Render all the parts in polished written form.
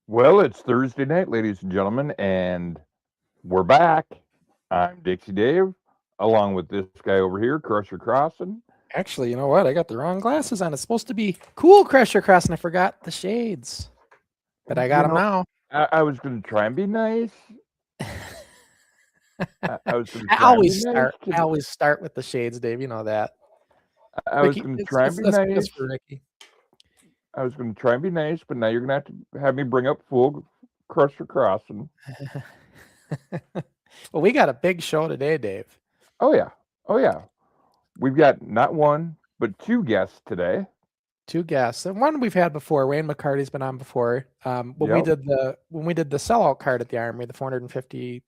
Well, it's Thursday night, ladies and gentlemen, and we're back. I'm Dixie Dave, along with this guy over here, Crusher Crossen. Actually, you know what? I got the wrong glasses on. It's supposed to be cool Crusher Crossen. I forgot the shades, but I got them now. I was going to try and be nice. I was going to I try and be always nice. start. I always start with the shades, Dave. You know that. I was going to try and be nice. That's for Ricky. I was going to try and be nice, but now you're going to have me bring up full Crusher Crossen. Well, we got a big show today, Dave. Oh yeah. We've got not one but two guests today. Two guests, and one we've had before. Wayne McCarty's been on before. When we did the sellout card at the Armory, the 450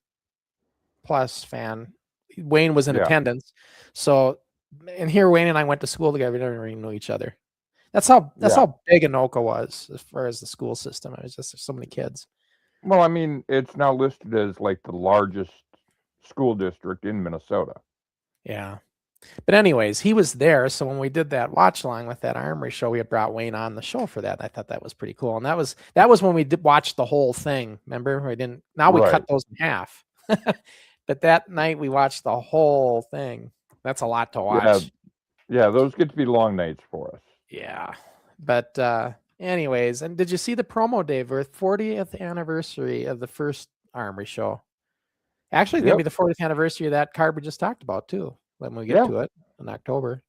plus fan, Wayne was in attendance. So, and here Wayne and I went to school together. We never even knew each other. That's how big Anoka was as far as the school system. It was just there's so many kids. Well, I mean, it's now listed as like the largest school district in Minnesota. Yeah. But anyways, he was there. So when we did that watch along with that Armory show, we had brought Wayne on the show for that. I thought that was pretty cool. And that was when we did watch the whole thing. Remember? We cut those in half. But that night we watched the whole thing. That's a lot to watch. Yeah, those get to be long nights for us. Yeah. But anyways, and did you see the promo, Dave? Our 40th anniversary of the first Armory show. Actually, it's going to be the 40th anniversary of that card we just talked about, too, when we get to it in October.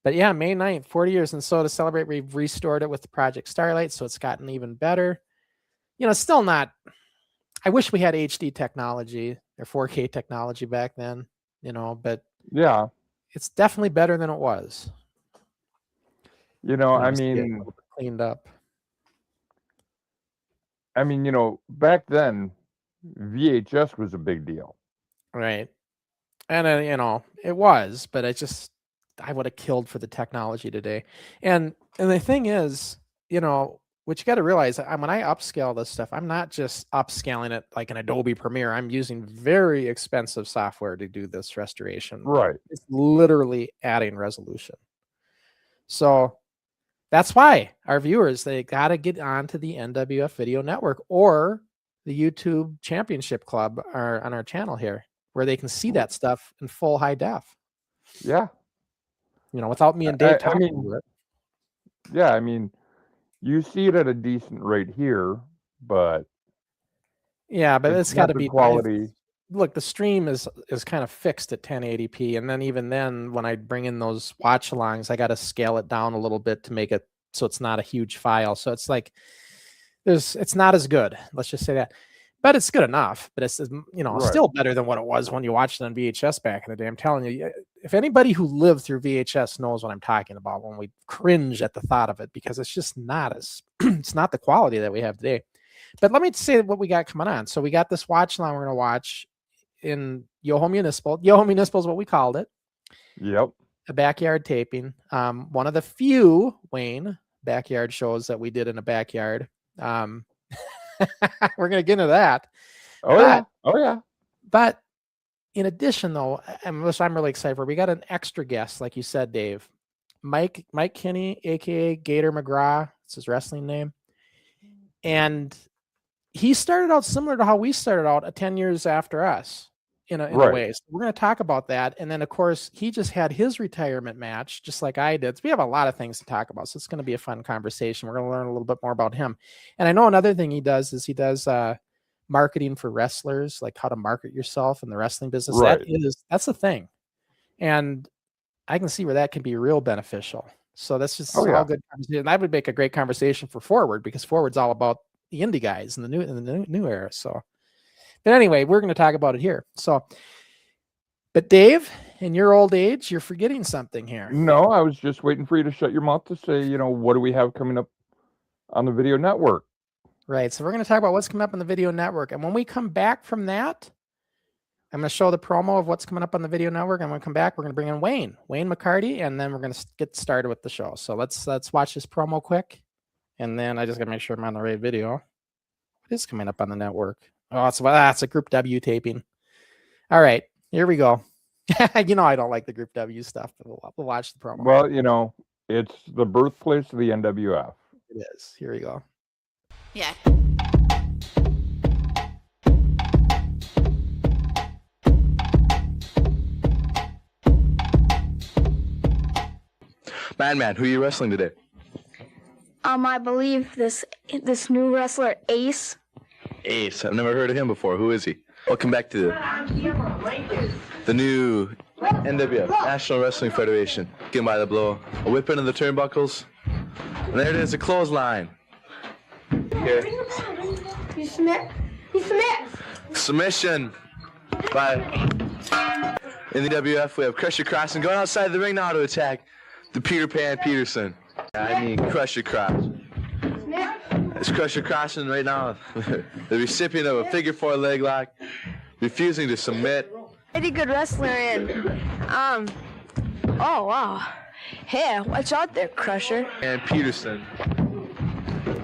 But yeah, May 9th, 40 years. And so to celebrate, we've restored it with the Project Starlight, so it's gotten even better. You know, still not... I wish we had HD technology or 4K technology back then, you know, but yeah, it's definitely better than it was. You know, I mean... Cleaned up. I mean, you know, back then... VHS was a big deal. Right. And, you know, it was, but I would have killed for the technology today. And the thing is, you know, what you got to realize, when I upscale this stuff, I'm not just upscaling it like an Adobe Premiere. I'm using very expensive software to do this restoration. Right. It's literally adding resolution. So that's why our viewers, they got to get onto the NWF Video Network or the YouTube Championship Club are on our channel here, where they can see that stuff in full high def. Yeah. You know, without me and Dave talking about it. Yeah, I mean, you see it at a decent rate here, but... Yeah, but it's got to be... quality. Look, the stream is kind of fixed at 1080p, and then even then, when I bring in those watch-alongs, I got to scale it down a little bit to make it so it's not a huge file. So it's like... it's not as good, let's just say that, but it's good enough. But it's, you know, still better than what it was when you watched it on VHS back in the day. I'm telling you, if anybody who lived through VHS knows what I'm talking about when we cringe at the thought of it, because it's just not as it's not the quality that we have today. But let me say what we got coming on. So we got this watch along we're going to watch in YoHo Municipal. YoHo Municipal is what we called it. Yep. A backyard taping. One of the few, Wayne, backyard shows that we did in a backyard. We're gonna get into that. Oh yeah. But in addition, though, which I'm really excited for, we got an extra guest, like you said, Dave. Mike Kinney, aka Gator Magraw. It's his wrestling name. And he started out similar to how we started out 10 years after us. In a way. So we're going to talk about that. And then, of course, he just had his retirement match, just like I did. So we have a lot of things to talk about. So it's going to be a fun conversation. We're going to learn a little bit more about him. And I know another thing he does is he does marketing for wrestlers, like how to market yourself in the wrestling business. Right. That's the thing. And I can see where that can be real beneficial. So that's just all good conversation. And that would make a great conversation for Forward, because Forward's all about the indie guys in the new era. So. But anyway, we're going to talk about it here. So, but Dave, in your old age, you're forgetting something here. No, I was just waiting for you to shut your mouth to say, you know, what do we have coming up on the Video Network? Right. So we're going to talk about what's coming up on the Video Network. And when we come back from that, I'm going to show the promo of what's coming up on the Video Network. And when we come back, we're going to bring in Wayne McCarty, and then we're going to get started with the show. So let's watch this promo quick. And then I just got to make sure I'm on the right video. What is coming up on the network? Oh, that's a Group W taping. All right, here we go. You know I don't like the Group W stuff, but we'll watch the promo. Well, you know, it's the birthplace of the NWF. It is. Here we go. Yeah. Man, who are you wrestling today? I believe this new wrestler Ace. Ace. I've never heard of him before. Who is he? Welcome back to the new NWF National Wrestling Federation. Get him by the blow. A whip into the turnbuckles. And there it is, a clothesline. Here. You submit. You submit. Submission by in the WF. We have Crusher Crossen going outside the ring now to attack the Peter Pan Peterson. I mean Crusher Crossen. It's Crusher Crossen right now, the recipient of a figure 4 leg lock, refusing to submit. Pretty good wrestler and oh wow. Hey, watch out there, Crusher. And Peterson,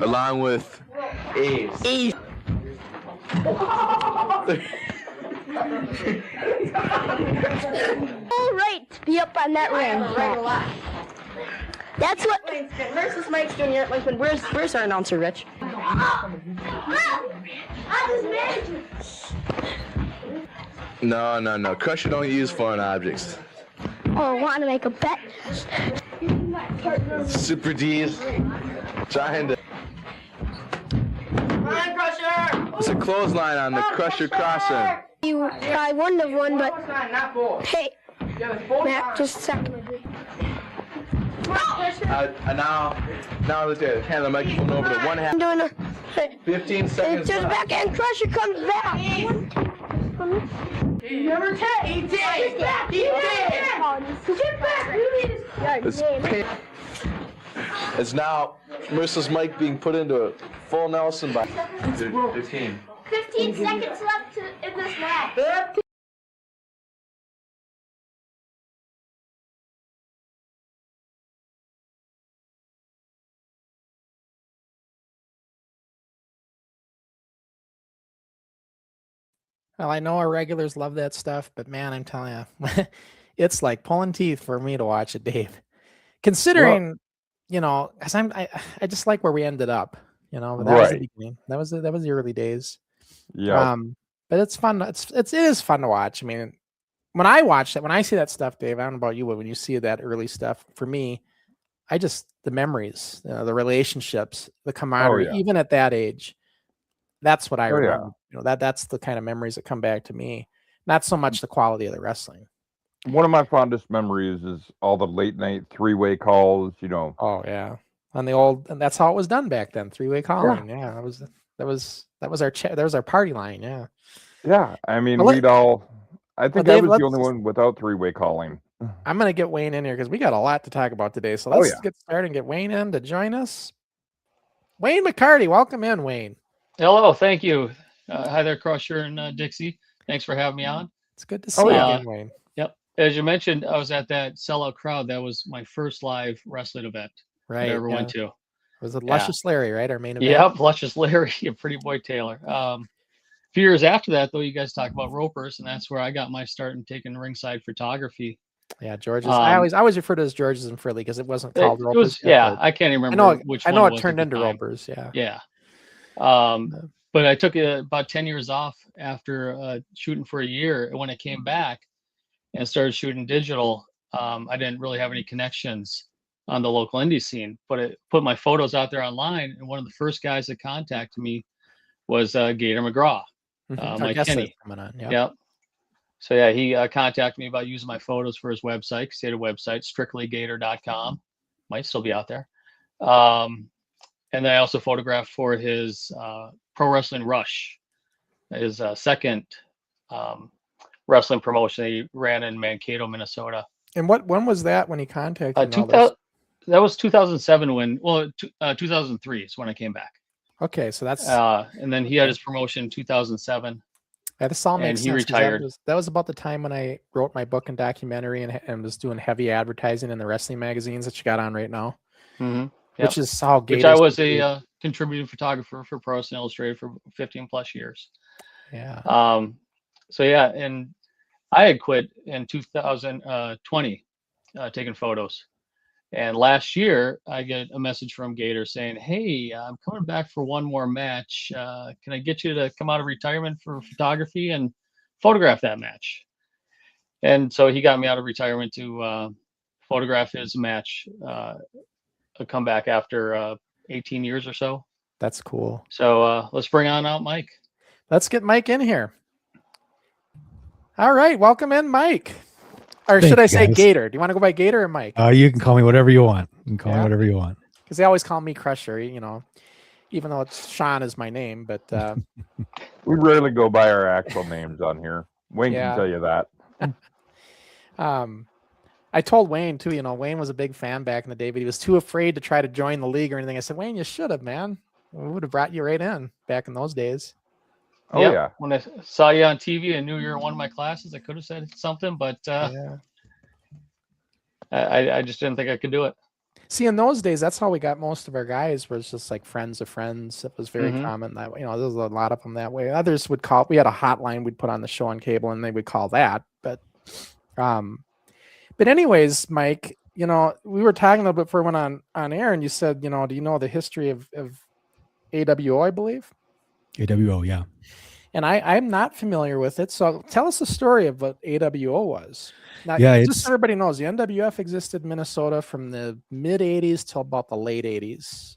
along with Ace. Ace. All right to be up on that ring. That's what. Versus Mike Jr. Like, where's our announcer, Rich? No. Crusher don't use foreign objects. Oh, want to make a bet? Super D's trying to. Come on, Crusher! It's a clothesline on the Crusher Crossen. I wouldn't have won, but Not both. hey, Matt, just a second. Now let's hand the microphone over to one half. I'm doing a 15 seconds. just back and Crusher comes back. He never take. He did. He's back. He did. Get back. It's now Marissa's mic being put into a full Nelson by 15. 15 seconds left in this match. Well, I know our regulars love that stuff, but man, I'm telling you, it's like pulling teeth for me to watch it, Dave. Considering, you know, because I just like where we ended up. You know, that was the beginning. That was the early days. Yeah. But it's fun. It is fun to watch. I mean, when I watch that, when I see that stuff, Dave, I don't know about you, but when you see that early stuff, for me, the memories, the relationships, the camaraderie, even at that age, that's what I remember. You know, that's the kind of memories that come back to me. Not so much the quality of the wrestling. One of my fondest memories is all the late night 3-way calls, you know. Oh yeah. On the old, and that's how it was done back then. 3-way calling. Yeah. That was our party line. Yeah. Yeah. I mean, I think I was the only one without 3-way calling. I'm going to get Wayne in here because we got a lot to talk about today. So let's get started and get Wayne in to join us. Wayne McCarty, welcome in, Wayne. Hello, thank you. Hi there, Crusher and Dixie. Thanks for having me on. It's good to see you again, Wayne. Yep. As you mentioned, I was at that sellout crowd. That was my first live wrestling event I ever went to. Was it Luscious Larry, right? Our main event? Yep, Luscious Larry and Pretty Boy Taylor. A few years after that, though, you guys talk about ropers, and that's where I got my start in taking ringside photography. Yeah, George's. I always refer to it as George's and Fridley because it wasn't called ropers. It was, I can't even remember which one. I know it turned into ropers. Yeah. Yeah. But I took about 10 years off after shooting for a year. And when I came back and started shooting digital, I didn't really have any connections on the local indie scene, but it put my photos out there online. And one of the first guys that contacted me was Gator Magraw, my Kinney. Yep. So yeah, he contacted me about using my photos for his website, because he had a website, strictlygator.com. Might still be out there. And then I also photographed for his Pro Wrestling Rush, his second wrestling promotion he ran in Mankato, Minnesota. And when was that when he contacted you? That was 2007 2003 is when I came back. Okay, so that's and then he had his promotion in 2007. This all makes sense. He retired. That was about the time when I wrote my book and documentary and was doing heavy advertising in the wrestling magazines that you got on right now. Mm-hmm. Which is how Which I was a contributing photographer for Pro Wrestling Illustrated for 15 plus years. Yeah. So yeah, and I had quit in 2020 taking photos, And last year, I get a message from Gator saying, "Hey, I'm coming back for one more match. Can I get you to come out of retirement for photography and photograph that match?" And so he got me out of retirement to photograph his match, a comeback after 18 years or so. That's cool. So let's bring on out Mike. Let's get Mike in here. All right, welcome in, Mike. Or should I say Gator? Do you want to go by Gator or Mike? You can call me whatever you want. You can call me whatever you want. Because they always call me Crusher, you know, even though it's Sean is my name. But we rarely go by our actual names on here. Wayne can tell you that. I told Wayne too, you know, Wayne was a big fan back in the day, but he was too afraid to try to join the league or anything. I said, Wayne, you should have, man. We would have brought you right in back in those days. Oh, yeah. When I saw you on TV, I knew you were in one of my classes. I could have said something, but I just didn't think I could do it. See, in those days, that's how we got most of our guys, was just like friends of friends. It was very common that way. You know, there was a lot of them that way. Others would call, we had a hotline we'd put on the show on cable, and they would call that. But anyways, Mike, you know, we were talking a little bit before we went on air, and you said, you know, do you know the history of AWO, I believe? AWO, yeah. And I'm not familiar with it. So tell us the story of what AWO was. Now, just so everybody knows, the NWF existed in Minnesota from the mid 80s till about the late 80s.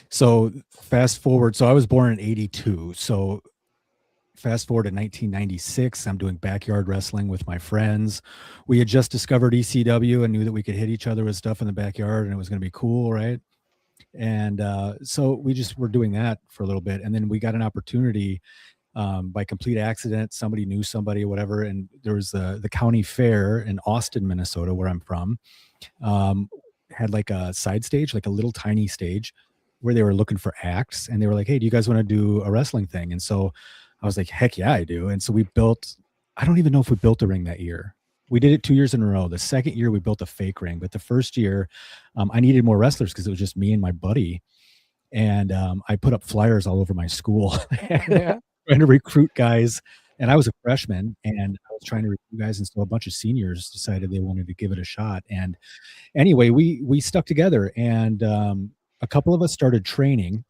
So fast forward. So I was born in 82. So fast forward to 1996, I'm doing backyard wrestling with my friends. We had just discovered ECW and knew that we could hit each other with stuff in the backyard and it was going to be cool, right? And so we just were doing that for a little bit. And then we got an opportunity by complete accident. Somebody knew somebody, whatever. And there was the county fair in Austin, Minnesota, where I'm from, had like a side stage, like a little tiny stage where they were looking for acts. And they were like, hey, do you guys want to do a wrestling thing? And so I was like, heck yeah, I do. And so we built, I don't even know if we built a ring that year. We did it 2 years in a row. The second year we built a fake ring, but the first year I needed more wrestlers because it was just me and my buddy. And I put up flyers all over my school trying to recruit guys. And I was a freshman and I was trying to recruit guys. And so a bunch of seniors decided they wanted to give it a shot. And anyway, we stuck together and a couple of us started training.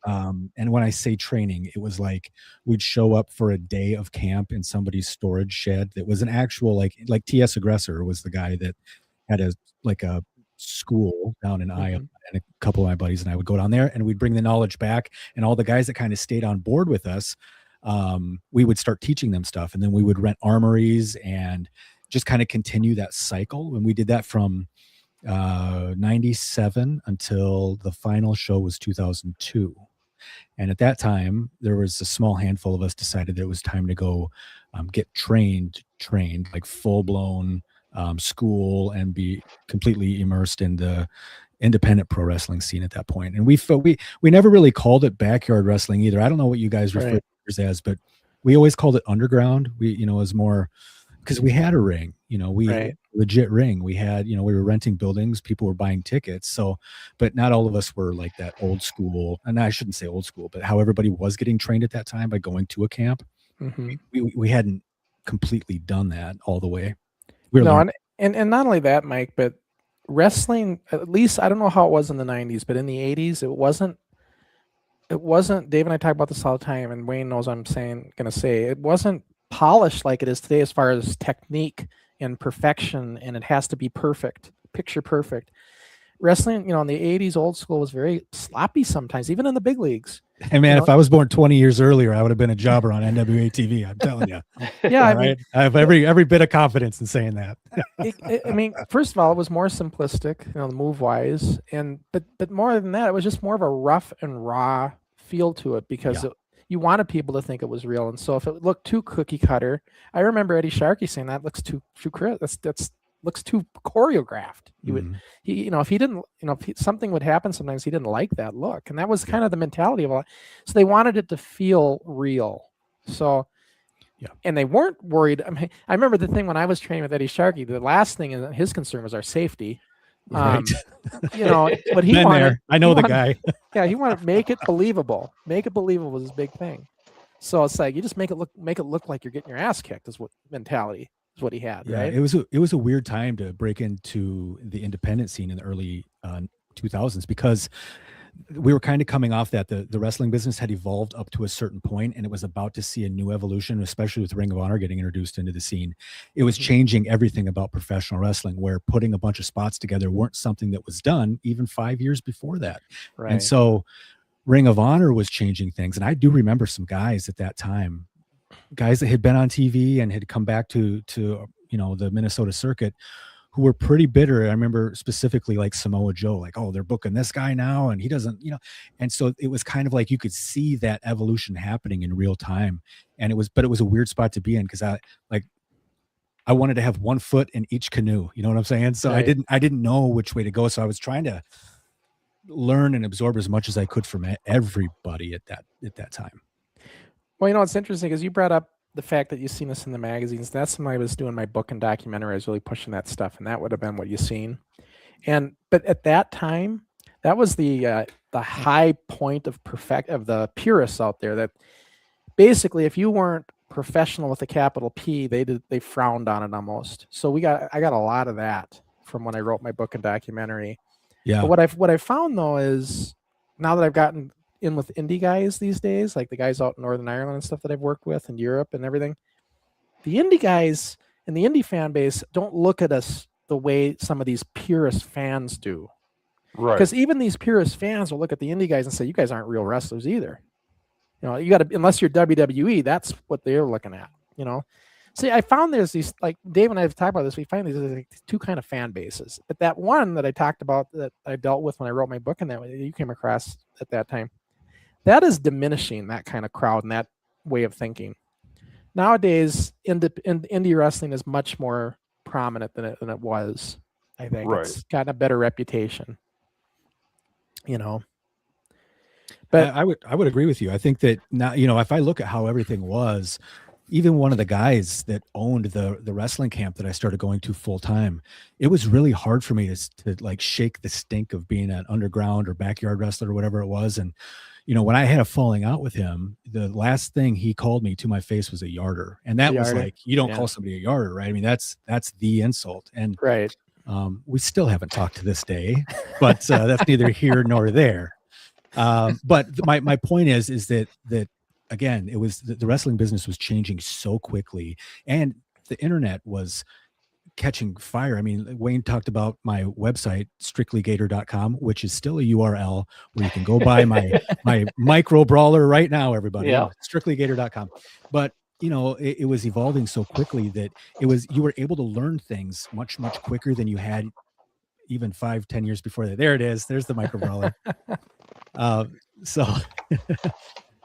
And when I say training, it was like we'd show up for a day of camp in somebody's storage shed. That was an actual like TS Aggressor was the guy that had a school down in Iowa, and a couple of my buddies and I would go down there and we'd bring the knowledge back, and all the guys that kind of stayed on board with us, we would start teaching them stuff, and then we would rent armories and just kind of continue that cycle. And we did that from 97 until the final show was 2002. And at that time, there was a small handful of us decided that it was time to go get trained like full-blown school and be completely immersed in the independent pro wrestling scene at that point. And we never really called it backyard wrestling either. I don't know what you guys refer to it as, but we always called it underground. We, you know, as more because we had a ring, you know, we had a legit ring. We had, you know, we were renting buildings, people were buying tickets. So, but not all of us were like that old school, and I shouldn't say old school, but how everybody was getting trained at that time by going to a camp. We hadn't completely done that all the way. And not only that, Mike, but wrestling, at least I don't know how it was in the 90s, but in the 80s, it wasn't, Dave and I talk about this all the time, and Wayne knows I'm gonna say it wasn't polished like it is today as far as technique and perfection, and it has to be perfect, picture perfect. Wrestling, you know, in the 80s, old school was very sloppy sometimes, even in the big leagues. Hey man, if I was born 20 years earlier, I would have been a jobber on NWA TV. I'm telling you. Yeah, I mean, I have every bit of confidence in saying that. I mean, first of all, it was more simplistic, you know, move wise, and but more than that, it was just more of a rough and raw feel to it because you wanted people to think it was real. And so if it looked too cookie cutter, I remember Eddie Sharkey saying that looks too that's looks too choreographed. You know, if he didn't, you know, if something would happen sometimes he didn't like that look, and that was kind of the mentality of it. So they wanted it to feel real. So and they weren't worried. I mean, I remember the thing when I was training with Eddie Sharkey, the last thing his concern was our safety. You know, but he wanted, I know the guy. Yeah, he wanted to make it believable. Make it believable was his big thing. So it's like you just make it look like you're getting your ass kicked is what mentality. is what he had, Yeah, right? it was a weird time to break into the independent scene in the early 2000s, because we were kind of coming off that the wrestling business had evolved up to a certain point, and it was about to see a new evolution, especially with Ring of Honor getting introduced into the scene. It was changing everything about professional wrestling, where putting a bunch of spots together weren't something that was done even 5 years before that. Right. And so Ring of Honor was changing things. And I do remember some guys at that time, guys that had been on TV and had come back to the Minnesota circuit, who were pretty bitter. I remember specifically like Samoa Joe, like, oh, they're booking this guy now and he doesn't, and so it was kind of like you could see that evolution happening in real time. And it was a weird spot to be in, because I wanted to have one foot in each canoe, you know what I'm saying? So Right. I didn't know which way to go. So I was trying to learn and absorb as much as I could from everybody at that time. Well, it's interesting because you brought up the fact that you've seen us in the magazines. That's when I was doing my book and documentary. I was really pushing that stuff, and that would have been what you've seen. But at that time, that was the high point of the purists out there. That basically, if you weren't professional with a capital P, they frowned on it almost. So I got a lot of that from when I wrote my book and documentary. Yeah. But what I found though is, now that I've gotten in with indie guys these days, like the guys out in Northern Ireland and stuff that I've worked with, and Europe and everything, the indie guys and the indie fan base don't look at us the way some of these purist fans do. Right. Because even these purist fans will look at the indie guys and say, you guys aren't real wrestlers either. You got to, unless you're WWE, that's what they're looking at, See, I found there's these, like Dave and I have talked about this, we find these like two kind of fan bases. But that one that I talked about, that I dealt with when I wrote my book, and that you came across at that time, that is diminishing, that kind of crowd and that way of thinking. Nowadays, indie wrestling is much more prominent than it was. I think It's gotten a better reputation. But I would agree with you. I think that now, if I look at how everything was, even one of the guys that owned the wrestling camp that I started going to full time, it was really hard for me to like shake the stink of being an underground or backyard wrestler or whatever it was. And when I had a falling out with him, the last thing he called me to my face was a yarder. And that was like, you don't call somebody a yarder, right? I mean, that's the insult. And right. We still haven't talked to this day, but that's neither here nor there. But my point is that again, it was the wrestling business was changing so quickly, and the internet was catching fire. I mean, Wayne talked about my website, strictlygator.com, which is still a URL where you can go buy my micro brawler right now, everybody. Yeah. Strictlygator.com. But it was evolving so quickly that you were able to learn things much, much quicker than you had even 5-10 years before that. There it is. There's the micro brawler.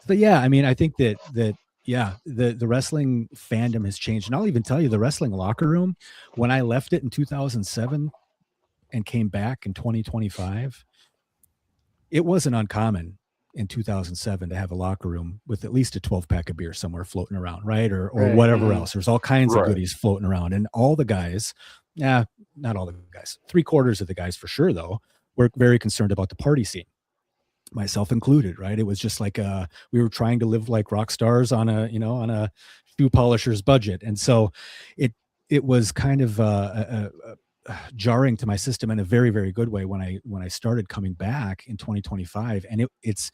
But yeah, I mean, I think that the wrestling fandom has changed. And I'll even tell you, the wrestling locker room, when I left it in 2007 and came back in 2025, it wasn't uncommon in 2007 to have a locker room with at least a 12-pack of beer somewhere floating around, right? Or Right. whatever else. There's all kinds of Right. goodies floating around. And all the guys, not all the guys, 3/4 of the guys for sure, though, were very concerned about the party scene, myself included, right? It was just like we were trying to live like rock stars on a shoe polisher's budget. And so it was kind of jarring to my system in a very, very good way when I started coming back in 2025. And it's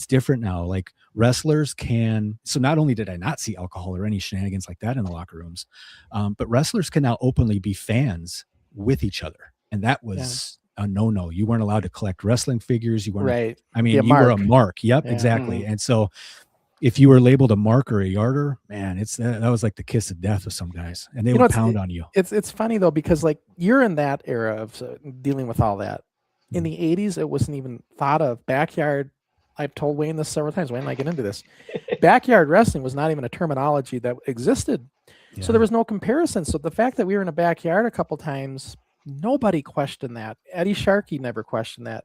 different now. Like wrestlers can, so not only did I not see alcohol or any shenanigans like that in the locker rooms, but wrestlers can now openly be fans with each other. And that was a no. You weren't allowed to collect wrestling figures. You weren't, Right. I mean, Be a you were a mark. mark. Yep, Yeah. exactly. And so if you were labeled a mark or a yarder, man, that was like the kiss of death with some guys, and they would pound on you. It's funny though, because like you're in that era of dealing with all that. In the 80s, it wasn't even thought of. Backyard, I've told Wayne this several times. Wayne and I get into this. Backyard wrestling was not even a terminology that existed. Yeah. So there was no comparison. So the fact that we were in a backyard a couple times, nobody questioned that. Eddie Sharkey never questioned that.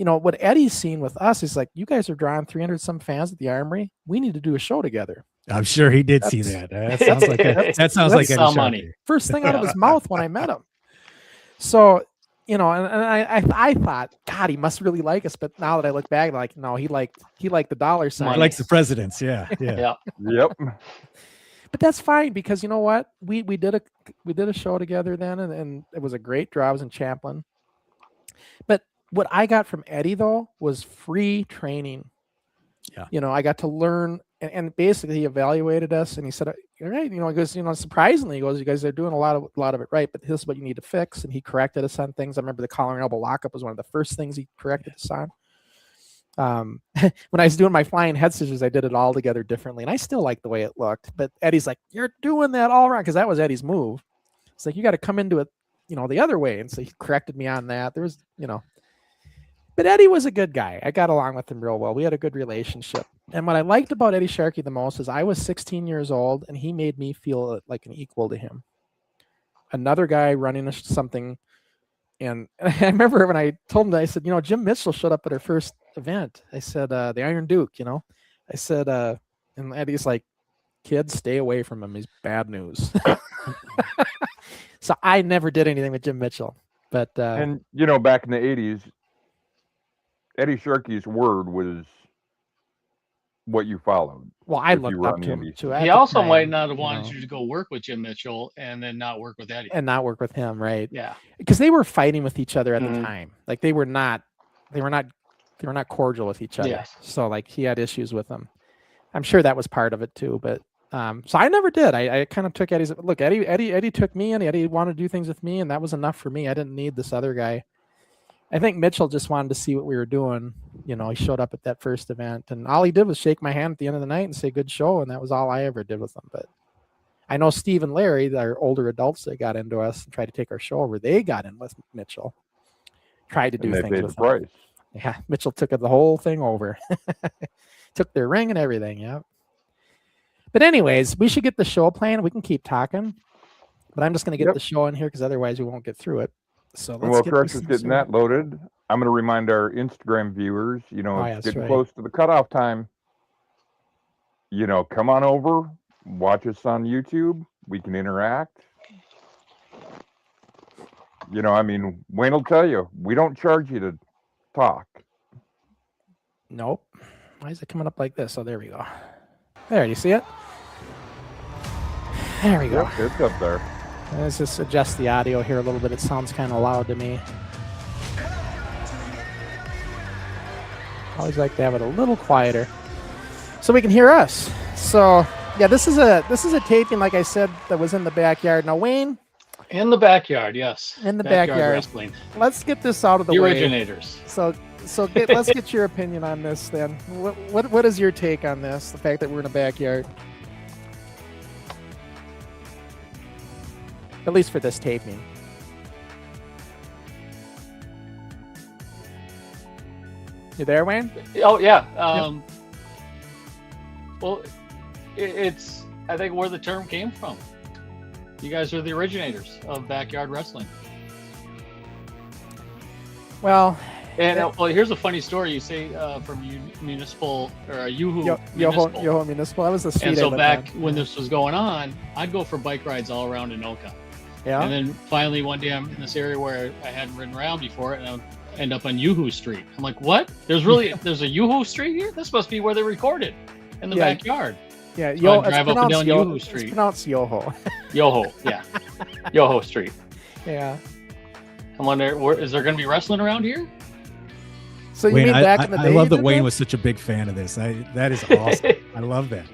What Eddie's seen with us is like, you guys are drawing 300 some fans at the Armory. We need to do a show together. I'm sure he did see that. That sounds like that sounds like Eddie some Sharkey. money. First thing out of his mouth when I met him. So, and I thought, God, he must really like us. But now that I look back, like, no, he liked the dollar sign. He likes the presidents. Yeah. Yeah. Yep. But that's fine because you know what? We did a show together then, and it was a great draw. I was in Champlin. But what I got from Eddie though was free training. Yeah. You know, I got to learn, and basically he evaluated us, and he said, "All right, you know," he goes, "You know, surprisingly, he goes, you guys are doing a lot of it right, but this is what you need to fix." And he corrected us on things. I remember the collar and elbow lockup was one of the first things he corrected us on. When I was doing my flying head scissors, I did it all together differently, and I still like the way it looked. But Eddie's like, "You're doing that all wrong," because that was Eddie's move. It's like you got to come into it, you know, the other way, and so he corrected me on that. There was, you know. But Eddie was a good guy. I got along with him real well. We had a good relationship. And what I liked about Eddie Sharkey the most is I was 16 years old, and he made me feel like an equal to him. Another guy running something. And I remember when I told him that, I said, you know, Jim Mitchell showed up at our first event. I said, the Iron Duke, you know. I said, and Eddie's like, "Kids, stay away from him. He's bad news." So I never did anything with Jim Mitchell. But and, you know, back in the 80s, Eddie Sharkey's word was what you followed. well, I if you looked were up on the to him Indies. too. at He the also time, might not have you wanted know, you to go work with Jim Mitchell and then not work with Eddie. and not work with him, right? Yeah. Because they were fighting with each other at the Mhm. time. Like they were not cordial with each other. Yes. So like he had issues with them. I'm sure that was part of it too. But so I never did. I kind of took Eddie's look. Eddie took me, and Eddie wanted to do things with me, and that was enough for me. I didn't need this other guy. I think Mitchell just wanted to see what we were doing. You know, he showed up at that first event, and all he did was shake my hand at the end of the night and say, "Good show," and that was all I ever did with him. But I know Steve and Larry, our older adults that got into us and tried to take our show over, they got in with Mitchell, tried to do And they things paid the with him. price. Yeah, Mitchell took the whole thing over. Took their ring and everything, yeah. But anyways, we should get the show planned. We can keep talking, but I'm just going to get Yep. the show in here because otherwise we won't get through it. So let's Well, get Crusher's this getting that loaded. I'm going to remind our Instagram viewers, you know, Oh, yeah, it's that's getting right. close to the cutoff time. You know, come on over, watch us on YouTube. We can interact. You know, I mean, Wayne will tell you, we don't charge you to talk. Nope. Why is it coming up like this? Oh, there we go. There, you see it? There we go. Yep, it's up there. Let's just adjust the audio here a little bit. It sounds kind of loud to me. Always like to have it a little quieter so we can hear us. So yeah, this is a taping, like I said, that was in the backyard. Now Wayne, In the backyard, yes. in the backyard. Wrestling. Let's get this out of the The way. originators. So let's get your opinion on this then. What is your take on this? The fact that we're in a backyard, at least for this taping. You there, Wayne? Oh yeah. Well, it's I think where the term came from. You guys are the originators of backyard wrestling. Well, And well, here's a funny story. You say from municipal or YoHo Municipal. YoHo Municipal. That was the street. And I so lived back on. when this was going on, I'd go for bike rides all around Anoka. Yeah. And then finally one day I'm in this area where I hadn't ridden around before, and I end up on YoHo Street. I'm like, what? There's a YoHo Street here? This must be where they recorded in the Yeah. backyard. Yeah, So I'd drive up and down YoHo It's Street. pronounced YoHo. YoHo, yeah. YoHo Street. Yeah. I wonder, is there going to be wrestling around here? So you Wayne, mean back in the day? I love you that did Wayne that? was such a big fan of this. That is awesome. I love that.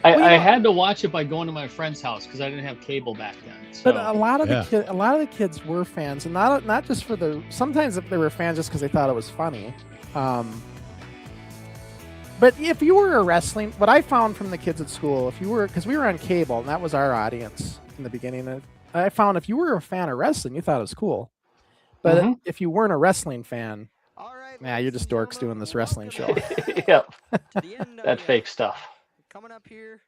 I had to watch it by going to my friend's house because I didn't have cable back then. So. But a lot of the kids were fans, and not just for the. Sometimes they were fans just because they thought it was funny. But if you were a wrestling, what I found from the kids at school, if you were, because we were on cable, and that was our audience in the beginning. I found if you were a fan of wrestling, you thought it was cool. But if you weren't a wrestling fan, you're just dorks doing this wrestling show. Yep. That fake stuff. Coming up here,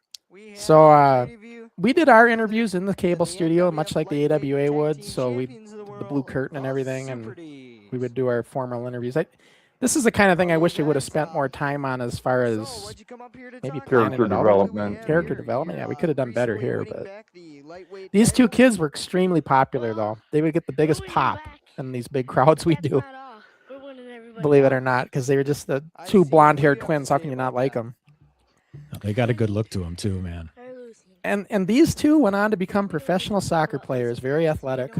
so we did our interviews in the cable studio, much like the AWA would. So we the blue curtain and everything, and we would do our formal interviews. This is the kind of thing I wish I would have spent more time on, as far as maybe Character development. Character development. Yeah, we could have done better here, but these two kids were extremely popular, though. They would get the biggest pop in these big crowds we do. Believe it or not, because they were just the two blonde-haired twins. How can you not like them? They got a good look to them too, man. And these two went on to become professional soccer players, very athletic.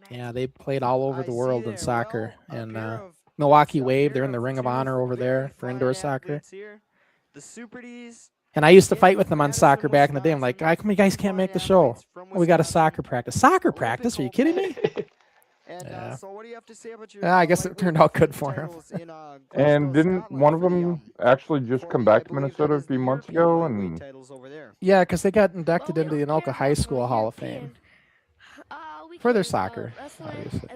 Yeah, they played all over the world in soccer. And Milwaukee Wave, they're in the Ring of Honor over there for indoor soccer. And I used to fight with them on soccer back in the day. I'm like, how come you guys can't make the show? Oh, we got a soccer practice. Soccer practice? Are you kidding me? Yeah. So what do you have to say about your I guess it turned out good for him. And didn't one of them actually just come back to Minnesota a few months ago? And yeah, because they got inducted into the Anoka High School Hall of Fame for their soccer, obviously.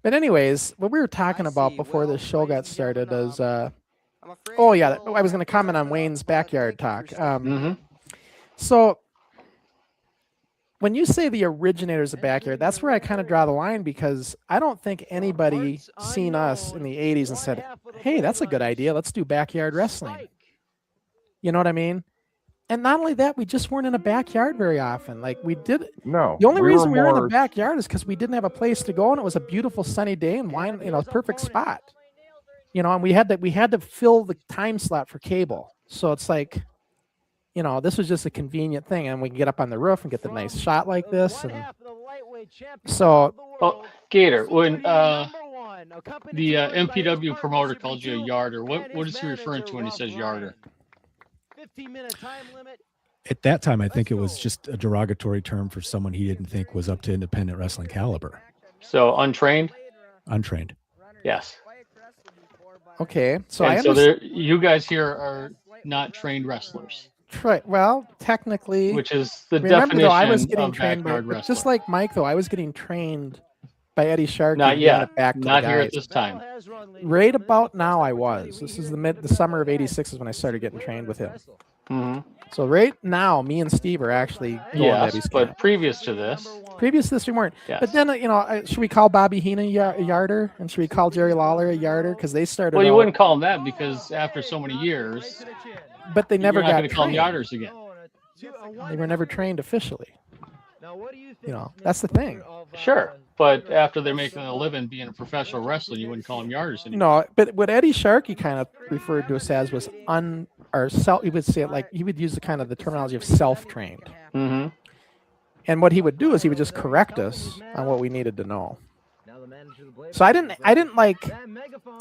But anyways, what we were talking about before this show got started is, oh yeah, I was going to comment on Wayne's backyard talk. So when you say the originators of backyard, that's where I kind of draw the line, because I don't think anybody seen us in the 80s and said, hey, that's a good idea. Let's do backyard wrestling. You know what I mean? And not only that, we just weren't in a backyard very often. Like we did. No. The only reason we were in the backyard is because we didn't have a place to go, and it was a beautiful sunny day and wine, perfect spot. And we had to fill the time slot for cable. So it's like, this was just a convenient thing, and we can get up on the roof and get the nice shot like this. And so, Gator, when the MPW promoter called you a yarder, what is he referring to when he says yarder? At that time, I think it was just a derogatory term for someone he didn't think was up to independent wrestling caliber. So untrained? Untrained. Yes. Okay. So you guys here are not trained wrestlers. Right. Well, technically, which is the definition though, I was getting of trained by, wrestling. just like Mike, though, I was getting trained by Eddie Sharkey. Not yet. Not here at this time. Right about now, I was. This is the summer of '86 is when I started getting trained with him. Mm-hmm. So right now, me and Steve are actually going to Eddie's but camp. previous to this, we weren't. Yes. But then, should we call Bobby Heenan a yarder, and should we call Jerry Lawler a yarder, because they started? Well, you wouldn't call them that, because after so many years, but they never got going to call them yarders again. They were never trained officially. That's the thing. Sure, but after they're making a living being a professional wrestler, you wouldn't call them yarders anymore. No, but what Eddie Sharkey kind of referred to us as was he would say it like, he would use the terminology of self-trained. Mm-hmm. And what he would do is he would just correct us on what we needed to know. So I didn't like,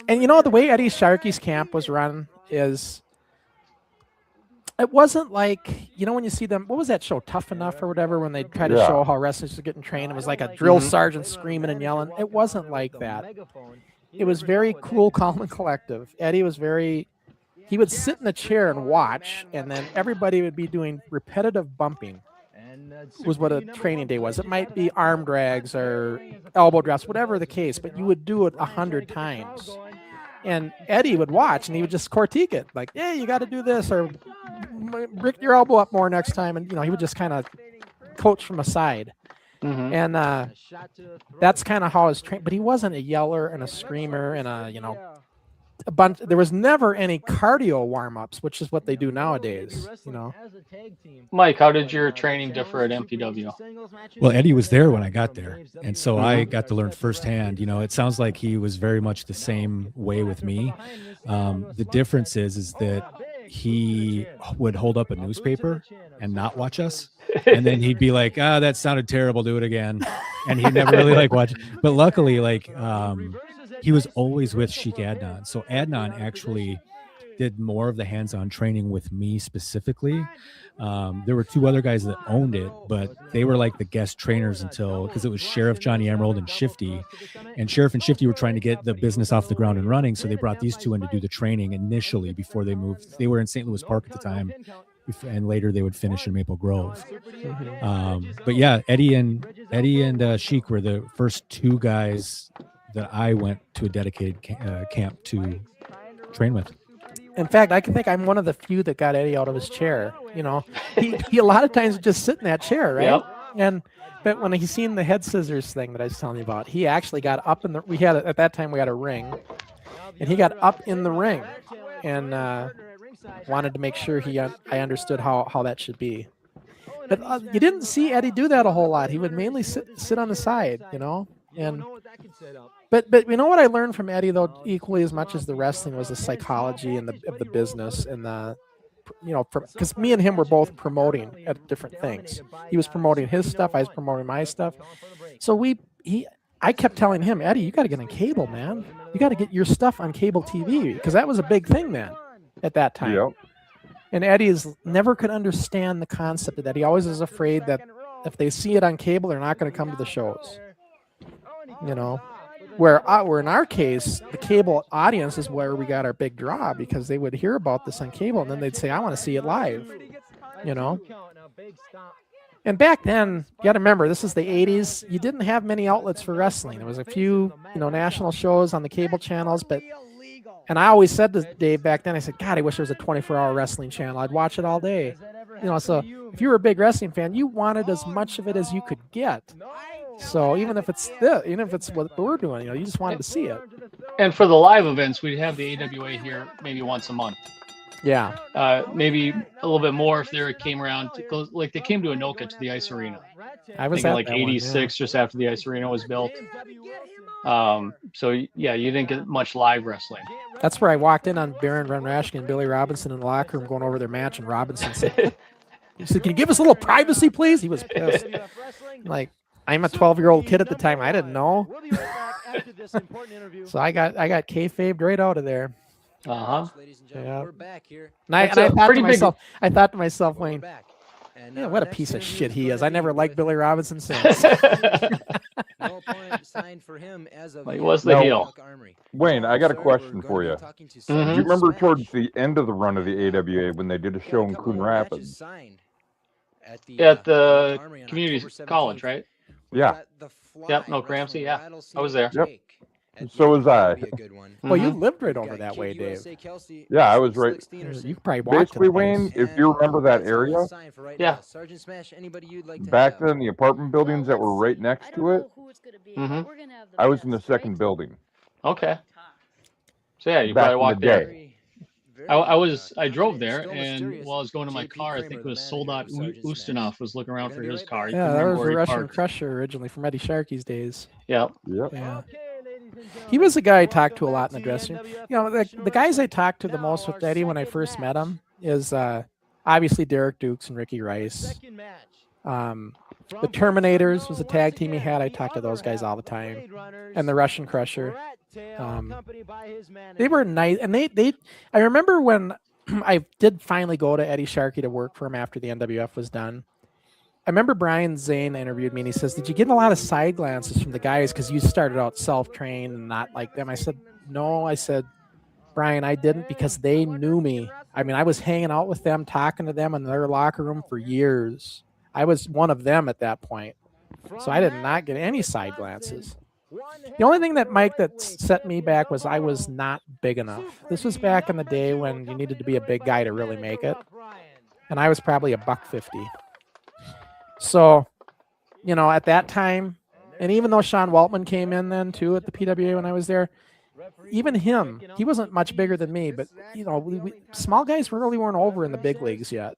and the way Eddie Sharkey's camp was run is, it wasn't like, when you see them, what was that show, Tough Enough or whatever, when they try to show how wrestlers are getting trained? It was like a drill sergeant screaming and yelling. It wasn't like that. It was very cool, calm, and collective. Eddie was he would sit in a chair and watch, and then everybody would be doing repetitive bumping. Was what a training day was. It might be arm drags or elbow drops, whatever the case, but you would do it 100 times. And Eddie would watch, and he would just critique it, like, "Yeah, you got to do this, or brick your elbow up more next time." And he would just kind of coach from a side. Mm-hmm. And that's kind of how I was trained. But he wasn't a yeller and a screamer and a bunch. There was never any cardio warm-ups, which is what they do nowadays. Mike, how did your training differ at MPW? Well, Eddie was there when I got there, and so I got to learn firsthand. It sounds like he was very much the same way with me. The difference is that he would hold up a newspaper and not watch us, and then he'd be like, that sounded terrible, do it again. And he'd never really watch. But luckily, he was always with Sheik Adnan. So Adnan actually did more of the hands-on training with me specifically. There were two other guys that owned it, but they were like the guest trainers because it was Sheriff Johnny Emerald and Shifty. And Sheriff and Shifty were trying to get the business off the ground and running. So they brought these two in to do the training initially before they moved. They were in St. Louis Park at the time, and later they would finish in Maple Grove. But yeah, Eddie and Sheik were the first two guys that I went to a dedicated camp to train with. In fact, I can think I'm one of the few that got Eddie out of his chair. He a lot of times would just sit in that chair, right? Yep. But when he seen the head scissors thing that I was telling you about, he actually got up in the. At that time we had a ring, and he got up in the ring, and wanted to make sure I understood how that should be. But you didn't see Eddie do that a whole lot. He would mainly sit on the side, and. But what I learned from Eddie, though, equally as much as the wrestling, was the psychology and of the business and the because me and him were both promoting at different things. He was promoting his stuff, I was promoting my stuff. So I kept telling him, Eddie, you got to get on cable, man. You got to get your stuff on cable TV, because that was a big thing then at that time. Yep. And Eddie never could understand the concept of that. He always was afraid that if they see it on cable, they're not going to come to the shows. Where in our case, the cable audience is where we got our big draw, because they would hear about this on cable and then they'd say, I want to see it live, And back then, you got to remember, this is the 80s. You didn't have many outlets for wrestling. There was a few, national shows on the cable channels, and I always said to Dave back then, I said, God, I wish there was a 24-hour wrestling channel. I'd watch it all day. So if you were a big wrestling fan, you wanted as much of it as you could get. So even if it's what we're doing, you just wanted to see it. And for the live events, we'd have the AWA here maybe once a month. Yeah. Maybe a little bit more if they came around. Like they came to Anoka to the ice arena. I was at like 86, just after the ice arena was built. So yeah, you didn't get much live wrestling. That's where I walked in on Baron Von Raschke and Billy Robinson in the locker room going over their match, and Robinson said, he said, "Can you give us a little privacy, please?" He was pissed. Like, I'm a 12-year-old kid at the time. I didn't know. So I got kayfabed right out of there. Yeah. We're back here. And I thought to myself, Wayne, yeah, what a piece of shit he is. I never liked Billy Robinson since. No opponent signed for him as of he was the heel. Wayne, I got a question for you. Do you remember towards the end of the run of the AWA when they did a show in Coon Rapids? At the community college, right? Yeah. Yep, no Ramsey. Yeah, I was there. Yep. So was I. Well, you lived right over that way, Dave. Yeah, I was right. You probably walked. Basically, Wayne, if you remember that area, yeah. Back then, the apartment buildings that were right next to it, I was in the second building. Okay. So yeah, you Back probably in walked the there. day. I drove there, and while I was going to my car, I think it was Soldat Ustinov was looking around for his car. Yeah, that was the Russian Crusher originally from Eddie Sharkey's days. Yeah. Yep. Yeah. He was the guy I talked to a lot in the dressing room. The guys I talked to the most with Eddie when I first met him is obviously Derek Dukes and Ricky Rice. The Terminators was a tag team he had. I talked to those guys all the time. And the Russian Crusher. They were nice. And I remember when I did finally go to Eddie Sharkey to work for him after the NWF was done. I remember Brian Zane interviewed me and he says, "Did you get a lot of side glances from the guys because you started out self-trained and not like them?" I said, "No." I said, "Brian, I didn't, because they knew me. I mean, I was hanging out with them, talking to them in their locker room for years. I was one of them at that point. So I did not get any side glances." The only thing that set me back was I was not big enough. This was back in the day when you needed to be a big guy to really make it. And I was probably $150. So, at that time, and even though Sean Waltman came in then too at the PWA when I was there, even him, he wasn't much bigger than me, but small guys really weren't over in the big leagues yet.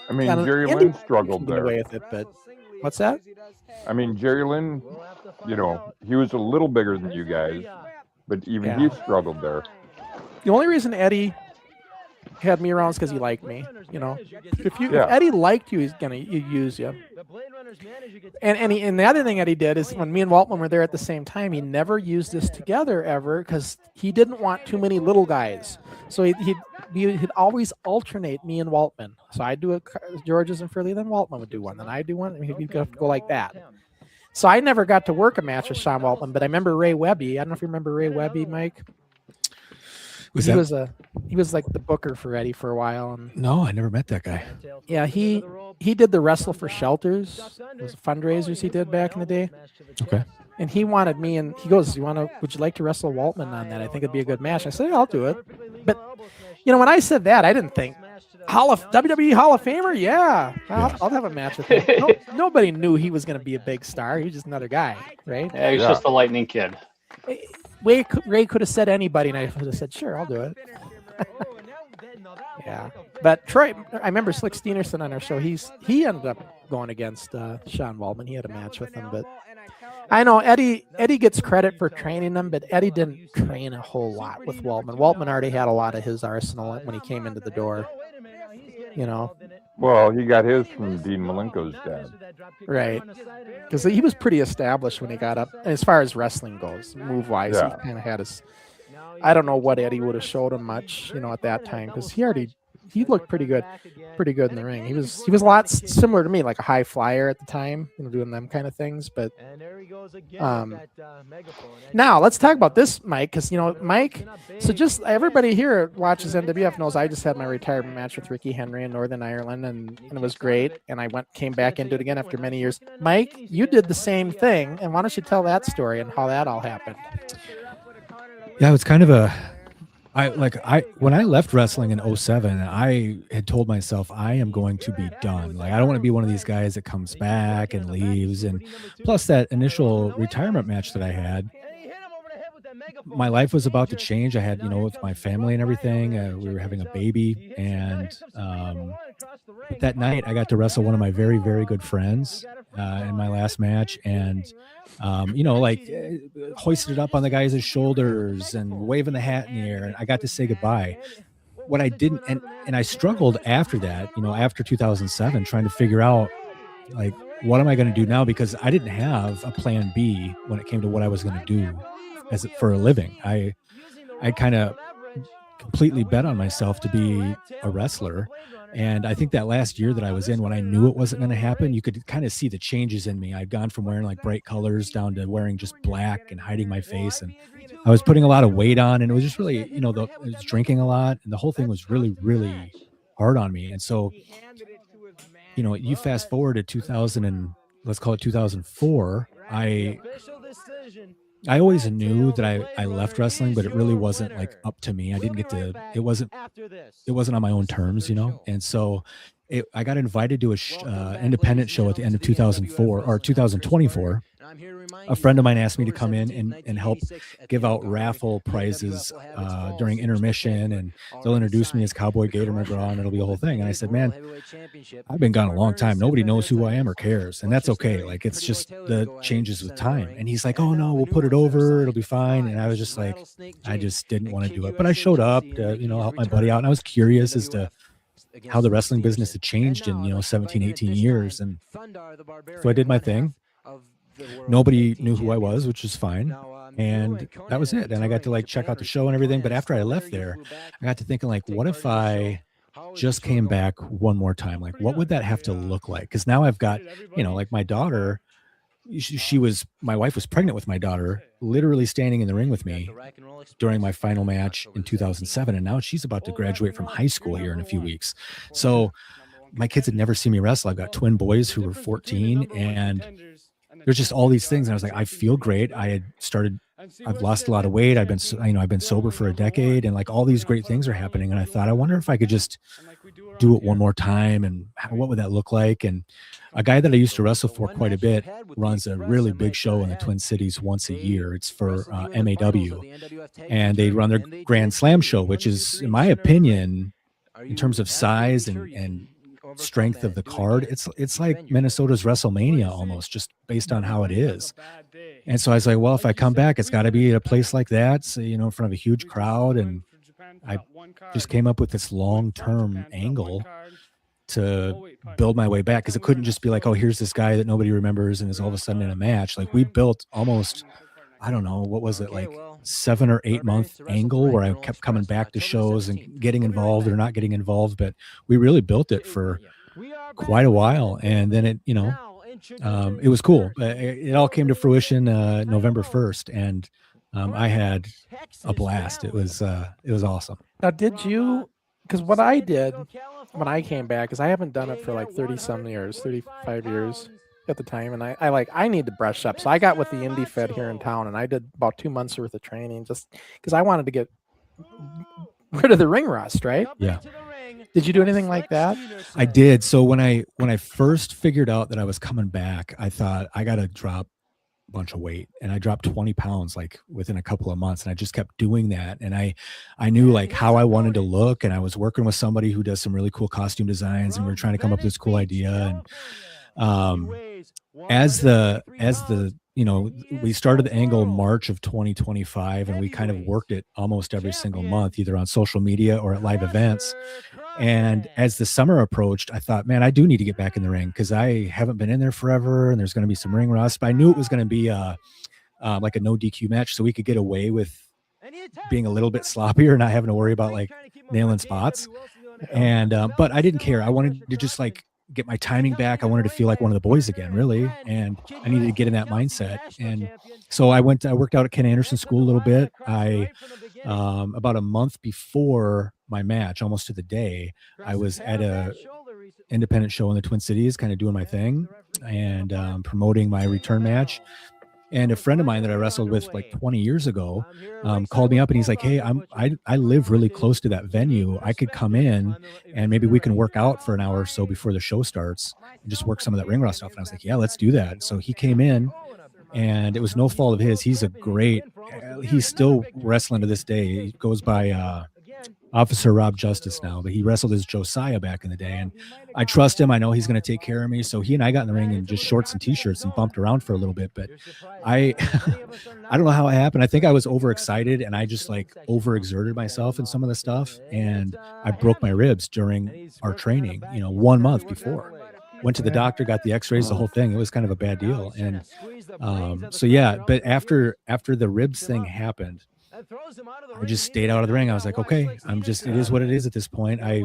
I mean, Jerry Lynn struggled there. Away with it, but what's that? I mean, Jerry Lynn, he was a little bigger than you guys, but even he struggled there. The only reason Eddie had me around is because he liked me. If Eddie liked you, he's gonna use you. And the other thing Eddie did is when me and Waltman were there at the same time, he never used us together ever because he didn't want too many little guys. So he'd always alternate me and Waltman. So I'd do a George's and Furley, then Waltman would do one, then I'd do one, and he'd go like that. So I never got to work a match with Sean Waltman, but I remember Ray Webby. I don't know if you remember Ray Webby, Mike. He was like the booker for Eddie for a while. And no, I never met that guy. Yeah, he did the Wrestle for Shelters. Those fundraisers he did back in the day. Okay. And he wanted me, and he goes, would you like to wrestle Waltman on that? I think it'd be a good match. I said, yeah, I'll do it. But when I said that, I didn't think WWE Hall of Famer. Yeah, I'll have a match with him. Nobody knew he was going to be a big star. He was just another guy, right? Yeah, he was just a lightning kid. Ray could have said anybody, and I would have said, sure, I'll do it. Yeah. But Troy, I remember Slick Steenerson on our show. He ended up going against Sean Waltman. He had a match with him, but I know Eddie gets credit for training them, but Eddie didn't train a whole lot with Waltman. Waltman already had a lot of his arsenal when he came into the door. you know. Well, he got his from Dean Malenko's dad. Right. Because he was pretty established when he got up, as far as wrestling goes, move-wise. Yeah. He kind of had his... I don't know what Eddie would have showed him much, you know, at that time, because he looked pretty good in the ring. He was a lot similar to me, like a high flyer at the time, you know, doing them kind of things. But now let's talk about this, Mike, because you know, Mike. So just everybody here watches NWF knows I just had my retirement match with Ricky Henry in Northern Ireland, and it was great. And I came back into it again after many years. Mike, you did the same thing, and why don't you tell that story and how that all happened? Yeah, it was kind of when I left wrestling in 2007, I had told myself I am going to be done. Like, I don't want to be one of these guys that comes back and leaves. And plus that initial retirement match that I had, my life was about to change. I had, you know, with my family and everything, we were having a baby. And that night I got to wrestle one of my very, very good friends in my last match. And you know, like hoisted up on the guy's shoulders and waving the hat in the air. And I got to say goodbye. What I didn't, and I struggled after that, you know, after 2007, trying to figure out, like, what am I going to do now? Because I didn't have a plan B when it came to what I was going to do for a living. I kind of completely bet on myself to be a wrestler. And I think that last year that I was in, when I knew it wasn't going to happen, you could kind of see the changes in me. I'd gone from wearing like bright colors down to wearing just black and hiding my face. And I was putting a lot of weight on, and it was just really, you know, I was drinking a lot, and the whole thing was really, really hard on me. And so, you know, you fast forward to 2000 and let's call it 2004. I always knew that I left wrestling, but it really wasn't like up to me. I didn't get to, it wasn't on my own terms, you know? And so I got invited to a independent show at the end of 2004 or 2024. A friend of mine asked me to come in and help give out raffle prizes during intermission, and they'll introduce me as Cowboy Gator Magraw, and it'll be a whole thing. And I said, man, I've been gone a long time. Nobody knows who I am or cares. And that's okay. Like, it's just the changes with time. And he's like, oh no, we'll put it over. It'll be fine. And I was just like, I just didn't want to do it. But I showed up to, you know, help my buddy out. And I was curious as to how the wrestling business had changed in, you know, 17, 18 years. And so I did my thing. Nobody knew who I was, which is fine. And that was it. And I got to like check out the show and everything. But after I left there, I got to thinking, like, what if I just came back one more time? Like, what would that have to look like? Because now I've got, you know, like my daughter, my wife was pregnant with my daughter, literally standing in the ring with me during my final match in 2007. And now she's about to graduate from high school here in a few weeks. So my kids had never seen me wrestle. I've got twin boys who were 14, and there's just all these things. And I was like, I feel great. I've lost a lot of weight. I've been sober for a decade, and like all these great things are happening. And I thought, I wonder if I could just do it one more time, and what would that look like? And a guy that I used to wrestle for quite a bit runs a really big show in the Twin Cities once a year. It's for MAW, and they run their Grand Slam show, which is, in my opinion, in terms of size and strength of the card, it's like Minnesota's WrestleMania almost, just based on how it is. And so I was like, well, if I come back, it's got to be at a place like that, so, you know, in front of a huge crowd. And I just came up with this long-term angle to build my way back, because it couldn't just be like, oh, here's this guy that nobody remembers and is all of a sudden in a match. Like, we built almost, I don't know, what was it, like 7 or 8 month angle where I kept coming back to shows and getting involved or not getting involved. But we really built it for quite a while. And then it, you know, it was cool. It all came to fruition November 1st. And I had a blast. It was awesome. Now, did you, because what I did when I came back is I haven't done it for like 35 years at the time, and I need to brush up. So I got with the Indie Fed here in town, and I did about 2 months worth of training just because I wanted to get rid of the ring rust, right? Yeah. Did you do anything like that? I did. So when I first figured out that I was coming back, I thought I got to drop a bunch of weight, and I dropped 20 pounds like within a couple of months, and I just kept doing that. And I knew like how I wanted to look, and I was working with somebody who does some really cool costume designs, and we were trying to come up with this cool idea. And as the we started the angle March of 2025, and we kind of worked it almost every single month, either on social media or at live events. And as the summer approached, I thought, man, I do need to get back in the ring because I haven't been in there forever, and there's going to be some ring rust. But I knew it was going to be like a no DQ match, so we could get away with being a little bit sloppier, not having to worry about like nailing spots. And but I didn't care. I wanted to just like get my timing back. I wanted to feel like one of the boys again, really, and I needed to get in that mindset. And so I worked out at Ken Anderson School a little bit. I about a month before my match, almost to the day, I was at a independent show in the Twin Cities, kind of doing my thing and promoting my return match. And a friend of mine that I wrestled with like 20 years ago called me up, and he's like, hey, I live really close to that venue. I could come in and maybe we can work out for an hour or so before the show starts and just work some of that ring rust off. And I was like, yeah, let's do that. So he came in, and it was no fault of his. He's still wrestling to this day. He goes by Officer Rob Justice now, but he wrestled as Josiah back in the day, and I trust him. I know he's going to take care of me. So he and I got in the ring in just shorts and t-shirts and bumped around for a little bit, but I don't know how it happened. I think I was overexcited, and I just like overexerted myself in some of the stuff, and I broke my ribs during our training, 1 month before. Went to the doctor, got the x-rays, the whole thing. It was kind of a bad deal. And so yeah, but after the ribs thing happened, I just stayed out of the ring. I was like, okay, it is what it is at this point. I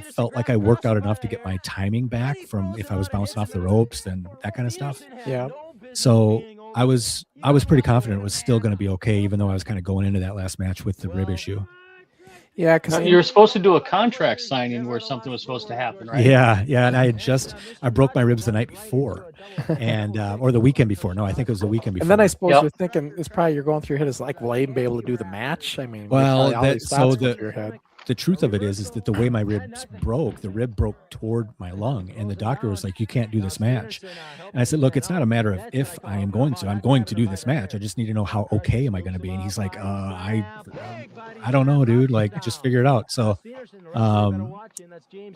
felt like I worked out enough to get my timing back from if I was bouncing off the ropes and that kind of stuff. Yeah. So I was pretty confident it was still going to be okay, even though I was kind of going into that last match with the rib issue. Yeah, because you were supposed to do a contract signing where something was supposed to happen, right? Yeah, and I broke my ribs the night before, and or the weekend before. No, I think it was the weekend before. And then I suppose you're thinking, it's probably you're going through your head is like, will I even be able to do the match? I mean, well, your head. The truth of it is that the way my ribs broke, the rib broke toward my lung, and the doctor was like, you can't do this match. And I said, look, it's not a matter of if I'm going to do this match. I just need to know how okay am I going to be. And he's like, I don't know, dude, like just figure it out. So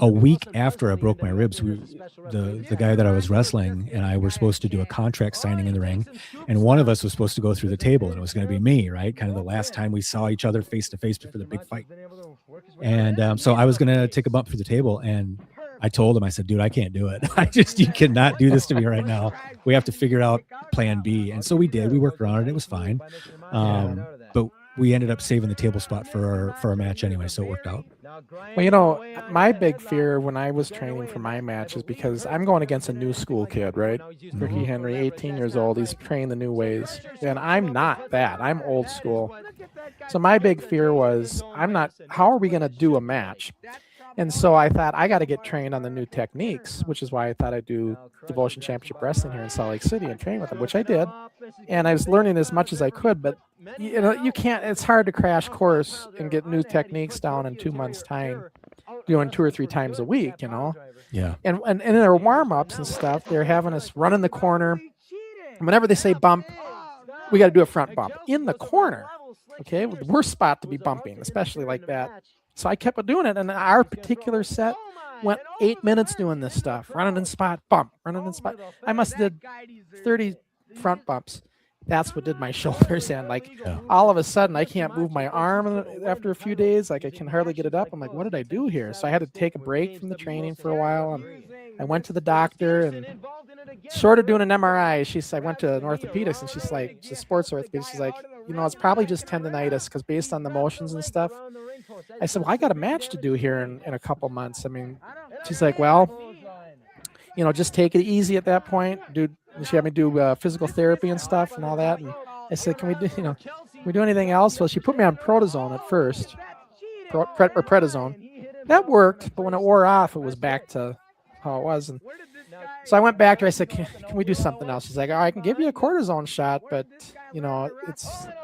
a week after I broke my ribs, the guy that I was wrestling and I were supposed to do a contract signing in the ring, and one of us was supposed to go through the table, and it was going to be me, right? Kind of the last time we saw each other face to face before the big fight. And so I was going to take a bump through the table, and I told him, I said, dude, I can't do it. You cannot do this to me right now. We have to figure out plan B. And so we did. We worked around it. It was fine. But we ended up saving the table spot for our match anyway, so it worked out. Well, my big fear when I was training for my match is because I'm going against a new school kid, right? Ricky Henry, 18 years old. He's trained the new ways. And I'm not that. I'm old school. So my big fear was, how are we going to do a match? And so I thought, I got to get trained on the new techniques, which is why I thought I'd do Devotion Championship Wrestling here in Salt Lake City and train with them, which I did. And I was learning as much as I could, but you can't, it's hard to crash course and get new techniques down in 2 months' time, doing 2 or 3 times a week, Yeah. And in their warm-ups and stuff, they're having us run in the corner. Whenever they say bump, we got to do a front bump in the corner. Okay, the worst spot to be bumping, especially like that. So I kept doing it, and our particular set went 8 minutes doing this stuff, running in spot, bump, running in spot. I must have did 30 front bumps. That's what did my shoulders in. Like all of a sudden, I can't move my arm after a few days. Like I can hardly get it up. I'm like, what did I do here? So I had to take a break from the training for a while, and I went to the doctor, and short of doing an MRI, I went to an orthopedist, and she's like, she's a sports orthopedist. She's like, it's probably just tendonitis because based on the motions and stuff. I said, well, I got a match to do here in a couple months. I mean, she's like, well, just take it easy at that point. She had me do physical therapy and stuff and all that. And I said, can we do anything else? Well, she put me on prednisone at first, or prednisone. That worked, but when it wore off, it was back to how it was. And so I went back to her. I said, can we do something else? She's like, I can give you a cortisone shot, but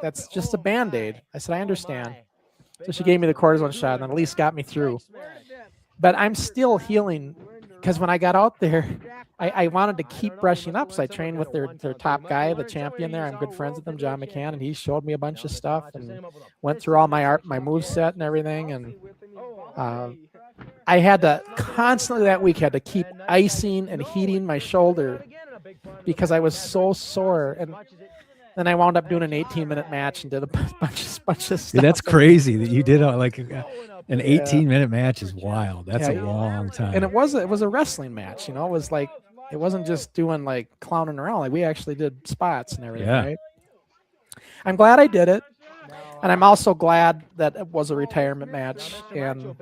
that's just a Band-Aid. I said, I understand. So she gave me the cortisone shot and at least got me through. But I'm still healing because when I got out there, I wanted to keep brushing up. So I trained with their top guy, the champion there. I'm good friends with him, John McCann, and he showed me a bunch of stuff and went through all my move set and everything. And I had to constantly that week keep icing and heating my shoulder because I was so sore, and then I wound up doing an 18-minute match and did a bunch of stuff. Dude, that's crazy that you did like an 18-minute match is wild. That's a long time. And it was a wrestling match, you know. It was like, it wasn't just doing like clowning around. Like we actually did spots and everything. Right? I'm glad I did it, and I'm also glad that it was a retirement match, and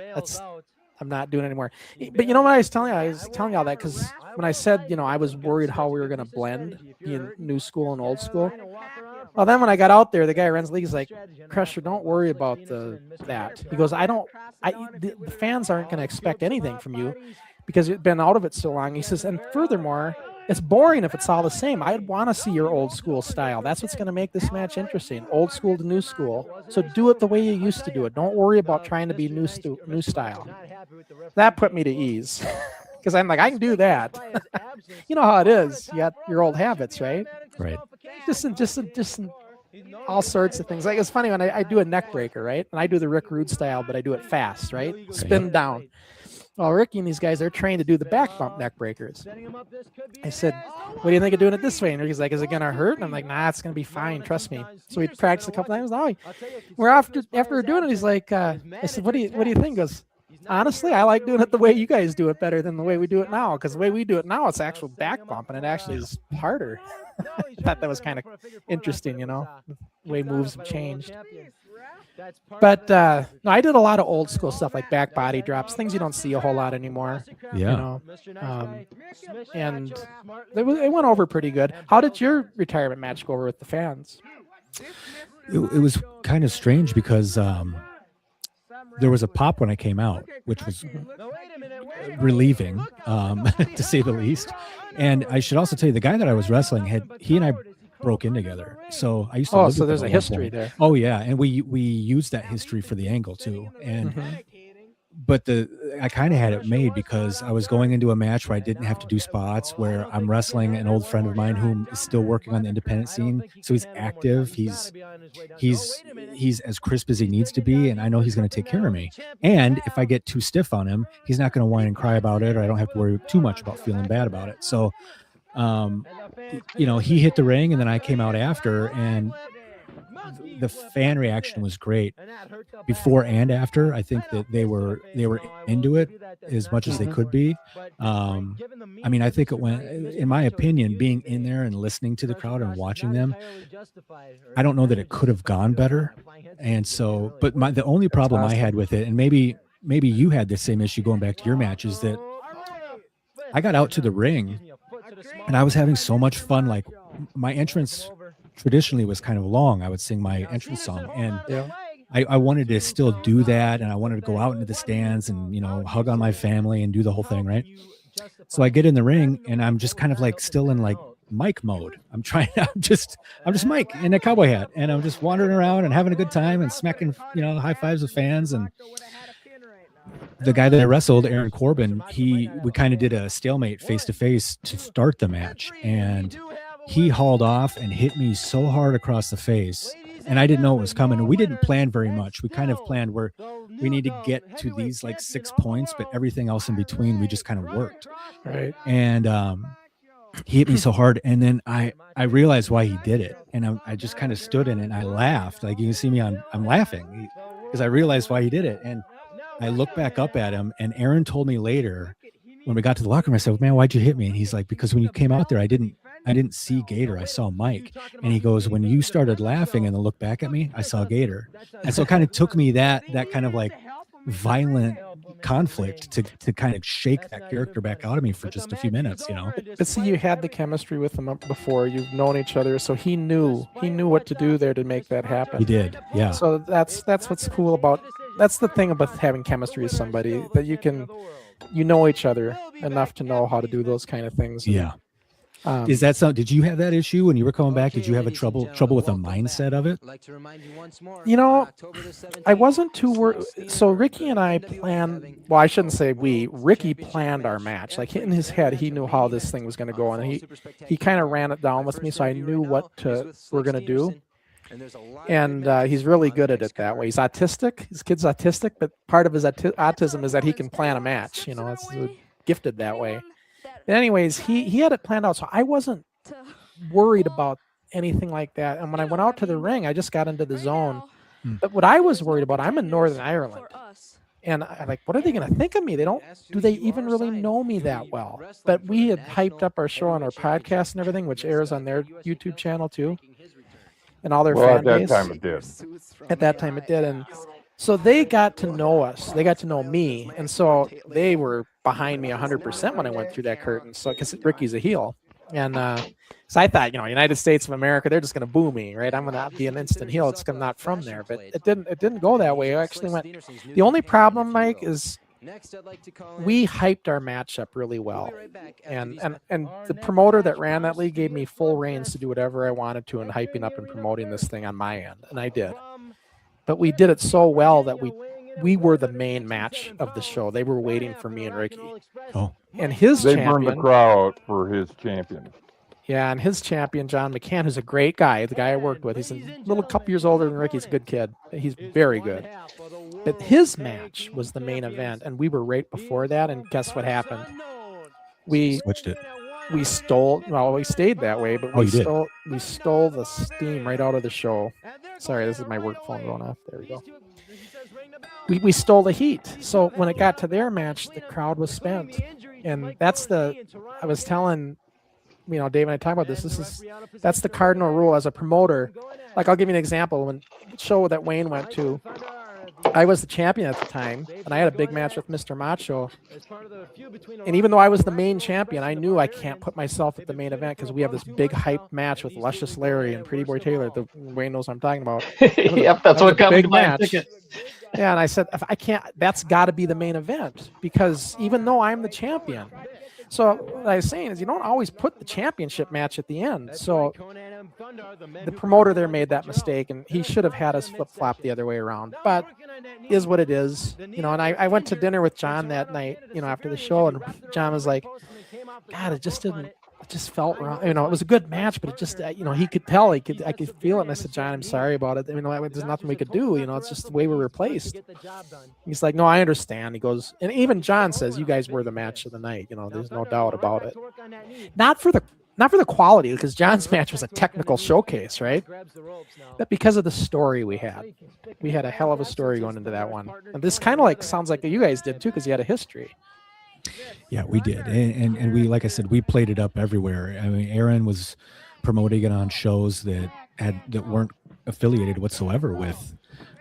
I'm not doing it anymore. But you know what I was telling you? I was telling you all that because when I said, you know, I was worried how we were going to blend, being new school and old school. Well, then when I got out there, the guy who runs the league is like, Crusher, don't worry about that. He goes, the fans aren't going to expect anything from you because you've been out of it so long. He says, and furthermore, it's boring if it's all the same. I want to see your old school style. That's what's going to make this match interesting. Old school to new school. So do it the way you used to do it. Don't worry about trying to be new style. That put me to ease because I'm like, I can do that. You know how it is. You got your old habits, right? Right. Just all sorts of things. Like it's funny when I do a neck breaker, right? And I do the Rick Rude style, but I do it fast, right? Spin down. Well, Ricky and these guys, they're trained to do the back bump neck breakers. I said, what do you think of doing it this way? And Ricky's like, is it going to hurt? And I'm like, nah, it's going to be fine. Trust me. So we practiced a couple times. Oh, we're after we're doing it. He's like, I said, what do you think? He goes, honestly, I like doing it the way you guys do it better than the way we do it now. Because the way we do it now, it's actual back bump, and it actually is harder. I thought that was kind of interesting, you know, the way moves have changed. But no, I did a lot of old school stuff like back body drops, things you don't see a whole lot anymore. Yeah. You know, and it went over pretty good. How did your retirement match go over with the fans? It was kind of strange because there was a pop when I came out, which was relieving, to say the least. And I should also tell you, the guy that I was wrestling he and I broke in together. So I used to. Oh, so there's a history there. Oh yeah, and we used that history for the angle too. And but I kind of had it made because I was going into a match where I didn't have to do spots, where I'm wrestling an old friend of mine who is still working on the independent scene. So he's active. He's as crisp as he needs to be, and I know he's going to take care of me. And if I get too stiff on him, he's not going to whine and cry about it, or I don't have to worry too much about feeling bad about it. So, you know, he hit the ring, and then I came out after, and the fan reaction was great before and after. I think that they were into it as much as they could be. I mean, I think it went, in my opinion, being in there and listening to the crowd and watching them, I don't know that it could have gone better. And so, but the only problem I had with it, and maybe you had the same issue going back to your match, is that I got out to the ring and I was having so much fun. Like my entrance traditionally was kind of long. I would sing my entrance song, and I wanted to still do that, and I wanted to go out into the stands and, you know, hug on my family and do the whole thing, right? So I get in the ring and I'm just kind of like still in like Mike mode. I'm just Mike in a cowboy hat, and I'm just wandering around and having a good time and smacking, you know, high fives with fans. And the guy that I wrestled, Aaron Corbin, we kind of did a stalemate face to face to start the match, and he hauled off and hit me so hard across the face, and I didn't know it was coming. And we didn't plan very much. We kind of planned where we need to get to these like 6 points, but everything else in between, we just kind of worked. Right. And he hit me so hard, and then I realized why he did it, and I just kind of stood in it and I laughed. Like you can see me, I'm laughing because I realized why he did it. And I looked back up at him, and Aaron told me later when we got to the locker room, I said, man, why'd you hit me? And he's like, because when you came out there, I didn't see Gator. I saw Mike. And he goes, when you started laughing and then looked back at me, I saw Gator. And so it kind of took me that kind of like violent conflict to kind of shake that character back out of me for just a few minutes, you know. But see, you had the chemistry with him before. You've known each other, so he knew what to do there to make that happen. He did, yeah. So that's what's cool about. That's the thing about having chemistry with somebody, that you know each other enough to know how to do those kind of things. Yeah. Is that something? Did you have that issue when you were coming back? Did you have a trouble with the mindset of it? You know, I wasn't too worried. So Ricky and I planned. Well, I shouldn't say we. Ricky planned our match. Like in his head, he knew how this thing was going to go, and he kind of ran it down with me, so I knew what we're going to do. And he's really good at it that way. He's autistic. His kid's autistic, but part of his autism is that he can plan a match. You know, it's gifted that way. But anyways, he had it planned out, so I wasn't worried about anything like that. And when I went out to the ring, I just got into the zone. But what I was worried about, I'm in Northern Ireland. And I'm like, what are they going to think of me? Do they even really know me that well? But we had hyped up our show on our podcast and everything, which airs on their YouTube channel too. And all their fan base. At that time it did. At that time it did. And so they got to know us. They got to know me. And so they were behind me 100% when I went through that curtain. So, because Ricky's a heel. And so I thought, United States of America, they're just going to boo me, right? I'm going to be an instant heel. It's not from there. But it didn't go that way. I actually went. The only problem, Mike, is we hyped our matchup really well. And the promoter that ran that league gave me full reins to do whatever I wanted to in hyping up and promoting this thing on my end. And I did. But we did it so well that we were the main match of the show. They were waiting for me and Ricky. Oh. And his They champion, burned the crowd for his champion. Yeah, and his champion, John McCann, who's a great guy, the guy I worked with. He's a little couple years older than Ricky. He's a good kid. He's very good. But his match was the main event, and we were right before that, and guess what happened? We Switched it. We stayed that way, but we stole the steam right out of the show. Sorry, this is my work phone going off. There we go. We stole the heat. So when it got to their match, the crowd was spent. And I was telling, Dave and I talk about this. That's the cardinal rule as a promoter. Like, I'll give you an example. When the show that Wayne went to, I was the champion at the time, and I had a big match with Mr. Macho. And even though I was the main champion, I knew I can't put myself at the main event because we have this big hype match with Luscious Larry and Pretty Boy Taylor. Wayne knows what I'm talking about. Yep, that's what got me to my ticket. Yeah, and I said, if I can't, that's got to be the main event, because even though I'm the champion. So what I was saying is, you don't always put the championship match at the end. So the promoter there made that mistake, and he should have had us flip-flop the other way around. But is what it is, And I went to dinner with John that night, after the show, and John was like, God, it just felt wrong. It was a good match, but it just, he could tell, I could feel it. And I said, John, I'm sorry about it. There's nothing we could do. It's just the way we were placed. He's like, no, I understand. He goes, and even John says, you guys were the match of the night. There's no doubt about it. Not for the quality, because John's match was a technical showcase, right? But because of the story we had a hell of a story going into that one. And this kind of sounds like you guys did too, because you had a history. Yeah, we did. And we, like I said, we played it up everywhere. I mean, Aaron was promoting it on shows that weren't affiliated whatsoever with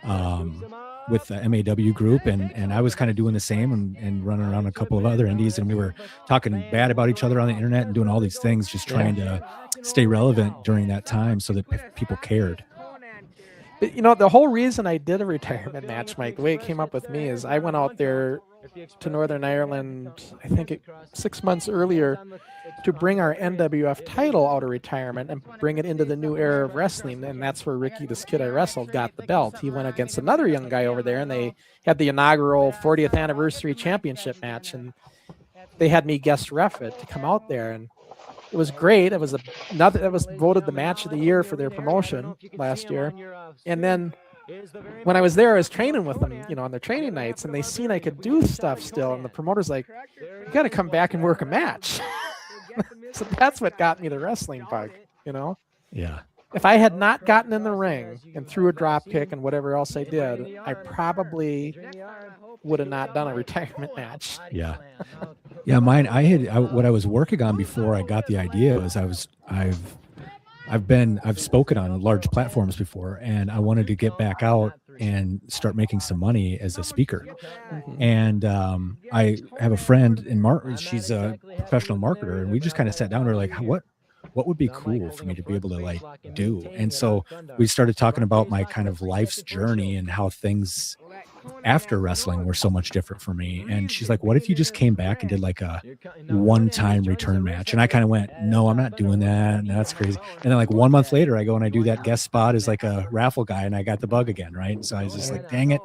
the MAW group. And I was kind of doing the same and running around a couple of other indies, and we were talking bad about each other on the internet and doing all these things, just trying to stay relevant during that time so that people cared. But, the whole reason I did a retirement match, Mike, the way it came up with me is I went out there to Northern Ireland, I think 6 months earlier, to bring our NWF title out of retirement and bring it into the new era of wrestling. And that's where Ricky, this kid I wrestled, got the belt. He went against another young guy over there, and they had the inaugural 40th anniversary championship match. And they had me guest ref it to come out there. And it was great. It was voted the match of the year for their promotion last year. And then when I was there, I was training with them, on their training nights, and they seen I could do stuff still. And the promoter's like, you got to come back and work a match. So that's what got me the wrestling bug, Yeah. If I had not gotten in the ring and threw a drop kick and whatever else I did, I probably would have not done a retirement match. Yeah. Yeah. Mine, what I was working on before I got the idea was I've spoken on large platforms before, and I wanted to get back out and start making some money as a speaker. Mm-hmm. And I have a friend she's a professional marketer, and we just kind of sat down and were like, what would be cool for me to be able to do? And so we started talking about my kind of life's journey and how things after wrestling were so much different for me. And she's like, what if you just came back and did a one-time return match? And I kind of went, no, I'm not doing that. And that's crazy. And then 1 month later, I go and I do that guest spot as a raffle guy, and I got the bug again. Right. So I was just like, dang it.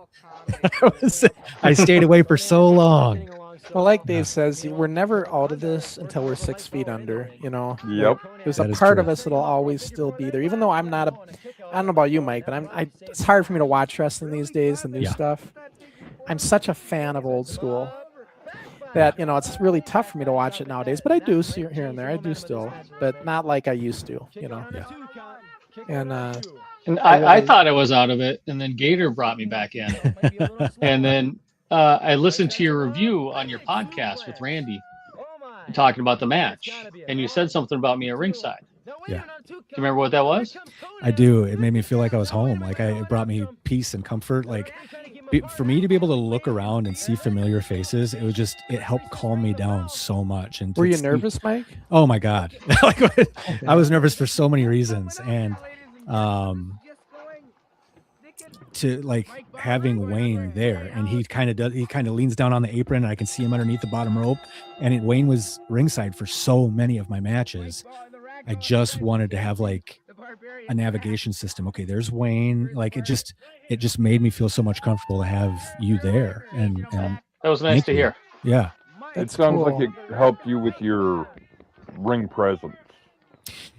I stayed away for so long. Well, like Dave says, we're never out of this until we're 6 feet under, Yep. There's a part of us that'll always still be there, even though I don't know about you, Mike, but it's hard for me to watch wrestling these days, the new stuff. I'm such a fan of old school. that, you know, it's really tough for me to watch it nowadays, but I do see it here and there. I do still, but not like I used to, you know. Yeah. And I thought I was out of it, and then Gator brought me back in. And then I listened to your review on your podcast with Randy talking about the match, and you said something about me at ringside. Yeah. Do you remember what that was? I do. It made me feel like I was home. Like it brought me peace and comfort. Like for me to be able to look around and see familiar faces, it helped calm me down so much. And were you nervous, Mike? Oh my God. Like, I was nervous for so many reasons. And to like having Wayne there, and he kind of leans down on the apron and I can see him underneath the bottom rope, and Wayne was ringside for so many of my matches. I just wanted to have like a navigation system. Okay, there's Wayne. Like it just made me feel so much comfortable to have you there. And that was nice to hear. Yeah. It sounds like it helped you with your ring presence.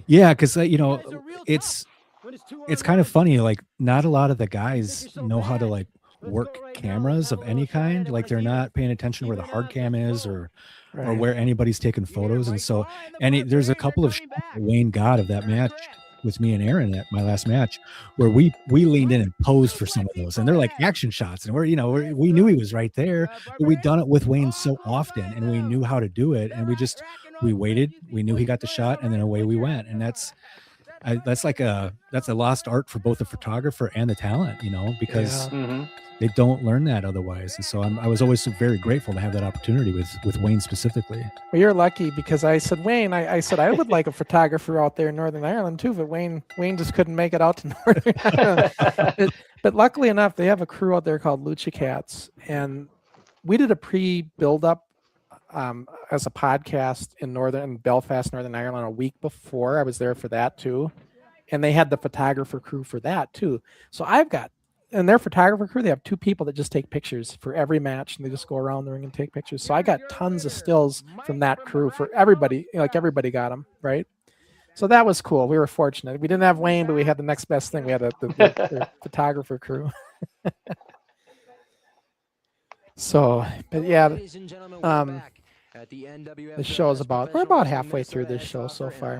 Yeah, because you know, it's kind of funny. Like not a lot of the guys know how to like work cameras of any kind. Like they're not paying attention where the hard cam is or where anybody's taking photos. And so, there's a couple of shots that Wayne got of that match with me and Aaron at my last match where we leaned in and posed for some of those, and they're like action shots, and we knew he was right there, but we'd done it with Wayne so often and we knew how to do it, and we waited, we knew he got the shot, and then away we went. And that's a lost art for both the photographer and the talent, you know, because they don't learn that otherwise. And so I was always very grateful to have that opportunity with Wayne specifically. Well, you're lucky, because I said, Wayne, I said I would like a photographer out there in Northern Ireland too, but Wayne just couldn't make it out to Northern Ireland. But luckily enough, they have a crew out there called Lucha Cats, and we did a pre-build-up as a podcast in Belfast, Northern Ireland, a week before. I was there for that too, and they had the photographer crew for that too. So and their photographer crew, they have 2 people that just take pictures for every match, and they just go around the ring and take pictures. So I got tons of stills from that crew for everybody. Like everybody got them, right? So that was cool. We were fortunate. We didn't have Wayne, but we had the next best thing. We had the photographer crew. So, but yeah, the show is we're about halfway through this show so far.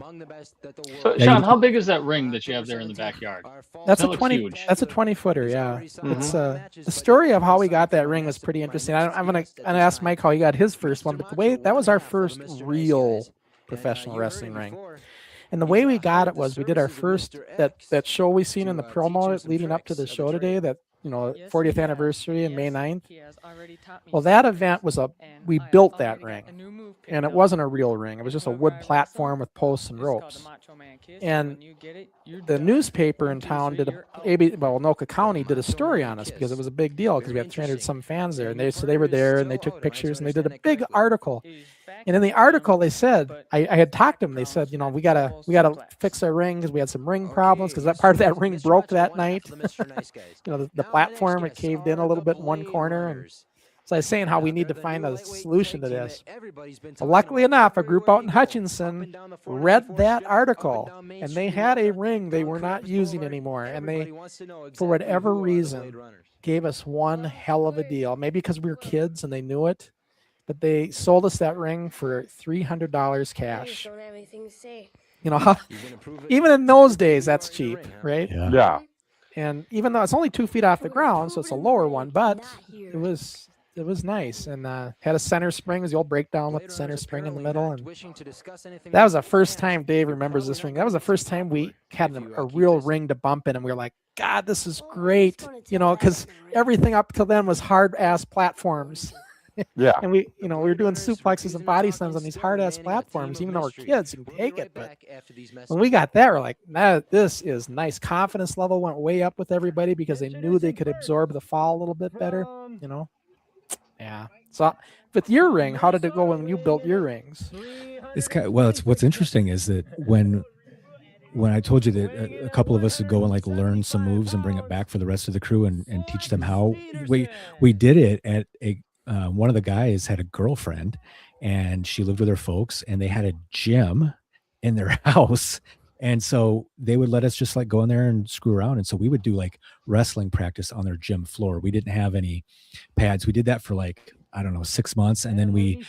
So, Sean, how big is that ring that you have there in the backyard? That's That a looks 20. huge. That's a 20-footer. Yeah, it's the story of how we got that ring was pretty interesting. I'm gonna ask Mike how he got his first one, but the way that was our first real professional wrestling ring. And the way we got it was we did our first that show we seen in the promo leading up to the show today, that 40th anniversary on May 9th. Well, that event was we built that ring, and it wasn't a real ring. It was just a wood platform with posts and ropes. And the newspaper in town Anoka County did a story on us because it was a big deal, because we had 300 some fans there, and they were there and they took pictures and they did a big article. And in the article, they said, I had talked to them. They said, we gotta fix our ring because we had some ring problems, because that part of that ring broke that night. The platform, it caved in a little bit in one corner. And so I was saying how we need to find a solution to this. So luckily enough, a group out in Hutchinson read that article, and they had a ring they were not using anymore. And they, for whatever reason, gave us one hell of a deal. Maybe because we were kids and they knew it. But they sold us that ring for $300 cash. How, even in those days, that's cheap, right? Yeah. And even though it's only 2 feet off the ground, so it's a lower one, but it was nice, and had a center spring. It was the old breakdown with the center spring in the middle, and that was the first time Dave remembers this ring. That was the first time we had a real ring to bump in, and we were like, God, this is great, because everything up till then was hard ass platforms. Yeah. And we were doing suplexes and body slams on these hard ass platforms, even though we're kids, you can take it. But when we got that, we're like, nah, this is nice. Confidence level went way up with everybody because they knew they could absorb the fall a little bit better, Yeah. So with your ring, how did it go when you built your rings? It's what's interesting is that when I told you that a couple of us would go and like learn some moves and bring it back for the rest of the crew and teach them how, we did it at one of the guys had a girlfriend, and she lived with her folks, and they had a gym in their house. And so they would let us just like go in there and screw around. And so we would do like wrestling practice on their gym floor. We didn't have any pads. We did that for like, I don't know, 6 months. And then we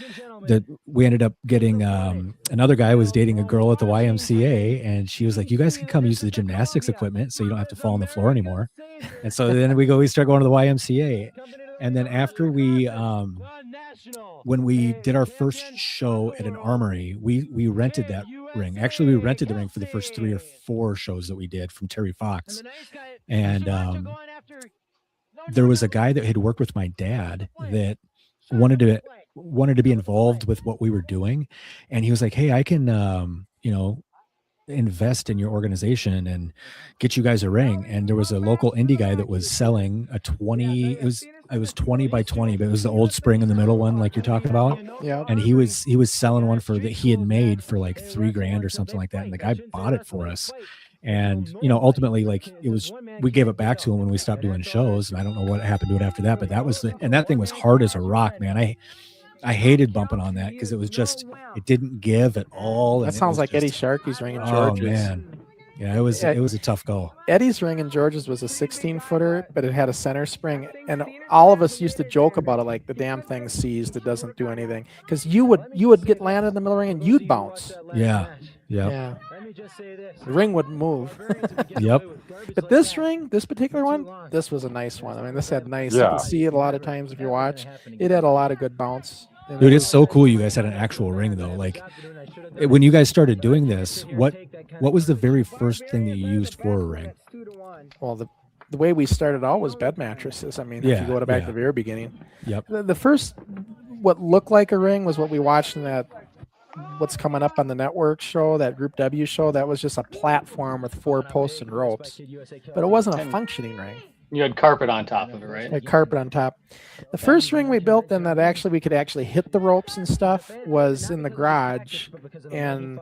ended up getting, another guy was dating a girl at the YMCA, and she was like, you guys can come use the gymnastics equipment so you don't have to fall on the floor anymore. And so then we start going to the YMCA. And then after we, when we did our first show at an armory, we rented that ring. Actually, we rented the ring for the first 3 or 4 shows that we did from Terry Fox. And there was a guy that had worked with my dad that wanted to be involved with what we were doing. And he was like, hey, I can, invest in your organization and get you guys a ring. And there was a local indie guy that was selling a 20, it was 20 by 20, but it was the old spring in the middle one, like you're talking about. Yeah. And he was selling one that he had made for like $3,000 or something like that. And the guy bought it for us. And, ultimately, like we gave it back to him when we stopped doing shows. And I don't know what happened to it after that, but that thing was hard as a rock, man. I hated bumping on that because it was it didn't give at all. That sounds like Eddie Sharkey's ring in Oh George's. man. Yeah, it was a tough go. Eddie's ring in George's was a 16-footer, but it had a center spring, and all of us used to joke about it, like the damn thing seized, it doesn't do anything, because you would get landed in the middle ring and you'd bounce. Yeah. The ring would move. Yep. But this particular one, this was a nice one. I mean, this had nice. You can see it a lot of times if you watch. It had a lot of good bounce. Dude, it's so cool you guys had an actual ring though. Like when you guys started doing this, what was the very first thing that you used for a ring? Well, the way we started out was bed mattresses. I mean, if you go back to the very beginning. Yep. The first, what looked like a ring was what we watched in that What's Coming Up on the Network show, that Group W show. That was just a platform with 4 posts and ropes, but it wasn't a functioning ring. You had carpet on top of it, right? Had carpet on top. The first ring we built then that we could actually hit the ropes and stuff was in the garage, and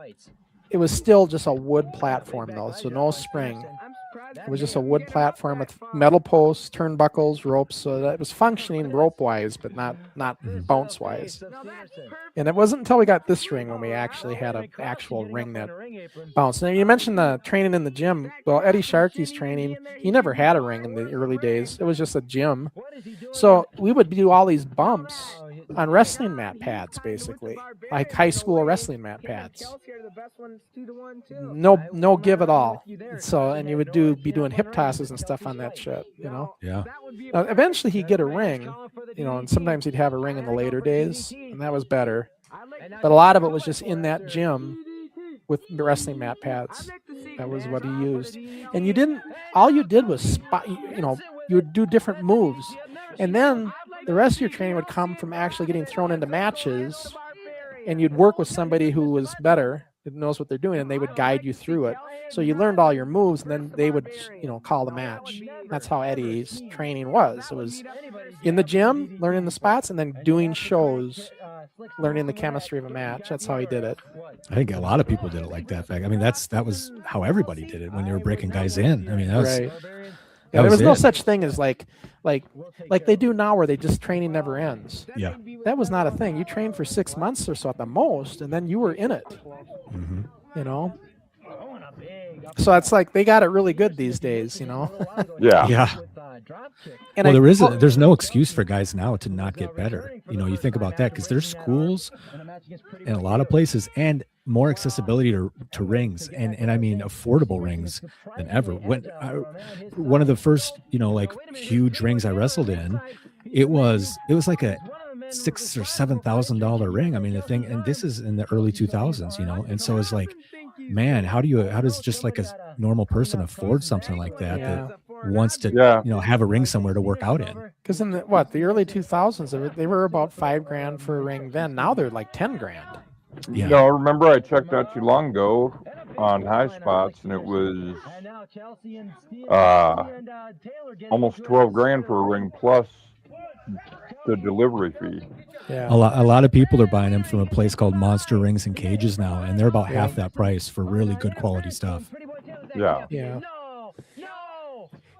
it was still just a wood platform though, so no spring. It was just a wood platform with metal posts, turnbuckles, ropes, so that it was functioning rope-wise, but not bounce-wise. And it wasn't until we got this ring when we actually had an actual ring that bounced. Now, you mentioned the training in the gym. Well, Eddie Sharkey's training, he never had a ring in the early days. It was just a gym. So we would do all these bumps on wrestling mat pads, basically, like high school wrestling mat pads. No give at all. So, and you would be doing hip tosses and stuff on that shit, Yeah. Now, eventually he'd get a ring, and sometimes he'd have a ring in the later days, and that was better. But a lot of it was just in that gym with the wrestling mat pads. That was what he used. And all you did was spot, you would do different moves. And then the rest of your training would come from actually getting thrown into matches, and you'd work with somebody who was better, that knows what they're doing, and they would guide you through it. So you learned all your moves, and then they would, call the match. That's how Eddie's training was. It was in the gym, learning the spots, and then doing shows, learning the chemistry of a match. That's how he did it. I think a lot of people did it like that back. I mean, that was how everybody did it when they were breaking guys in. I mean, that was right. Yeah, there was no such thing as like they do now, where they just training never ends. Yeah, that was not a thing. You trained for 6 months or so at the most, and then you were in it. Mm-hmm. So it's like they got it really good these days, Yeah. And there's no excuse for guys now to not get better. You think about that, because there's schools in a lot of places and more accessibility to rings, and I mean affordable rings than ever. One of the first huge rings I wrestled in, it was like a $6,000 or $7,000 ring. I mean, the thing, and this is in the early 2000s, and so it's like, man, how does just like a normal person afford something like that that wants to have a ring somewhere to work out in? Because in the early 2000s, they were about $5,000 for a ring then. Now they're like $10,000. Yeah. Remember I checked not too long ago on High Spots, and it was almost $12,000 for a ring plus the delivery fee. Yeah. A lot of people are buying them from a place called Monster Rings and Cages now, and they're about half that price for really good quality stuff. Yeah.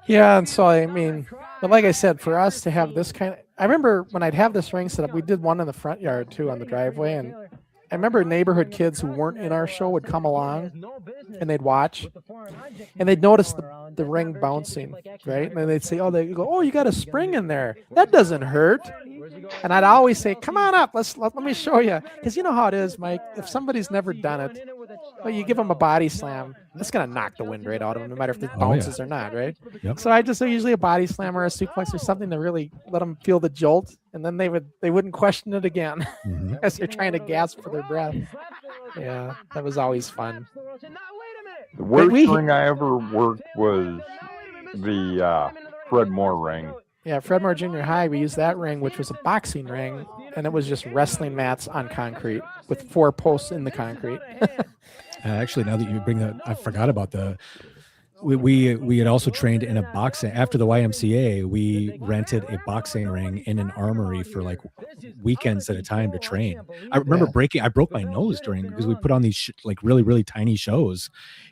Yeah, and so I mean, but like I said, for us to have this kind of, I remember when I'd have this ring set up, we did one in the front yard too on the driveway, and I remember neighborhood kids who weren't in our show would come along and they'd watch and they'd notice the ring bouncing, right? And then they'd say, they go, oh, you got a spring in there. That doesn't hurt. And I'd always say, come on up. Let me show you. Because you know how it is, Mike. If somebody's never done it, well, you give them a body slam, it's going to knock the wind right out of them, no matter if it bounces or not, right? Yep. So I just say usually a body slam or a suplex or something to really let them feel the jolt, and then they wouldn't question it again as they're trying to gasp for their breath. Yeah, that was always fun. The worst ring I ever worked was the Fred Moore ring. Yeah, Fred Moore Junior High, we used that ring, which was a boxing ring, and it was just wrestling mats on concrete with 4 posts in the concrete. Actually, now that you bring that, I forgot about we had also trained in a boxing after the YMCA. We rented a boxing ring in an armory for like weekends at a time to train. I remember I broke my nose because we put on these like really, really tiny shows,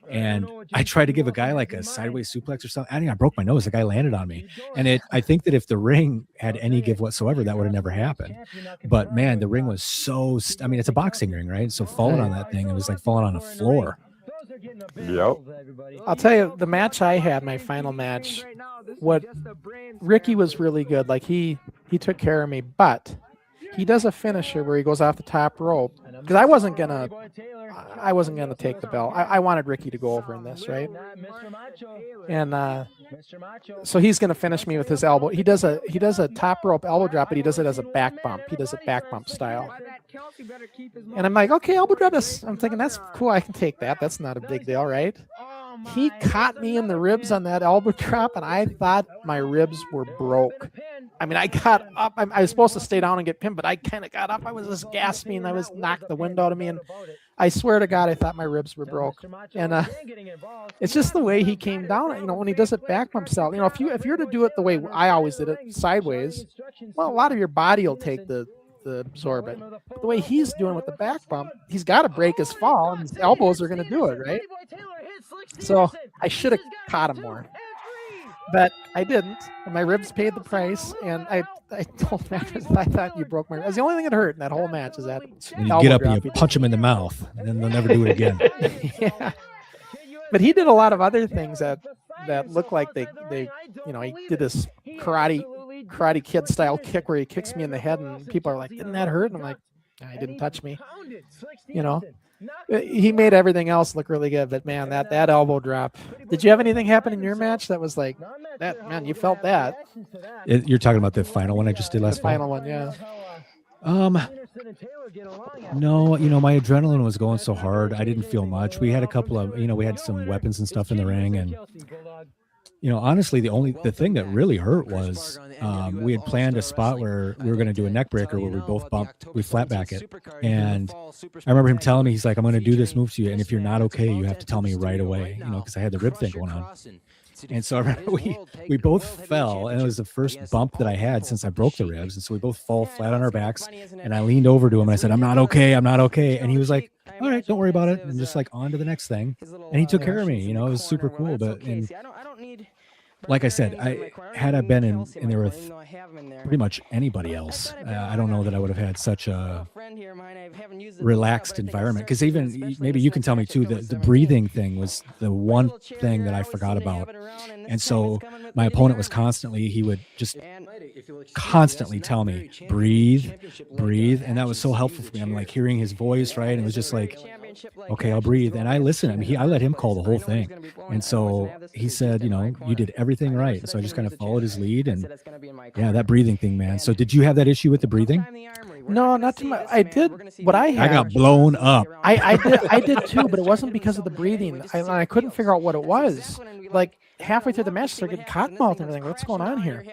and I tried to give a guy like a sideways suplex or something. I think I broke my nose. The guy landed on me, and I think that if the ring had any give whatsoever, that would have never happened. But man, the ring was so. I mean, it's a boxing ring, right? So falling on that thing, it was like falling on a floor. Yep. I'll tell you, the match I had, my final match, Ricky was really good. Like he took care of me, but he does a finisher where he goes off the top rope. Because I wasn't gonna take the belt. I wanted Ricky to go over in this, right? And so he's gonna finish me with his elbow. He does a top rope elbow drop, but he does it as a back bump. He does it back bump style. And I'm like, okay, elbow drop this. I'm thinking that's cool. I can take that. That's not a big deal, right? He caught me in the ribs on that elbow drop, and I thought my ribs were broke. I mean, I got up. I was supposed to stay down and get pinned, but I kind of got up. I was just gasping. I was knocked the wind out of me, and I swear to God, I thought my ribs were broke. And it's just the way he came down. You know, when he does it back bump style. You know, if you're to do it the way I always did it, sideways, well, a lot of your body will take the absorb it. But the way he's doing with the back bump, he's got to break his fall, and his elbows are going to do it, right? So I should have caught him more, but I didn't. And my ribs paid the price, and I told him after that, I thought you broke my ribs. That's the only thing that hurt in that whole match is that. And you get up and you punch him in the mouth, and then they'll never do it again. Yeah. But he did a lot of other things that looked like they he did this karate kid style kick where he kicks me in the head, and people are like, didn't that hurt? And I'm like, he didn't touch me. You know, he made everything else look really good, but man, that elbow drop. Did you have anything happen in your match that was like that? Man, you felt that. You're talking about the final one I just did last fall? Final one, yeah. No, my adrenaline was going so hard. I didn't feel much. We had a couple of, we had some weapons and stuff in the ring, and honestly, the thing that really hurt was we had planned a spot where we were going to do a neck breaker where we flat back it. And I remember him telling me, he's like, I'm going to do this move to you, and if you're not okay, you have to tell me right away, because I had the rib thing going on. And so I remember we both fell, and it was the first bump that I had since I broke the ribs. And so we both fall flat on our backs, and I leaned over to him and I said, I'm not okay. And he was like, all right, don't worry about it. And just like on to the next thing. And he took care of me, it was super cool. But like I said, had I been in there with pretty much anybody else, I don't know that I would have had such a relaxed environment. Because even maybe you can tell me too, the breathing thing was the one thing that I forgot about. And so my opponent was he would just constantly tell me, breathe. And that was so helpful for me. I'm like hearing his voice, right? And it was just like, okay, I'll breathe. And I listened. I mean, I let him call the whole thing. And so he said, you did everything right. So I just kind of followed his lead. And yeah, that breathing thing, man. So did you have that issue with the breathing? No, not too much. I did what I had. I got blown up. I did too, but it wasn't because of the breathing. I couldn't figure out what it was. Like halfway through the match, they're getting cotton mouth and everything. What's going on here?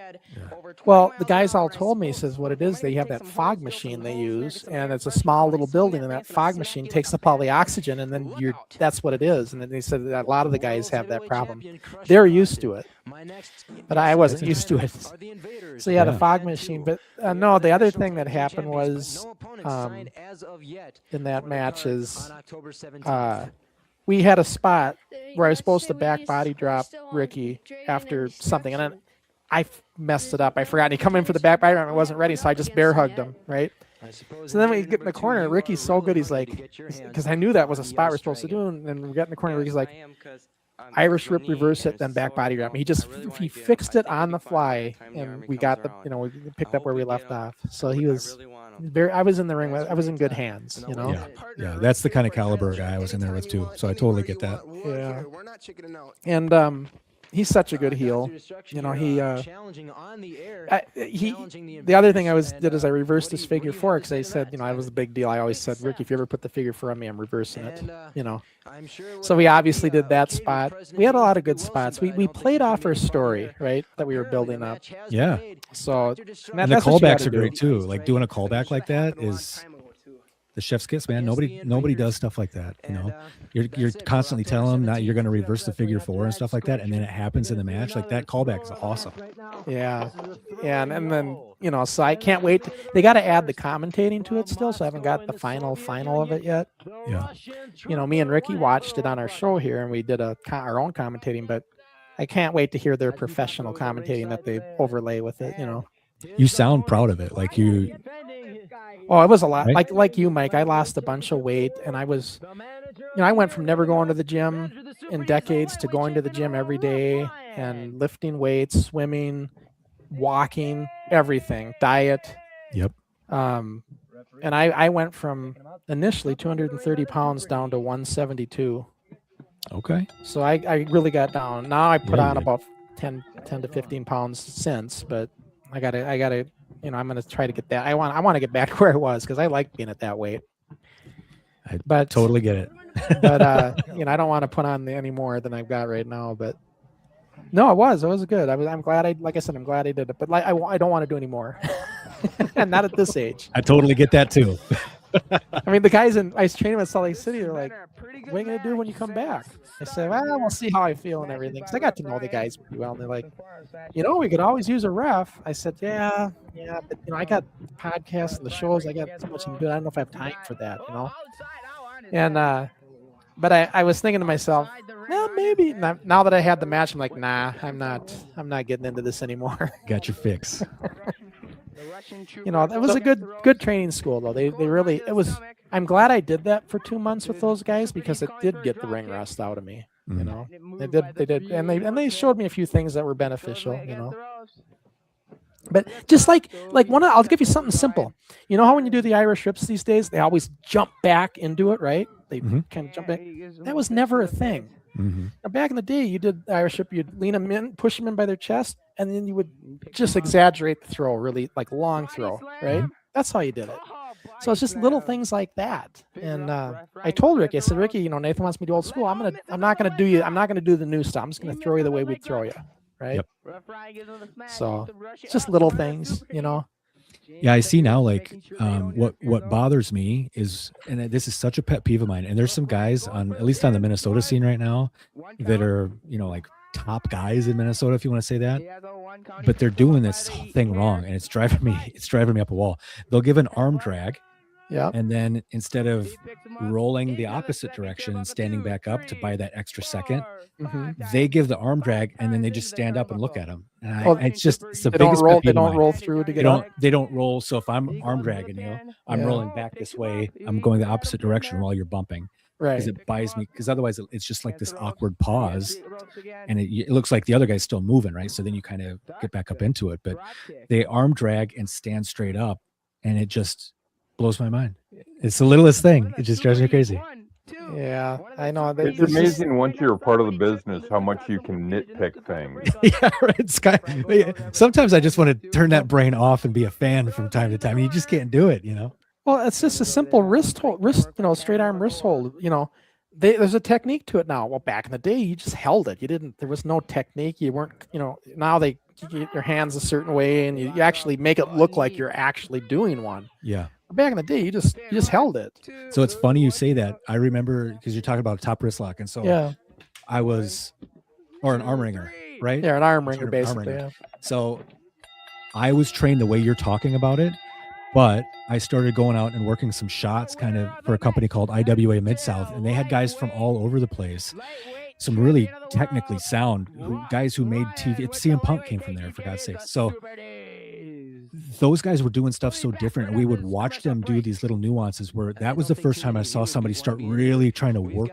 Well, the guys all told me, says what it is. They have that fog machine they use, and it's a small little building, and that fog machine takes up all the oxygen, and then that's what it is. And then they said that a lot of the guys have that problem. They're used to it, but I wasn't used to it. So yeah, the fog machine. But no, the other thing that happened was in that match is we had a spot where I was supposed to back body drop Ricky after something, and then I messed it up. I forgot. And he come in for the back body drop, and I wasn't ready, so I just bear hugged him, right? So then we get in the corner. Ricky's so good. He's like, because I knew that was a spot we're supposed to do. And then we get in the corner. Ricky's like, Irish whip, reverse it, then back body drop. He fixed it on the fly, and we got the, we picked up where we left off. So he was very. I was in the ring. I was in good hands. Yeah. That's the kind of caliber guy I was in there with too. So I totally get that. Yeah. And he's such a good heel. The other thing I did is I reversed his figure 4 because I said, I was a big deal. I always said, Rick, if you ever put the figure 4 on me, I'm reversing it. So we obviously did that spot. We had a lot of good spots. We played off our story, right, that we were building up. Yeah. So and the callbacks are great too. Like doing a callback like that is the chef's kiss, man. Nobody does stuff like that. You're constantly telling them you're going to reverse the figure 4 and stuff like that, and then it happens in the match. Like that callback is awesome. Yeah, and then so I can't wait. They got to add the commentating to it still, so I haven't got the final of it yet. Yeah. Me and Ricky watched it on our show here, and we did our own commentating, but I can't wait to hear their professional commentating that they overlay with it. You sound proud of it, like you. Oh, it was a lot. Right? Like you, Mike. I lost a bunch of weight, and I was, I went from never going to the gym in decades to going to the gym every day and lifting weights, swimming, walking, everything, diet. Yep. And I went from initially 230 pounds down to 172. Okay. So I really got down. Now I put on about 10 to 15 pounds since, but I gotta, I'm gonna try to get that. I want to get back to where I was because I like being at that weight. But totally get it. But I don't want to put on any more than I've got right now. But no, it was good. I'm glad I'm glad I did it. But I don't want to do any more, and not at this age. I totally get that too. I mean, the guys I was training in Salt Lake City. They're like, "What are you gonna do when you come back?" I said, "Well, we'll see how I feel and everything." Because I got to know the guys pretty well. And they're like, "We could always use a ref." I said, "Yeah, but I got podcasts and the shows. I got so much to do. I don't know if I have time for that, And but I was thinking to myself, well, maybe now that I had the match, I'm like, nah, I'm not getting into this anymore. Got your fix. It was a good training school though. They really, it was. I'm glad I did that for 2 months with those guys because it did get the ring rust out of me. They did, and they showed me a few things that were beneficial. But just like I'll give you something simple. You know how when you do the Irish rips these days, they always jump back into it, right? They kind of jump back. That was never a thing. Now, back in the day, you did Irish whip, you'd lean them in, push them in by their chest, and then you would just exaggerate the throw, really like long throw, right? That's how you did it. So it's just little things like that. And I told Ricky, I said, Ricky, Nathan wants me to old school. I'm not gonna do the new stuff. I'm just gonna throw you the way we'd throw you, right? Yep. So it's just little things, Yeah, I see now. Like, what bothers me is, and this is such a pet peeve of mine. And there's some guys at least on the Minnesota scene right now, that are like top guys in Minnesota, if you want to say that. But they're doing this thing wrong, and it's driving me up a wall. They'll give an arm drag, and then instead of rolling the opposite direction and standing back up to buy that extra second, they give the arm drag, and then they just stand up and look at them. And it's the biggest. They don't roll through to get up. They don't roll. So if I'm arm dragging you, I'm rolling back this way. I'm going the opposite direction while you're bumping. Right. Because it buys me. Because otherwise, it's just like this awkward pause, and it looks like the other guy's still moving, right? So then you kind of get back up into it. But they arm drag and stand straight up, and it just blows my mind. It's the littlest thing. It just drives me crazy. Yeah, I know. It's amazing once you're a part of the business how much you can nitpick things. Yeah, right. Sometimes I just want to turn that brain off and be a fan from time to time. You just can't do it, Well, it's just a simple wrist hold, straight arm wrist hold. There's a technique to it now. Well, back in the day, you just held it. There was no technique. You weren't, now they get your hands a certain way, and you actually make it look like you're actually doing one. Yeah. Back in the day, you just held it. So it's funny you say that. I remember because you're talking about a top wrist lock, and so I was, or an arm wringer, right? Yeah, an arm wringer, basically. Yeah. So I was trained the way you're talking about it, but I started going out and working some shots kind of for a company called IWA Mid-South, and they had guys from all over the place. Some really technically sound guys who made TV. CM Punk came from there, for God's sake. So those guys were doing stuff so different, and we would watch them do these little nuances where that was the first time I saw somebody start really trying to work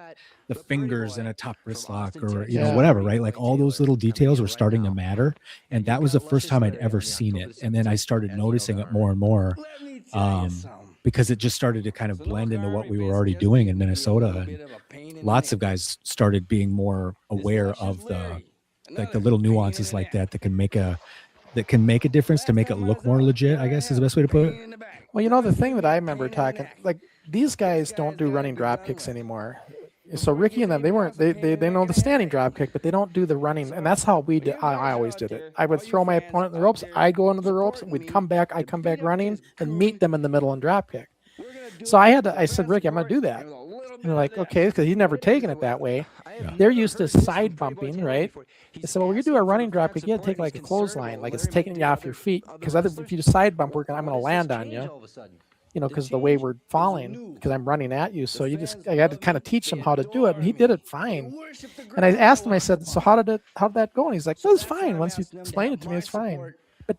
the fingers in a top wrist lock or whatever, right? Like all those little details were starting to matter, and that was the first time I'd ever seen it. And then I started noticing it more and more, because it just started to kind of blend into what we were already doing in Minnesota, and lots of guys started being more aware of the little nuances like that can make a difference, to make it look more legit, I guess is the best way to put it. Well, the thing that I remember talking, like, these guys don't do running drop kicks anymore. So Ricky and them, they know the standing drop kick, but they don't do the running. And that's how I always did it. I would throw my opponent in the ropes. I go into the ropes. We'd come back. I come back running and meet them in the middle and drop kick. So I said, Ricky, I'm going to do that. And they're like, okay, because he's never taken it that way. Yeah. They're used to side bumping, right? So when we do a running drop kick, you got to take like a clothesline, like it's taking you off your feet. Because if you just side bump, I'm going to land on you. Because of the way we're falling, because I'm running at you. So I had to kind of teach him how to do it, and he did it fine. And I asked him, I said, so how'd that go? And he's like, it was fine. Once you explain it to me, it's fine. But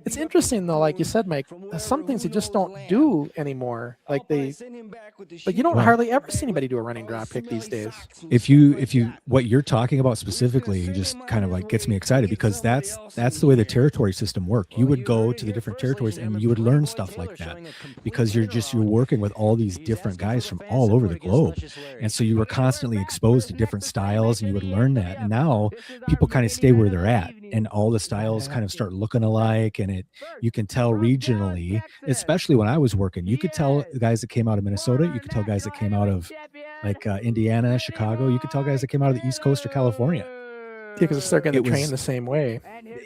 it's interesting though, like you said, Mike, some things you just don't do anymore. But you don't hardly ever see anybody do a running drop kick these days. If you what you're talking about specifically just kind of like gets me excited, because that's the way the territory system worked. You would go to the different territories and you would learn stuff like that, because you're working with all these different guys from all over the globe. And so you were constantly exposed to different styles, and you would learn that. And now people kind of stay where they're at, and all the styles kind of start looking alike. And you can tell regionally, especially when I was working, you could tell guys that came out of Minnesota, you could tell guys that came out of like Indiana, Chicago, you could tell guys that came out of the East Coast or California. Yeah, because they're going to train the same way.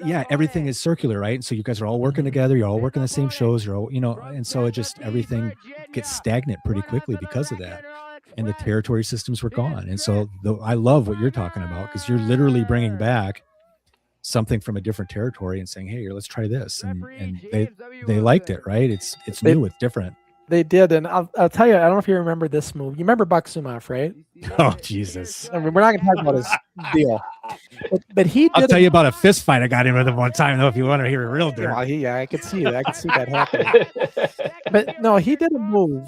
Yeah, everything is circular, right? And so you guys are all working together, you're all working the same shows, you're all, and so it just, everything gets stagnant pretty quickly because of that. And the territory systems were gone. And so I love what you're talking about, because you're literally bringing back something from a different territory and saying, hey, let's try this. And they liked it, right? It's new, it's different. They did. And I'll tell you, I don't know if you remember this move. You remember Buck Sumoff, right? Oh, Jesus. I mean, we're not going to talk about his deal. But he did. I'll tell you about a fist fight I got in with him one time, though, if you want to hear a real dirt. Well, yeah, I could see that. I could see that happening. But no, he did a move.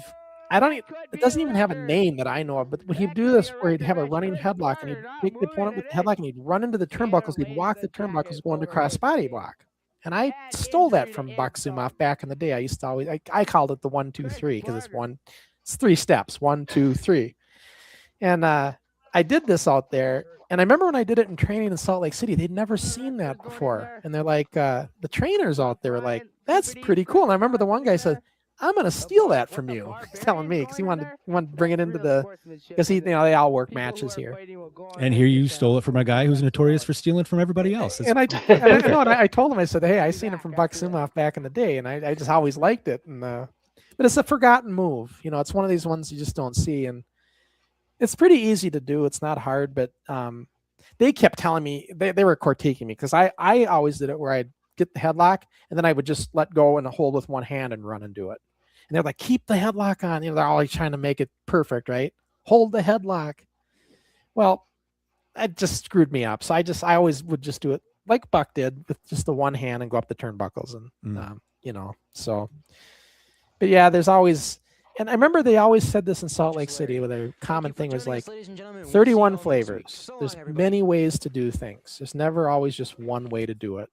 It doesn't even have a name that I know of, but he'd do this where he'd have a running headlock, and he'd pick the opponent with the headlock, and he'd run into the turnbuckles. He'd walk the turnbuckles going to cross body block. And I stole that from Buck Sumoff back in the day. I used to always, I called it the 1, 2, 3, because it's 3 steps, 1, 2, 3. And I did this out there. And I remember when I did it in training in Salt Lake City, they'd never seen that before. And they're like, the trainers out there were like, that's pretty cool. And I remember the one guy said, I'm going to steal that from you. He's telling me, because he wanted to bring it into because they all work matches here. And here you stole it from a guy who's notorious for stealing from everybody else. And I told him, I said, hey, I seen it from Buck Sumoff back in the day, and I just always liked it. And but it's a forgotten move. It's one of these ones you just don't see, and it's pretty easy to do. It's not hard, but they kept telling me, they were critiquing me, because I always did it where I'd get the headlock, and then I would just let go and hold with one hand and run and do it. And they're like, keep the headlock on. They're always trying to make it perfect, right? Hold the headlock. Well, it just screwed me up. So I always would just do it like Buck did, with just the one hand and go up the turnbuckles, and so. But yeah, there's always, and I remember they always said this in Salt Lake City, where their common thing was like 31 flavors. There's many ways to do things. There's never always just one way to do it.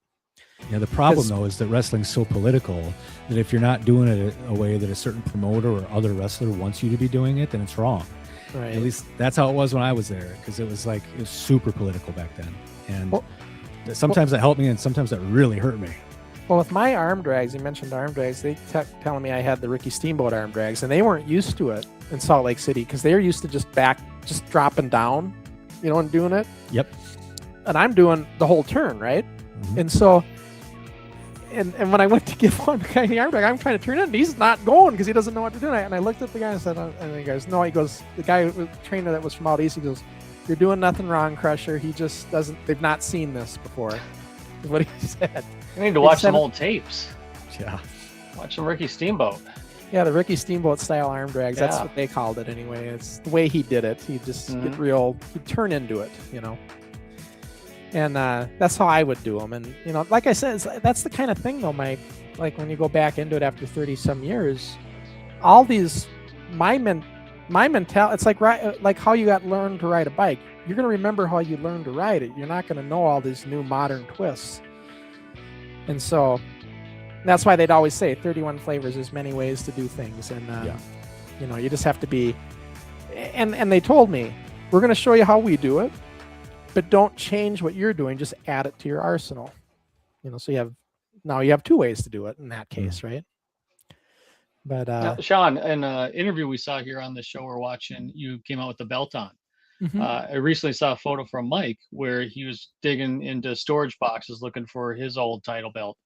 Yeah, the problem though is that wrestling's so political that if you're not doing it a way that a certain promoter or other wrestler wants you to be doing it, then it's wrong. Right. At least that's how it was when I was there, because it was super political back then. And sometimes that helped me, and sometimes that really hurt me. Well, with my arm drags, you mentioned arm drags, they kept telling me I had the Ricky Steamboat arm drags, and they weren't used to it in Salt Lake City, because they're used to just dropping down, and doing it. Yep. And I'm doing the whole turn, right? Mm-hmm. And so, and when I went to give one guy the arm drag, I'm trying to turn it, and he's not going because he doesn't know what to do. And I looked at the guy and said, and he goes, no, he goes, the guy, the trainer that was from out east, he goes, you're doing nothing wrong, Crusher. He just doesn't, they've not seen this before, is what he said. You need to watch some old tapes. Yeah. Watch some Ricky Steamboat. Yeah, the Ricky Steamboat style arm drags. Yeah. That's what they called it anyway. It's the way he did it. He just get real, he'd turn into it, And that's how I would do them. And, you know, like I said, that's the kind of thing though, Mike, like when you go back into it after 30 some years, all these, my mentality, it's like how you got learned to ride a bike. You're going to remember how you learned to ride it. You're not going to know all these new modern twists. And so that's why they'd always say 31 flavors, there's many ways to do things. And, you know, you just have to be, and they told me, we're going to show you how we do it, but don't change what you're doing. Just add it to your arsenal. You know, so you have two ways to do it in that case, right? But now, Sean, in an interview we saw here on the show we're watching, you came out with the belt on. I recently saw a photo from Mike where he was digging into storage boxes looking for his old title belt.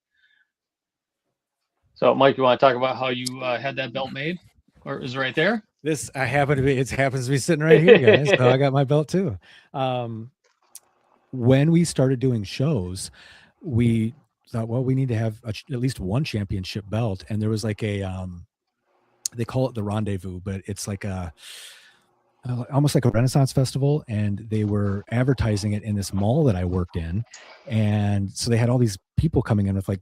So, Mike, you want to talk about how you had that belt made, or is it right there? It happens to be sitting right here, guys. So I got my belt too. When we started doing shows, we thought, well, we need to have at least one championship belt. And there was like a, they call it the Rendezvous, but it's like almost like a Renaissance festival. And they were advertising it in this mall that I worked in. And so they had all these people coming in with like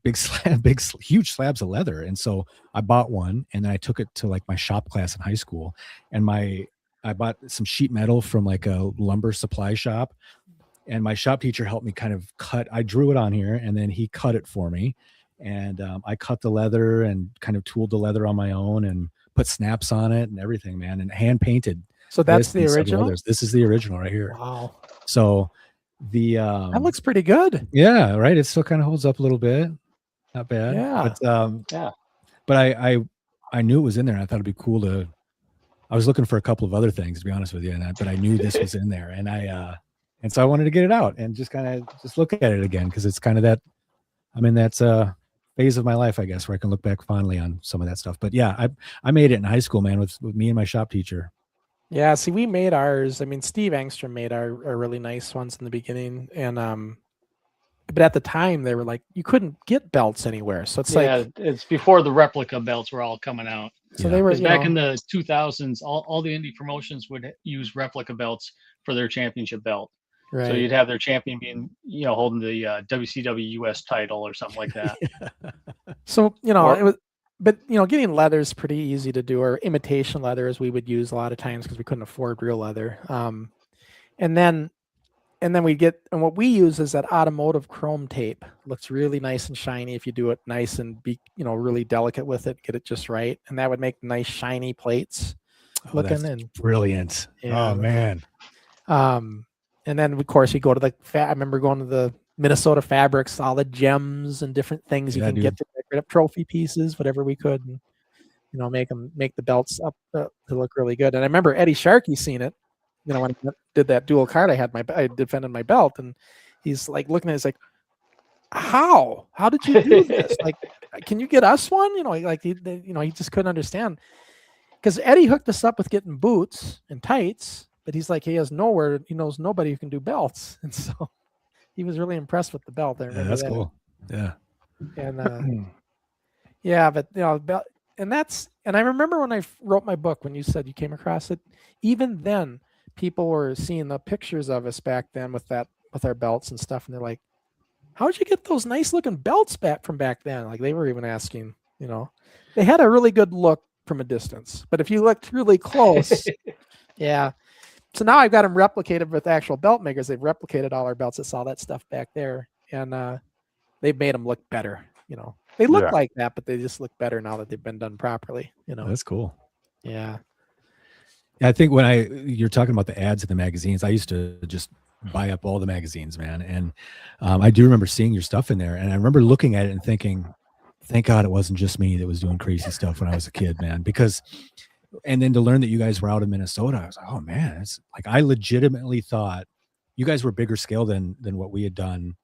huge slabs of leather. And so I bought one, and then I took it to like my shop class in high school. And I bought some sheet metal from like a lumber supply shop. And my shop teacher helped me kind of I drew it on here, and then he cut it for me. And I cut the leather and kind of tooled the leather on my own and put snaps on it and everything, man, and hand painted. So that's the original? This is the original right here. Wow. So that looks pretty good. Yeah, right. It still kind of holds up a little bit. Not bad. Yeah. But I knew it was in there, and I thought it'd be cool to. I was looking for a couple of other things, to be honest with you, but I knew this was in there, and so I wanted to get it out and just kind of just look at it again, because it's kind of that. I'm in that phase of my life, I guess, where I can look back fondly on some of that stuff. But yeah, I made it in high school, man, with me and my shop teacher. Yeah, see, we made ours. I mean, Steve Angstrom made our really nice ones in the beginning, and but at the time they were like, you couldn't get belts anywhere. So it's it's before the replica belts were all coming out. So they were back in the 2000s. All the indie promotions would use replica belts for their championship belt. Right. So you'd have their champion being, holding the WCW US title or something like that. So it was. But, getting leather is pretty easy to do, or imitation leather, as we would use a lot of times because we couldn't afford real leather. And then what we use is that automotive chrome tape. It looks really nice and shiny if you do it nice and be, really delicate with it, get it just right. And that would make nice shiny plates looking. That's brilliant. Yeah. Oh, man. And then, of course, you go to I remember going to the Minnesota Fabrics, all the gems and different things you can get to decorate up trophy pieces, whatever we could, and make the belts up to look really good. And I remember Eddie Sharkey seen it, when I did that dual card. I defended my belt, and he's like looking at it, he's like, how did you do this? Like, can you get us one? He just couldn't understand, because Eddie hooked us up with getting boots and tights, but he's like, he knows nobody who can do belts, and so he was really impressed with the belt. I remember that's that. cool. Yeah. And but and I remember when I wrote my book, when you said you came across it, even then people were seeing the pictures of us back then with our belts and stuff, and they're like, how'd you get those nice looking belts from back then? Like, they were even asking, they had a really good look from a distance, but if you looked really close, yeah. So now I've got them replicated with actual belt makers. They've replicated all our belts. It's all that stuff back there, and they've made them look better. They look like that, but they just look better now that they've been done properly. That's cool. Yeah. I think you're talking about the ads in the magazines, I used to just buy up all the magazines, man. And I do remember seeing your stuff in there, and I remember looking at it and thinking, thank God it wasn't just me that was doing crazy stuff when I was a kid, man. And then to learn that you guys were out in Minnesota, I was like, oh man, it's like, I legitimately thought you guys were bigger scale than what we had done.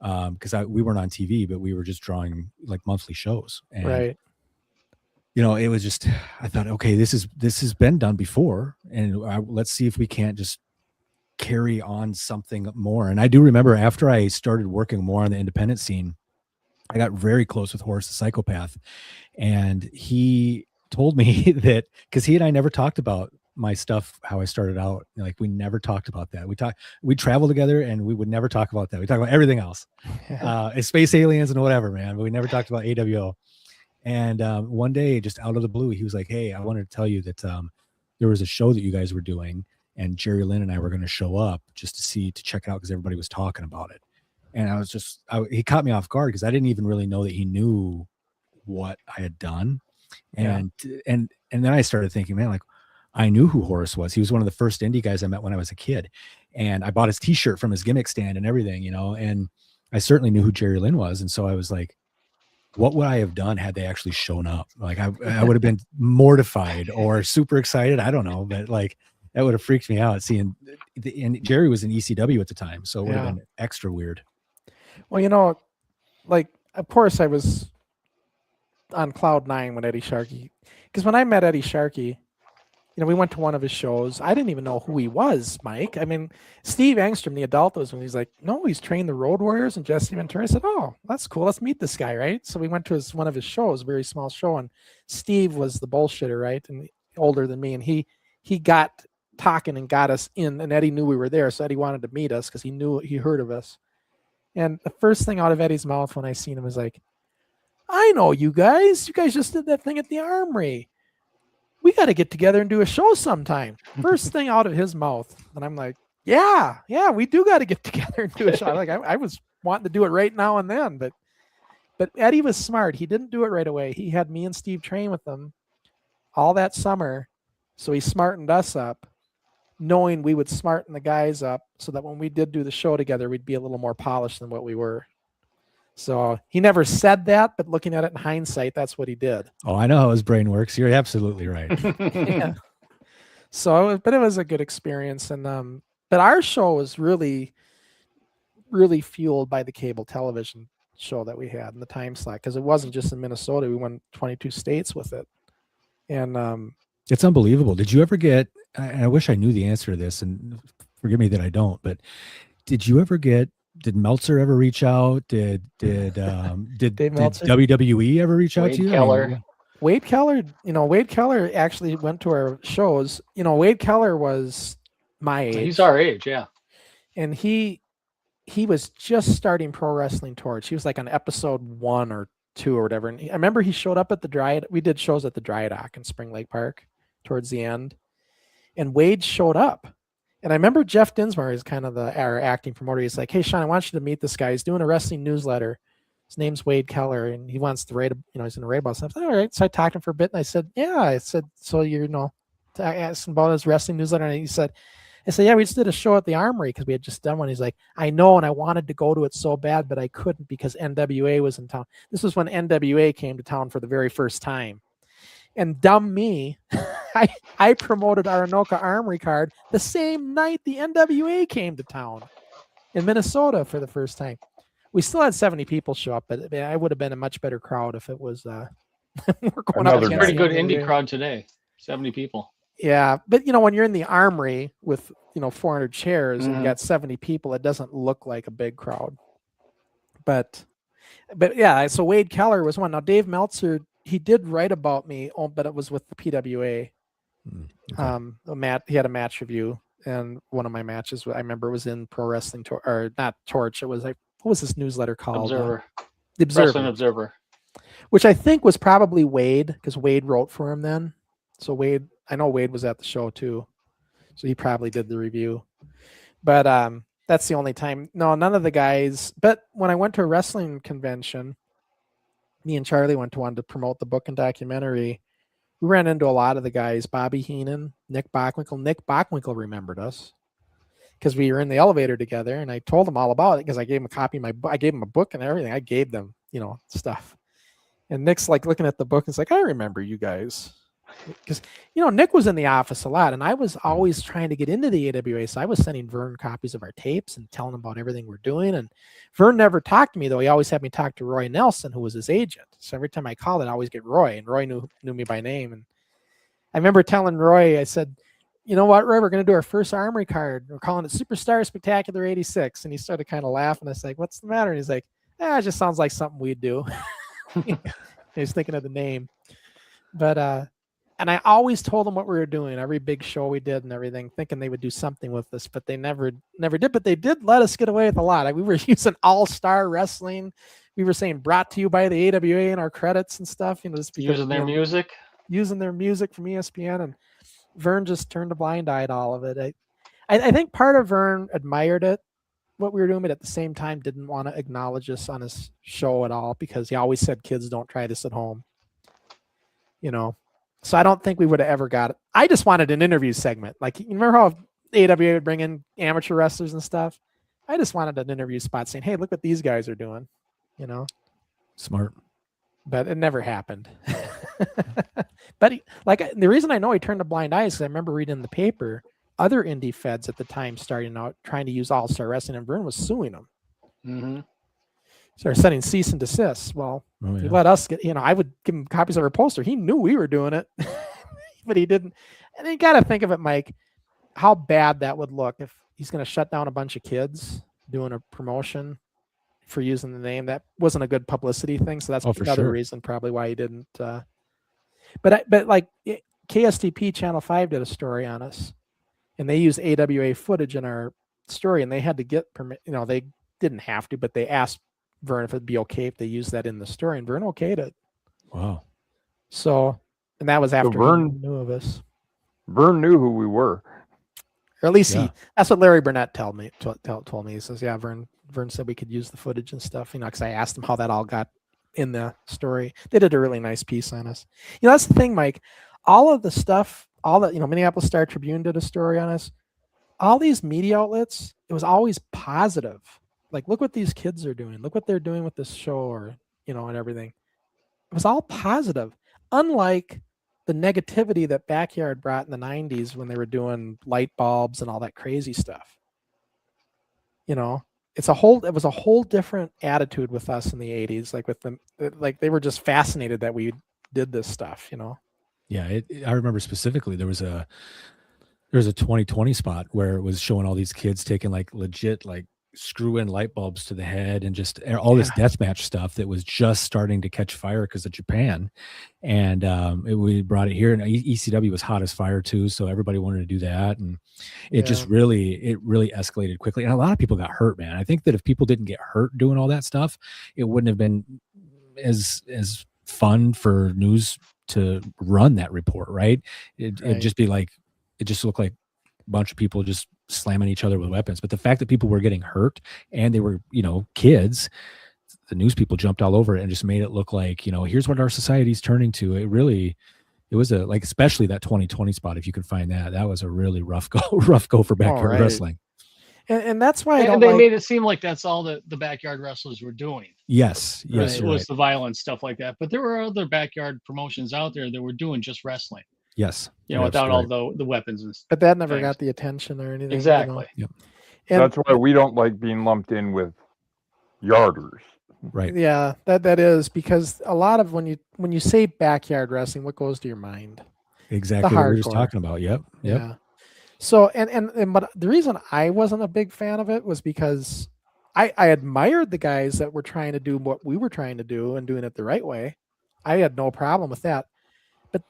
Because we weren't on TV, but we were just drawing like monthly shows. And, right. It was just, I thought, okay, this has been done before, and let's see if we can't just carry on something more. And I do remember after I started working more on the independent scene, I got very close with Horace the Psychopath, and he told me that, because he and I never talked about my stuff, how I started out, like we never talked about that. We travel together and we would never talk about that. We talk about everything else, space aliens and whatever, man. But we never talked about AWO. And one day, just out of the blue, he was like, "Hey, I wanted to tell you that there was a show that you guys were doing, and Jerry Lynn and I were going to show up just to check it out because everybody was talking about it." And I was he caught me off guard because I didn't even really know that he knew what I had done. And then I started thinking, man, like I knew who Horace was. He was one of the first indie guys I met when I was a kid, and I bought his T-shirt from his gimmick stand and everything, you know. And I certainly knew who Jerry Lynn was, and so I was like, what would I have done had they actually shown up? Like I would have been mortified or super excited. I don't know, but like that would have freaked me out seeing. And Jerry was in ECW at the time, so it would have been extra weird. Well, you know, like of course I was on cloud 9 when Eddie Sharkey, because when I met Eddie Sharkey, you know, we went to one of his shows. I didn't even know who he was, Mike. I mean, Steve Angstrom, the adult, was when he's like, no, he's trained the Road Warriors and Jesse Ventura. I said, oh, that's cool. Let's meet this guy, right? So we went to one of his shows, a very small show, and Steve was the bullshitter, right? And older than me, and he got talking and got us in, and Eddie knew we were there, so Eddie wanted to meet us because he heard of us. And the first thing out of Eddie's mouth when I seen him was like, I know you guys. You guys just did that thing at the Armory. We got to get together and do a show sometime. First thing out of his mouth. And I'm like, yeah, we do got to get together and do a show. Like I was wanting to do it right now and then, but Eddie was smart. He didn't do it right away. He had me and Steve train with him all that summer. So he smartened us up, knowing we would smarten the guys up so that when we did do the show together, we'd be a little more polished than what we were. So he never said that, but looking at it in hindsight, that's what he did. Oh, I know how his brain works. You're absolutely right. Yeah. So, but it was a good experience. And, but our show was really, really fueled by the cable television show that we had in the time slot, because it wasn't just in Minnesota. We went 22 states with it. And it's unbelievable. Did you ever get, I wish I knew the answer to this, and forgive me that I don't, but did Meltzer ever reach out? Did WWE ever reach out to you? Wade Keller, Wade Keller actually went to our shows. Wade Keller was my age. He's our age, yeah. And he was just starting Pro Wrestling Torch. He was like on episode 1 or 2 or whatever. And I remember he showed up at we did shows at the Dry Dock in Spring Lake Park towards the end. And Wade showed up. And I remember Jeff Dinsmore is kind of our acting promoter. He's like, hey, Sean, I want you to meet this guy. He's doing a wrestling newsletter. His name's Wade Keller, and he wants to write, he's in the write about something. All right. So I talked to him for a bit, and I said, so I asked him about his wrestling newsletter, and I said, yeah, we just did a show at the Armory because we had just done one. He's like, I know, and I wanted to go to it so bad, but I couldn't because NWA was in town. This was when NWA came to town for the very first time. And dumb me, I promoted our Anoka Armory card the same night the NWA came to town in Minnesota for the first time. We still had 70 people show up, but I would have been a much better crowd if it was we're going up against pretty good indie crowd today. 70 people. Yeah, but when you're in the Armory with 400 chairs and you got 70 people, it doesn't look like a big crowd. But yeah, so Wade Keller was one. Now Dave Meltzer, he did write about me, but it was with the PWA. Okay. He had a match review, and one of my matches I remember was in Pro Wrestling or not Torch. It was like, what was this newsletter called? Observer. The Observer. Wrestling Observer. Which I think was probably Wade, because Wade wrote for him then. So I know Wade was at the show too, so he probably did the review. But that's the only time. No, none of the guys. But when I went to a wrestling convention, me and Charlie went to one to promote the book and documentary. We ran into a lot of the guys, Bobby Heenan, Nick Bockwinkel. Nick Bockwinkel remembered us because we were in the elevator together, and I told him all about it because I gave him a copy of I gave him a book and everything. I gave them, stuff. And Nick's like looking at the book and it's like, I remember you guys. Because, Nick was in the office a lot, and I was always trying to get into the AWA. So I was sending Vern copies of our tapes and telling him about everything we're doing. And Vern never talked to me, though. He always had me talk to Roy Nelson, who was his agent. So every time I called, I'd always get Roy, and Roy knew me by name. And I remember telling Roy, I said, you know what, Roy, we're going to do our first Armory card. We're calling it Superstar Spectacular 86. And he started kind of laughing. I was like, what's the matter? And he's like, it just sounds like something we'd do. He's thinking of the name. But And I always told them what we were doing, every big show we did and everything, thinking they would do something with this, but they never did. But they did let us get away with a lot. We were using All-Star Wrestling. We were saying brought to you by the AWA in our credits and stuff, just because Using their music. Using their music from ESPN, and Vern just turned a blind eye to all of it. I think part of Vern admired it, what we were doing, but at the same time didn't want to acknowledge us on his show at all, because he always said, kids, don't try this at home. So I don't think we would have ever got it. I just wanted an interview segment. Like, you remember how AWA would bring in amateur wrestlers and stuff? I just wanted an interview spot saying, hey, look what these guys are doing, Smart. But it never happened. But the reason I know he turned a blind eye is because I remember reading in the paper, other indie feds at the time starting out trying to use All-Star Wrestling, and Vern was suing them. Mm-hmm. So they're sending cease and desist. Well, he let us get, I would give him copies of our poster. He knew we were doing it, but he didn't. And you got to think of it, Mike, how bad that would look if he's going to shut down a bunch of kids doing a promotion for using the name. That wasn't a good publicity thing. So that's another reason probably why he didn't. But like KSTP Channel 5 did a story on us, and they used AWA footage in our story, and they had to get permit. They didn't have to, but they asked Vern if it'd be okay if they used that in the story, and Vern okayed it. Wow. So, and that was after Vern he knew of us. Vern knew who we were. Or at least that's what Larry Burnett told me. He says, yeah, Vern said we could use the footage and stuff, because I asked him how that all got in the story. They did a really nice piece on us. That's the thing, Mike. All of the stuff, Minneapolis Star Tribune did a story on us. All these media outlets, it was always positive. Like, look what these kids are doing. Look what they're doing with this show, or, and everything. It was all positive. Unlike the negativity that Backyard brought in the 90s when they were doing light bulbs and all that crazy stuff. It was a whole different attitude with us in the 80s. Like with them, like they were just fascinated that we did this stuff, Yeah. I remember specifically there was a 2020 spot where it was showing all these kids taking like legit, like screw in light bulbs to the head and just all this deathmatch stuff that was just starting to catch fire because of Japan. And we brought it here, and ECW was hot as fire too. So everybody wanted to do that. And it just really escalated quickly. And a lot of people got hurt, man. I think that if people didn't get hurt doing all that stuff, it wouldn't have been as fun for news to run that report. Right. It'd just be like, it just looked like a bunch of people just slamming each other with weapons. But the fact that people were getting hurt and they were, kids, the news people jumped all over it and just made it look like, here's what our society's turning to. It was especially that 2020 spot. If you can find that was a really rough go for backyard wrestling. And that's why they made it seem like that's all the backyard wrestlers were doing. Yes. It was the violence, stuff like that. But there were other backyard promotions out there that were doing just wrestling. Yes. Without all the weapons and stuff. But that never got the attention or anything. Exactly. Yep. And that's why we don't like being lumped in with yarders. Right. Yeah, that is because a lot of when you say backyard wrestling, what goes to your mind? Exactly what we were just talking about. Yep. Yeah. So but the reason I wasn't a big fan of it was because I admired the guys that were trying to do what we were trying to do and doing it the right way. I had no problem with that. But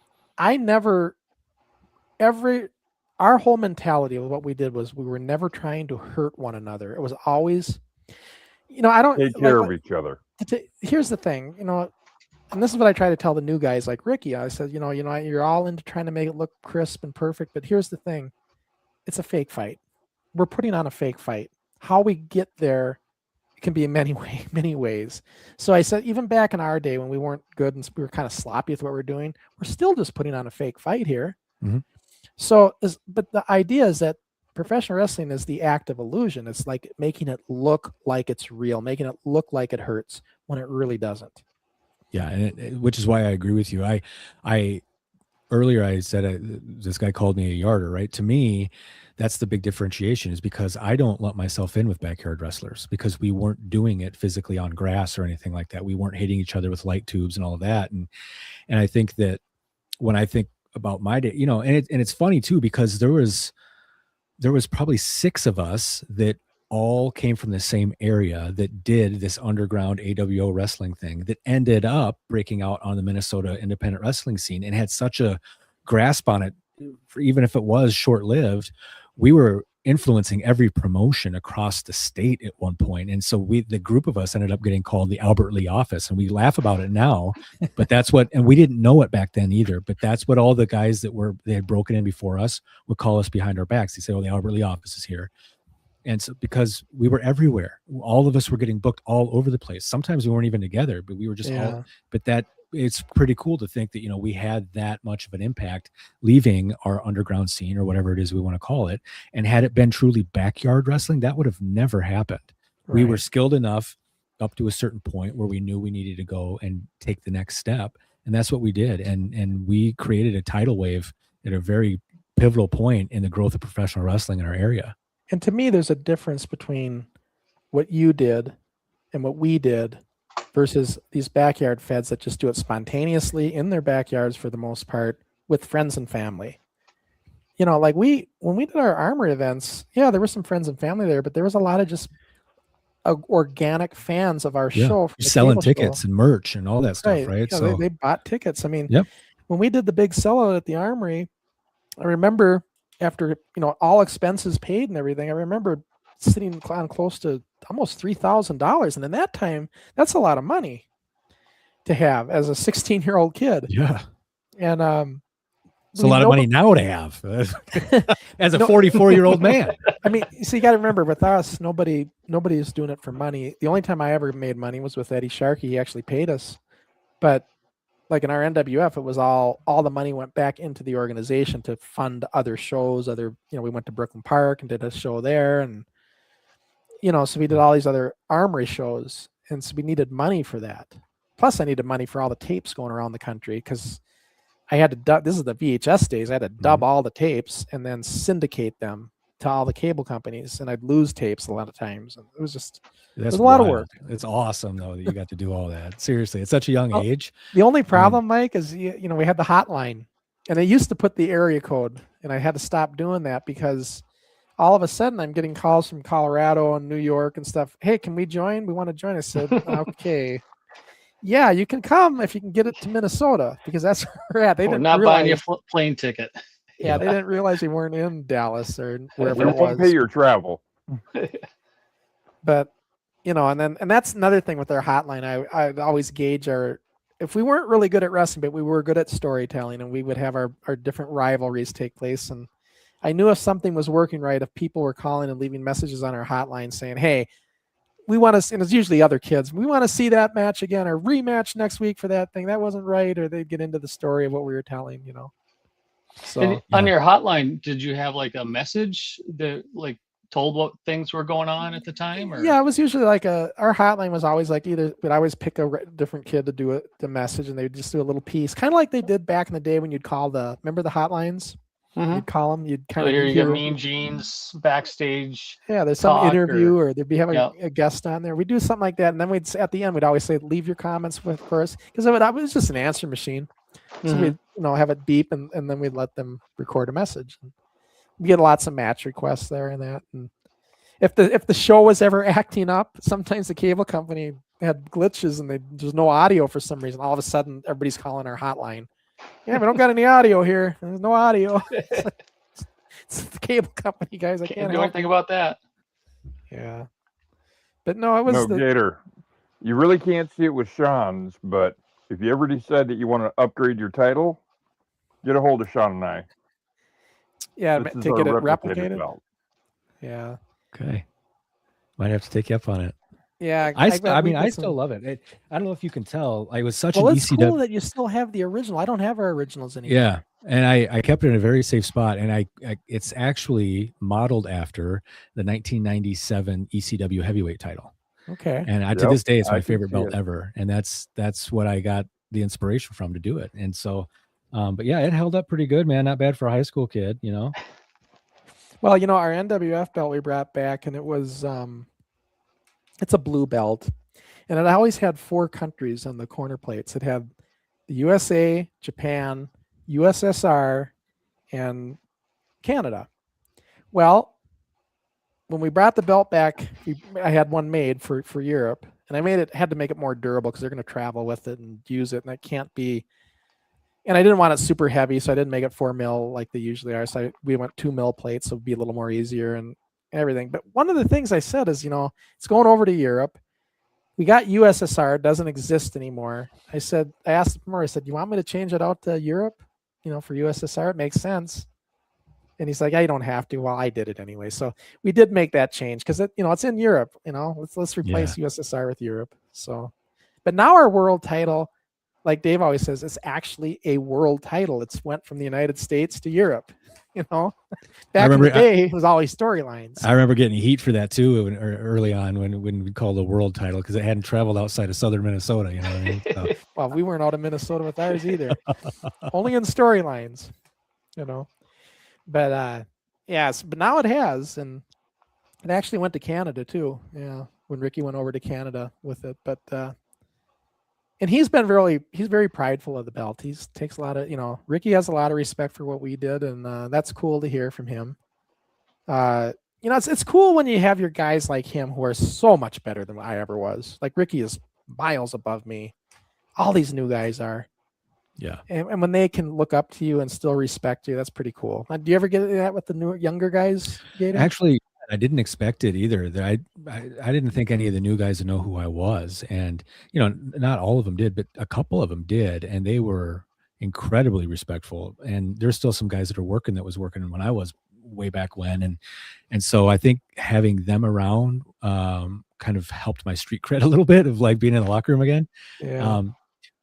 our whole mentality of what we did was we were never trying to hurt one another. It was always, I don't take care of each other. Here's the thing, and this is what I try to tell the new guys like Ricky. I said, you're all into trying to make it look crisp and perfect, but here's the thing. It's a fake fight. We're putting on a fake fight. How we get there can be in many ways. So I said, even back in our day when we weren't good and we were kind of sloppy with what we're doing, we're still just putting on a fake fight here. Mm-hmm. So, but the idea is that professional wrestling is the act of illusion. It's like making it look like it's real, making it look like it hurts when it really doesn't. Yeah, and which is why I agree with you. I earlier I said this guy called me a yarder, right? To me, that's the big differentiation, is because I don't lump myself in with backyard wrestlers because we weren't doing it physically on grass or anything like that. We weren't hitting each other with light tubes and all of that. And I think that when I think about my day, and it's funny too, because there was probably 6 of us that all came from the same area that did this underground AWO wrestling thing that ended up breaking out on the Minnesota independent wrestling scene and had such a grasp on it, even if it was short-lived, we were influencing every promotion across the state at one point. And so the group of us ended up getting called the Albert Lee office, and we laugh about it now, but that's what, and we didn't know it back then either, but that's what all the guys they had broken in before us would call us behind our backs. They say, oh, the Albert Lee office is here. And so because we were everywhere, all of us were getting booked all over the place. Sometimes we weren't even together, but we were just all, but it's pretty cool to think that, we had that much of an impact leaving our underground scene or whatever it is we want to call it. And had it been truly backyard wrestling, that would have never happened. Right. We were skilled enough up to a certain point where we knew we needed to go and take the next step. And that's what we did. And we created a tidal wave at a very pivotal point in the growth of professional wrestling in our area. And to me, there's a difference between what you did and what we did versus these backyard feds that just do it spontaneously in their backyards for the most part with friends and family. Like when we did our armory events, there were some friends and family there, but there was a lot of just organic fans of our show. You're selling tickets and merch and all that stuff, right? Yeah, so they bought tickets. I mean, when we did the big sellout at the armory, I remember after, all expenses paid and everything, I remember sitting on close to almost $3,000. And in that time, that's a lot of money to have as a 16-year-old kid. Yeah. And it's a lot of money now to have as a 44-year-old man. I mean, so you got to remember, with us, nobody's doing it for money. The only time I ever made money was with Eddie Sharkey. He actually paid us. But like in our NWF, it was all the money went back into the organization to fund other shows. We went to Brooklyn Park and did a show there. And, so we did all these other armory shows. And so we needed money for that. Plus I needed money for all the tapes going around the country, because I had to this is the VHS days. I had to dub all the tapes and then syndicate them to all the cable companies. And I'd lose tapes a lot of times. And it was a lot of work. It's awesome though that you got to do all that. Seriously, at such a young age. The only problem, Mike, is we had the hotline, and they used to put the area code, and I had to stop doing that because all of a sudden I'm getting calls from Colorado and New York and stuff. Hey, can we join? We want to join. I said, okay. Yeah, you can come if you can get it to Minnesota, because that's where we're at. They didn't not realize, buying you a plane ticket. Yeah, they didn't realize they weren't in Dallas or wherever They it won't was. pay your travel. But and that's another thing with our hotline. I always gauge if we weren't really good at wrestling, but we were good at storytelling, and we would have our different rivalries take place. And I knew if something was working right, if people were calling and leaving messages on our hotline saying, hey, we want to, and it's usually other kids, we want to see that match again or rematch next week for that thing. That wasn't right. Or they'd get into the story of what we were telling, So on your hotline, did you have like a message that like told what things were going on at the time? Or? Yeah, it was usually like our hotline was always like we'd always pick a different kid to do the message, and they'd just do a little piece, kind of like they did back in the day when you'd call remember the hotlines? Mm-hmm. You'd call them, you'd kind of you get Mean Gene's backstage. Yeah, there's some interview or there'd be having a guest on there. We do something like that, and then at the end we'd always say, leave your comments for us, because it was just an answer machine. So we'd have it beep, and then we'd let them record a message. We get lots of match requests there and that. And if the show was ever acting up, sometimes the cable company had glitches and there's no audio for some reason. All of a sudden, everybody's calling our hotline. Yeah, we don't got any audio here. There's no audio. It's the cable company, guys. I can't do anything about that. Yeah, but no, it was Gator. You really can't see it with Sean's, but if you ever decide that you want to upgrade your title, get a hold of Sean and I. Yeah, to get it replicated. Belt. Yeah. Okay. Might have to take you up on it. Yeah, I still love it. I don't know if you can tell. I was such an it's ECW. cool that you still have the original. I don't have our originals anymore. Yeah, and I kept it in a very safe spot, and it's actually modeled after the 1997 ECW heavyweight title. Okay. And to this day, it's my favorite belt ever, and that's what I got the inspiration from to do it. And so, but yeah, it held up pretty good, man. Not bad for a high school kid, Well, our NWF belt we brought back, and it was it's a blue belt, and it always had 4 countries on the corner plates. It had the USA, Japan, USSR, and Canada. Well, when we brought the belt back, I had one made for Europe, and I had to make it more durable because they're going to travel with it and use it, and it can't be And I didn't want it super heavy, so I didn't make it 4 mil like they usually are. So we went 2 mil plates, so it'd be a little more easier and everything. But one of the things I said is, it's going over to Europe. We got USSR, it doesn't exist anymore. I asked the promoter, I said, you want me to change it out to Europe, for USSR? It makes sense. And he's like, yeah, you don't have to. Well, I did it anyway. So we did make that change because it's in Europe, let's replace USSR with Europe. So, but now our world title, like Dave always says, it's actually a world title. It's went from the United States to Europe. Back in the day, it was always storylines. I remember getting heat for that too early on when we called the world title because it hadn't traveled outside of southern Minnesota. You know what I mean? So. Well, we weren't out of Minnesota with ours either. Only in storylines, But but now it has, and it actually went to Canada too. Yeah, when Ricky went over to Canada with it, but. And he's very prideful of the belt. He takes a lot of, Ricky has a lot of respect for what we did, and that's cool to hear from him. It's cool when you have your guys like him who are so much better than I ever was. Like Ricky is miles above me. All these new guys are. Yeah. And when they can look up to you and still respect you, that's pretty cool. Now, do you ever get that with the younger guys, Gator? Actually, I didn't expect it either. I didn't think any of the new guys would know who I was, and not all of them did, but a couple of them did, and they were incredibly respectful. And there's still some guys that was working when I was way back when, and so I think having them around kind of helped my street cred a little bit of like being in the locker room again. Yeah.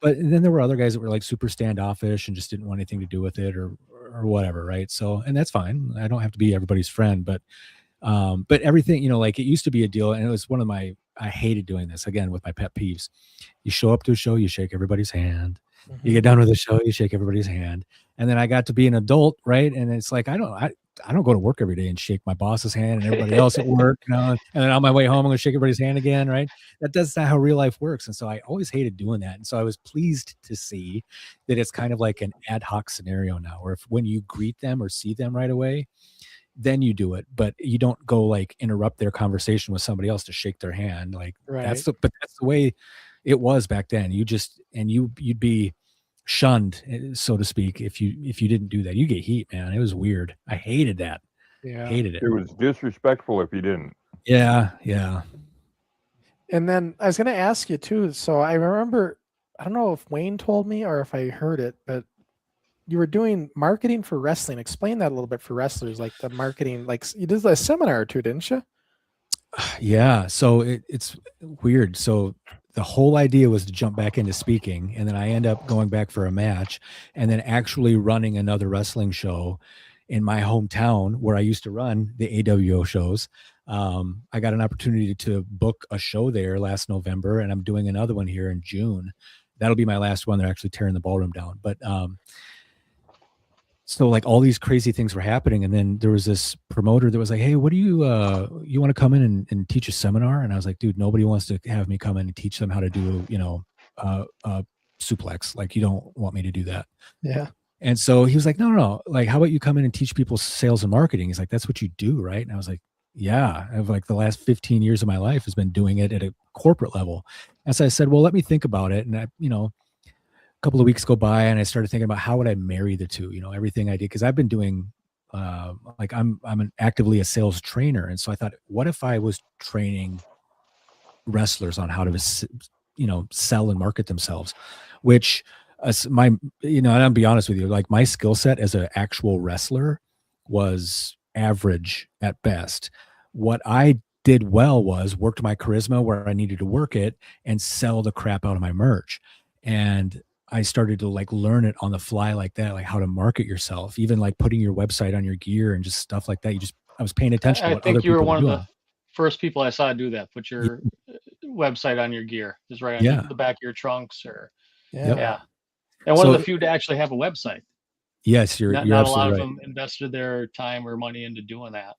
But then there were other guys that were like super standoffish and just didn't want anything to do with it or whatever, right? So, and that's fine. I don't have to be everybody's friend, but everything, like it used to be a deal, and it was I hated doing this again with my pet peeves. You show up to a show, you shake everybody's hand. Mm-hmm. You get done with the show, you shake everybody's hand. And then I got to be an adult, right? And it's like I don't go to work every day and shake my boss's hand and everybody else at work, and then on my way home I'm gonna shake everybody's hand again, right? That's not how real life works. And so I always hated doing that. And so I was pleased to see that it's kind of like an ad hoc scenario now, where when you greet them or see them right away, then you do it, but you don't go like interrupt their conversation with somebody else to shake their hand. Like that's the way it was back then. You'd be shunned, so to speak, if you didn't do that. You get heat, man. It was weird. I hated that. Yeah. Hated it. It was disrespectful if you didn't. Yeah. Yeah. And then I was going to ask you too. So I remember, I don't know if Wayne told me or if I heard it, but you were doing marketing for wrestling. Explain that a little bit for wrestlers, like the marketing, like you did a seminar or two, didn't you? Yeah. So it's weird. So the whole idea was to jump back into speaking, and then I end up going back for a match and then actually running another wrestling show in my hometown where I used to run the AWO shows. I got an opportunity to book a show there last November, and I'm doing another one here in June. That'll be my last one. They're actually tearing the ballroom down. But so like all these crazy things were happening. And then there was this promoter that was like, hey, what do you want to come in and teach a seminar? And I was like, dude, nobody wants to have me come in and teach them how to do, suplex. Like, you don't want me to do that. Yeah. And so he was like, no. Like, how about you come in and teach people sales and marketing? He's like, that's what you do, right? And I was like, yeah, I've like the last 15 years of my life has been doing it at a corporate level. And so I said, well, let me think about it. And I, a couple of weeks go by and I started thinking about how would I marry the two, everything I did. Cause I've been doing, I'm actively a sales trainer. And so I thought, what if I was training wrestlers on how to, sell and market themselves, which and I'll be honest with you, like my skill set as an actual wrestler was average at best. What I did well was worked my charisma where I needed to work it and sell the crap out of my merch. And I started to like learn it on the fly like that, like how to market yourself, even like putting your website on your gear and just stuff like that. I was paying attention to what other people were doing. I think you were one of the first people I saw do that. Put your website on your gear, just right on the back of your trunks or yeah. And one of the few to actually have a website. Yes, you're not absolutely a lot right. of them invested their time or money into doing that.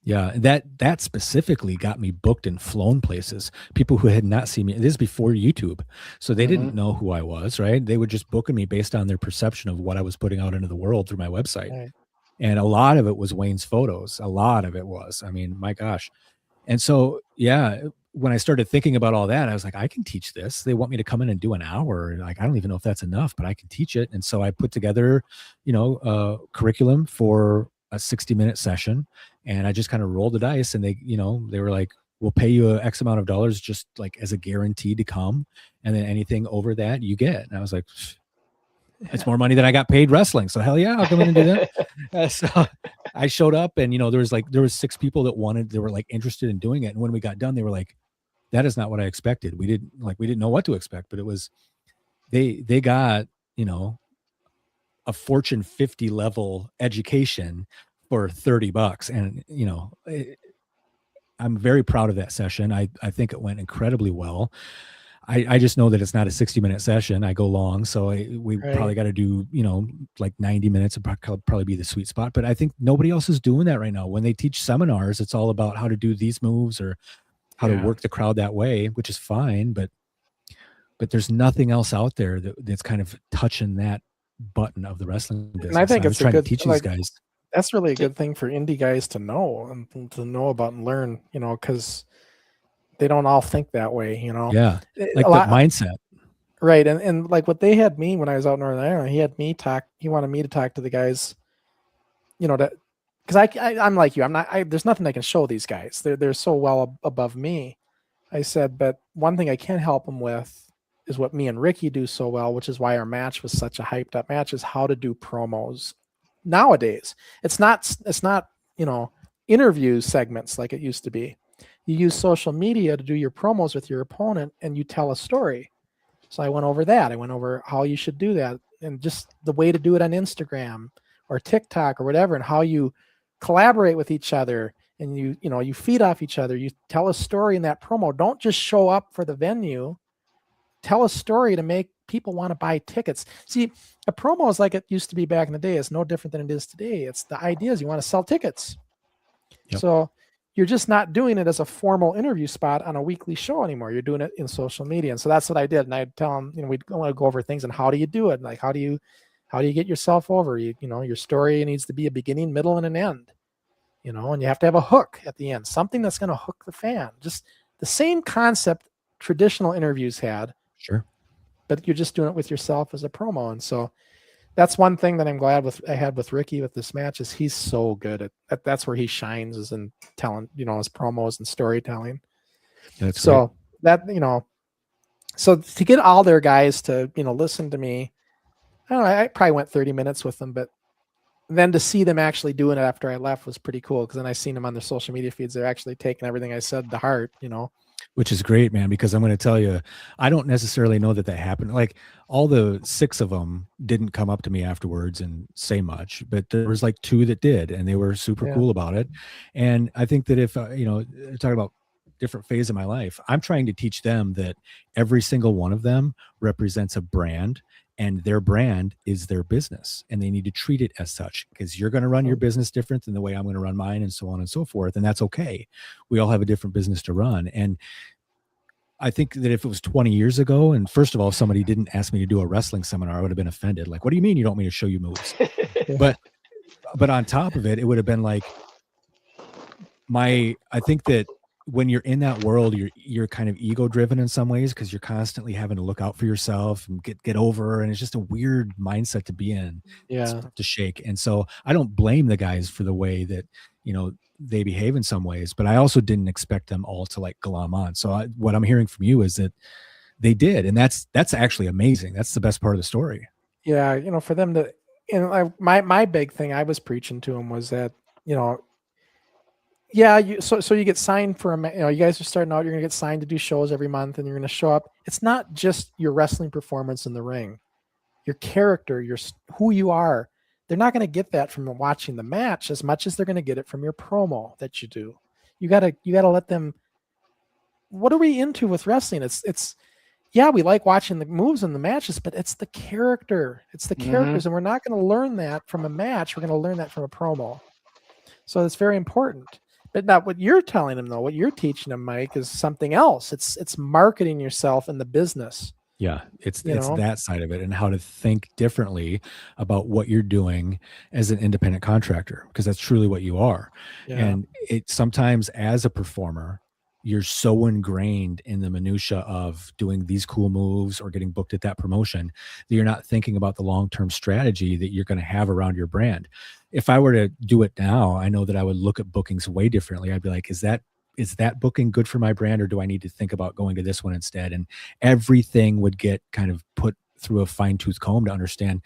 Yeah, that specifically got me booked and flown places. People who had not seen me, this is before YouTube, so they didn't know who I was, right? They would just book me based on their perception of what I was putting out into the world through my website. Right. And a lot of it was Wayne's photos. A lot of it was, I mean, my gosh. And so, yeah, when I started thinking about all that, I was like, I can teach this. They want me to come in and do an hour. Like, I don't even know if that's enough, but I can teach it. And so I put together, a curriculum for a 60-minute session, and I just kind of rolled the dice, and they were like, we'll pay you a X amount of dollars just like as a guarantee to come. And then anything over that you get. And I was like, it's more money than I got paid wrestling. So hell yeah, I'll come in and do that. So I showed up, and there was 6 people that were like interested in doing it. And when we got done, they were like, that is not what I expected. We didn't know what to expect, but it was, they got, a Fortune 50 level education for $30. And, I'm very proud of that session. I think it went incredibly well. I just know that it's not a 60-minute session. I go long. So we probably got to do, like 90 minutes would probably be the sweet spot. But I think nobody else is doing that right now. When they teach seminars, it's all about how to do these moves or how to work the crowd that way, which is fine. But there's nothing else out there that's kind of touching that button of the wrestling business. And I think it's trying to teach these guys. That's really a good thing for indie guys to know and to know about and learn, because they don't all think that way, Yeah, like that mindset. Right. And like what they had me when I was out in Northern Ireland, he wanted me to talk to the guys, because I'm like you. There's nothing I can show these guys. They're so well above me. I said, but one thing I can help them with is what me and Ricky do so well, which is why our match was such a hyped up match, is how to do promos. Nowadays, it's not interview segments like it used to be. You use social media to do your promos with your opponent, and you tell a story. So I went over that. I went over how you should do that, and just the way to do it on Instagram or TikTok or whatever, and how you collaborate with each other, and you feed off each other. You tell a story in that promo. Don't just show up for the venue. Tell a story to make people want to buy tickets. See, a promo is like it used to be back in the day. It's no different than it is today. It's the idea is you want to sell tickets. Yep. So you're just not doing it as a formal interview spot on a weekly show anymore. You're doing it in social media. And so that's what I did. And I'd tell them, we'd want to go over things and how do you do it? Like, how do you get yourself over? Your story needs to be a beginning, middle, and an end, and you have to have a hook at the end, something that's going to hook the fan. Just the same concept traditional interviews had. Sure. But you're just doing it with yourself as a promo. And so that's one thing that I'm glad I had with Ricky with this match is he's so good at that's where he shines, is in telling, his promos and storytelling. That's so great. So to get all their guys to, listen to me, I don't know, I probably went 30 minutes with them, but then to see them actually doing it after I left was pretty cool. Cause then I seen them on their social media feeds. They're actually taking everything I said to heart, Which is great, man, because I'm going to tell you, I don't necessarily know that happened. Like all the 6 of them didn't come up to me afterwards and say much, but there was like 2 that did, and they were super cool about it. And I think that if, talking about different phase of my life, I'm trying to teach them that every single one of them represents a brand, and their brand is their business, and they need to treat it as such, because you're going to run your business different than the way I'm going to run mine, and so on and so forth. And that's okay. We all have a different business to run. And I think that if it was 20 years ago, and first of all, somebody didn't ask me to do a wrestling seminar, I would have been offended. Like, what do you mean you don't want me to show you moves? But on top of it, it would have been like I think that when you're in that world, you're kind of ego driven in some ways, because you're constantly having to look out for yourself and get over. And it's just a weird mindset to be in. Yeah. To shake. And so I don't blame the guys for the way that, they behave in some ways, but I also didn't expect them all to like glom on. So what I'm hearing from you is that they did. And that's actually amazing. That's the best part of the story. Yeah. For them to, my big thing I was preaching to them was that, so you get signed for you guys are starting out, you're going to get signed to do shows every month, and you're going to show up. It's not just your wrestling performance in the ring, your character, who you are. They're not going to get that from watching the match as much as they're going to get it from your promo that you do. You got to let them, what are we into with wrestling? It's we like watching the moves in the matches, but it's the character. It's the characters. And we're not going to learn that from a match. We're going to learn that from a promo. So it's very important. But not what you're telling them, though. What you're teaching them, Mike, is something else. It's marketing yourself in the business. Yeah, it's that side of it, and how to think differently about what you're doing as an independent contractor, because that's truly what you are. Yeah. And it sometimes, as a performer, you're so ingrained in the minutia of doing these cool moves or getting booked at that promotion that you're not thinking about the long-term strategy that you're going to have around your brand. If I were to do it now, I know that I would look at bookings way differently. I'd be like, is that booking good for my brand, or do I need to think about going to this one instead? And everything would get kind of put through a fine-tooth comb to understand,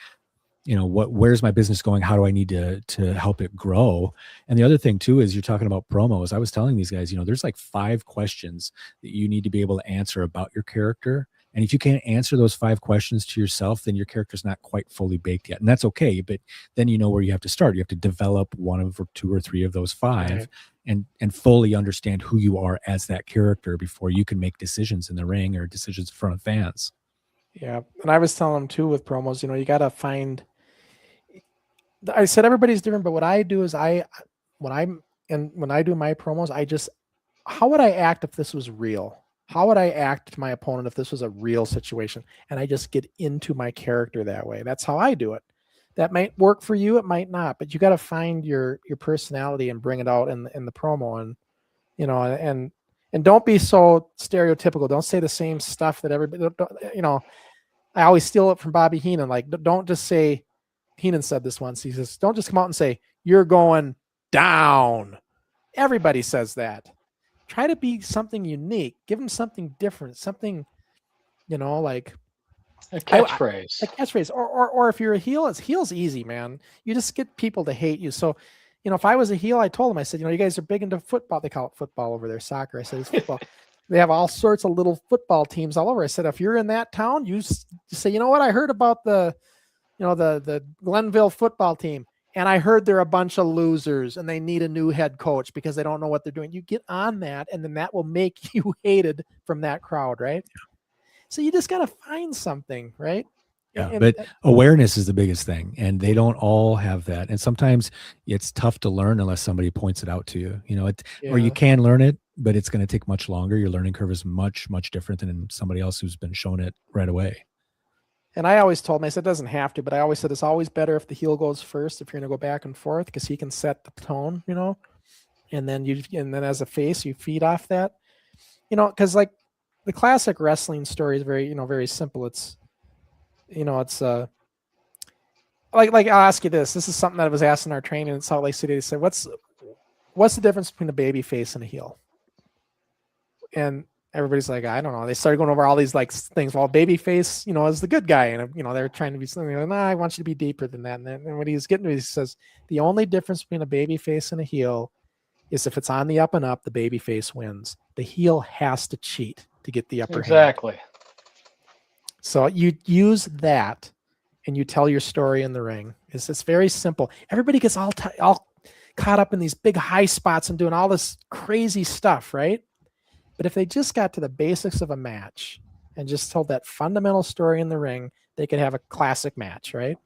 where's my business going? How do I need to help it grow? And the other thing too is, you're talking about promos. I was telling these guys, there's like 5 questions that you need to be able to answer about your character. And if you can't answer those 5 questions to yourself, then your character's not quite fully baked yet. And that's okay. But then you know where you have to start. You have to develop 1 of 2 or 3 of those 5, right, and fully understand who you are as that character before you can make decisions in the ring or decisions in front of fans. Yeah. And I was telling them too with promos, you got to find, I said everybody's different, but what I do is when I do my promos, how would I act if this was real? How would I act to my opponent if this was a real situation? And I just get into my character that way. That's how I do it. That might work for you. It might not, but you got to find your personality and bring it out in the promo. And, and don't be so stereotypical. Don't say the same stuff that everybody, I always steal it from Bobby Heenan. Like, don't just say, Heenan said this once. He says, don't just come out and say, you're going down. Everybody says that. Try to be something unique. Give them something different. Something, like a catchphrase. A catchphrase. Or if you're a heel, heel's easy, man. You just get people to hate you. So, if I was a heel, I told them, I said, you guys are big into football. They call it football over there, soccer. I said, it's football. They have all sorts of little football teams all over. I said, if you're in that town, you say, what? I heard about the Glenville football team, and I heard they're a bunch of losers and they need a new head coach because they don't know what they're doing. You get on that, and then that will make you hated from that crowd, right? So you just got to find something, right? Yeah, but awareness is the biggest thing, and they don't all have that. And sometimes it's tough to learn unless somebody points it out to you, or you can learn it, but it's going to take much longer. Your learning curve is much, much different than somebody else who's been shown it right away. And I always told him, I said, it doesn't have to, but I always said it's always better if the heel goes first, if you're going to go back and forth, because he can set the tone, and then as a face, you feed off that, because like the classic wrestling story is very, very simple. It's, it's like I'll ask you this. This is something that I was asked in our training in Salt Lake City. They said, what's the difference between a baby face and a heel? And everybody's like, I don't know. They started going over all these like things. Well, baby face, is the good guy. And, they're trying to be something like, I want you to be deeper than that. And then when he's getting to it, he says, the only difference between a baby face and a heel is if it's on the up and up, the baby face wins. The heel has to cheat to get the upper hand. Exactly. So you use that and you tell your story in the ring. It's very simple. Everybody gets all caught up in these big high spots and doing all this crazy stuff, right? But if they just got to the basics of a match and just told that fundamental story in the ring, they could have a classic match, right?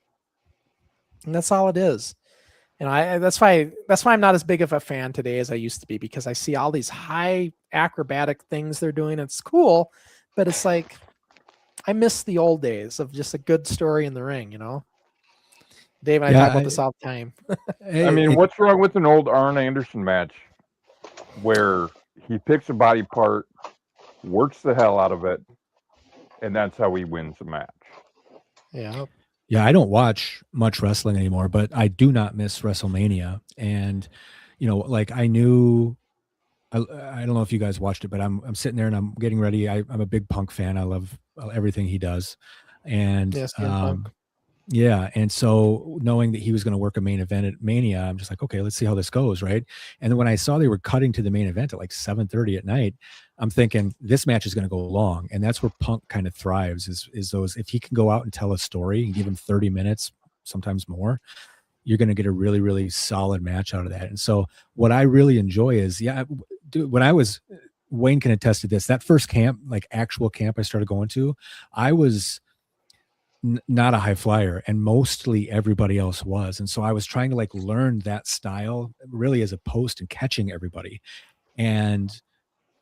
And that's all it is. And that's why I'm not as big of a fan today as I used to be, because I see all these high acrobatic things they're doing. It's cool, but it's like, I miss the old days of just a good story in the ring, Dave and I talk about this all the time. I mean, what's wrong with an old Arn Anderson match where he picks a body part, works the hell out of it, and that's how he wins the match? Yeah. Yeah, I don't watch much wrestling anymore, but I do not miss WrestleMania. And, like I don't know if you guys watched it, but I'm sitting there and I'm getting ready. I'm a big Punk fan. I love everything he does. And yes, yeah. And so knowing that he was going to work a main event at Mania, I'm just like, okay, let's see how this goes. Right. And then when I saw they were cutting to the main event at like 7:30 at night, I'm thinking this match is going to go long. And that's where Punk kind of thrives is those, if he can go out and tell a story and give him 30 minutes, sometimes more, you're going to get a really, really solid match out of that. And so what I really enjoy is, when I was, Wayne can attest to this, that first camp, like actual camp I started going to, I was not a high flyer, and mostly everybody else was. And so I was trying to like learn that style really as a post and catching everybody. And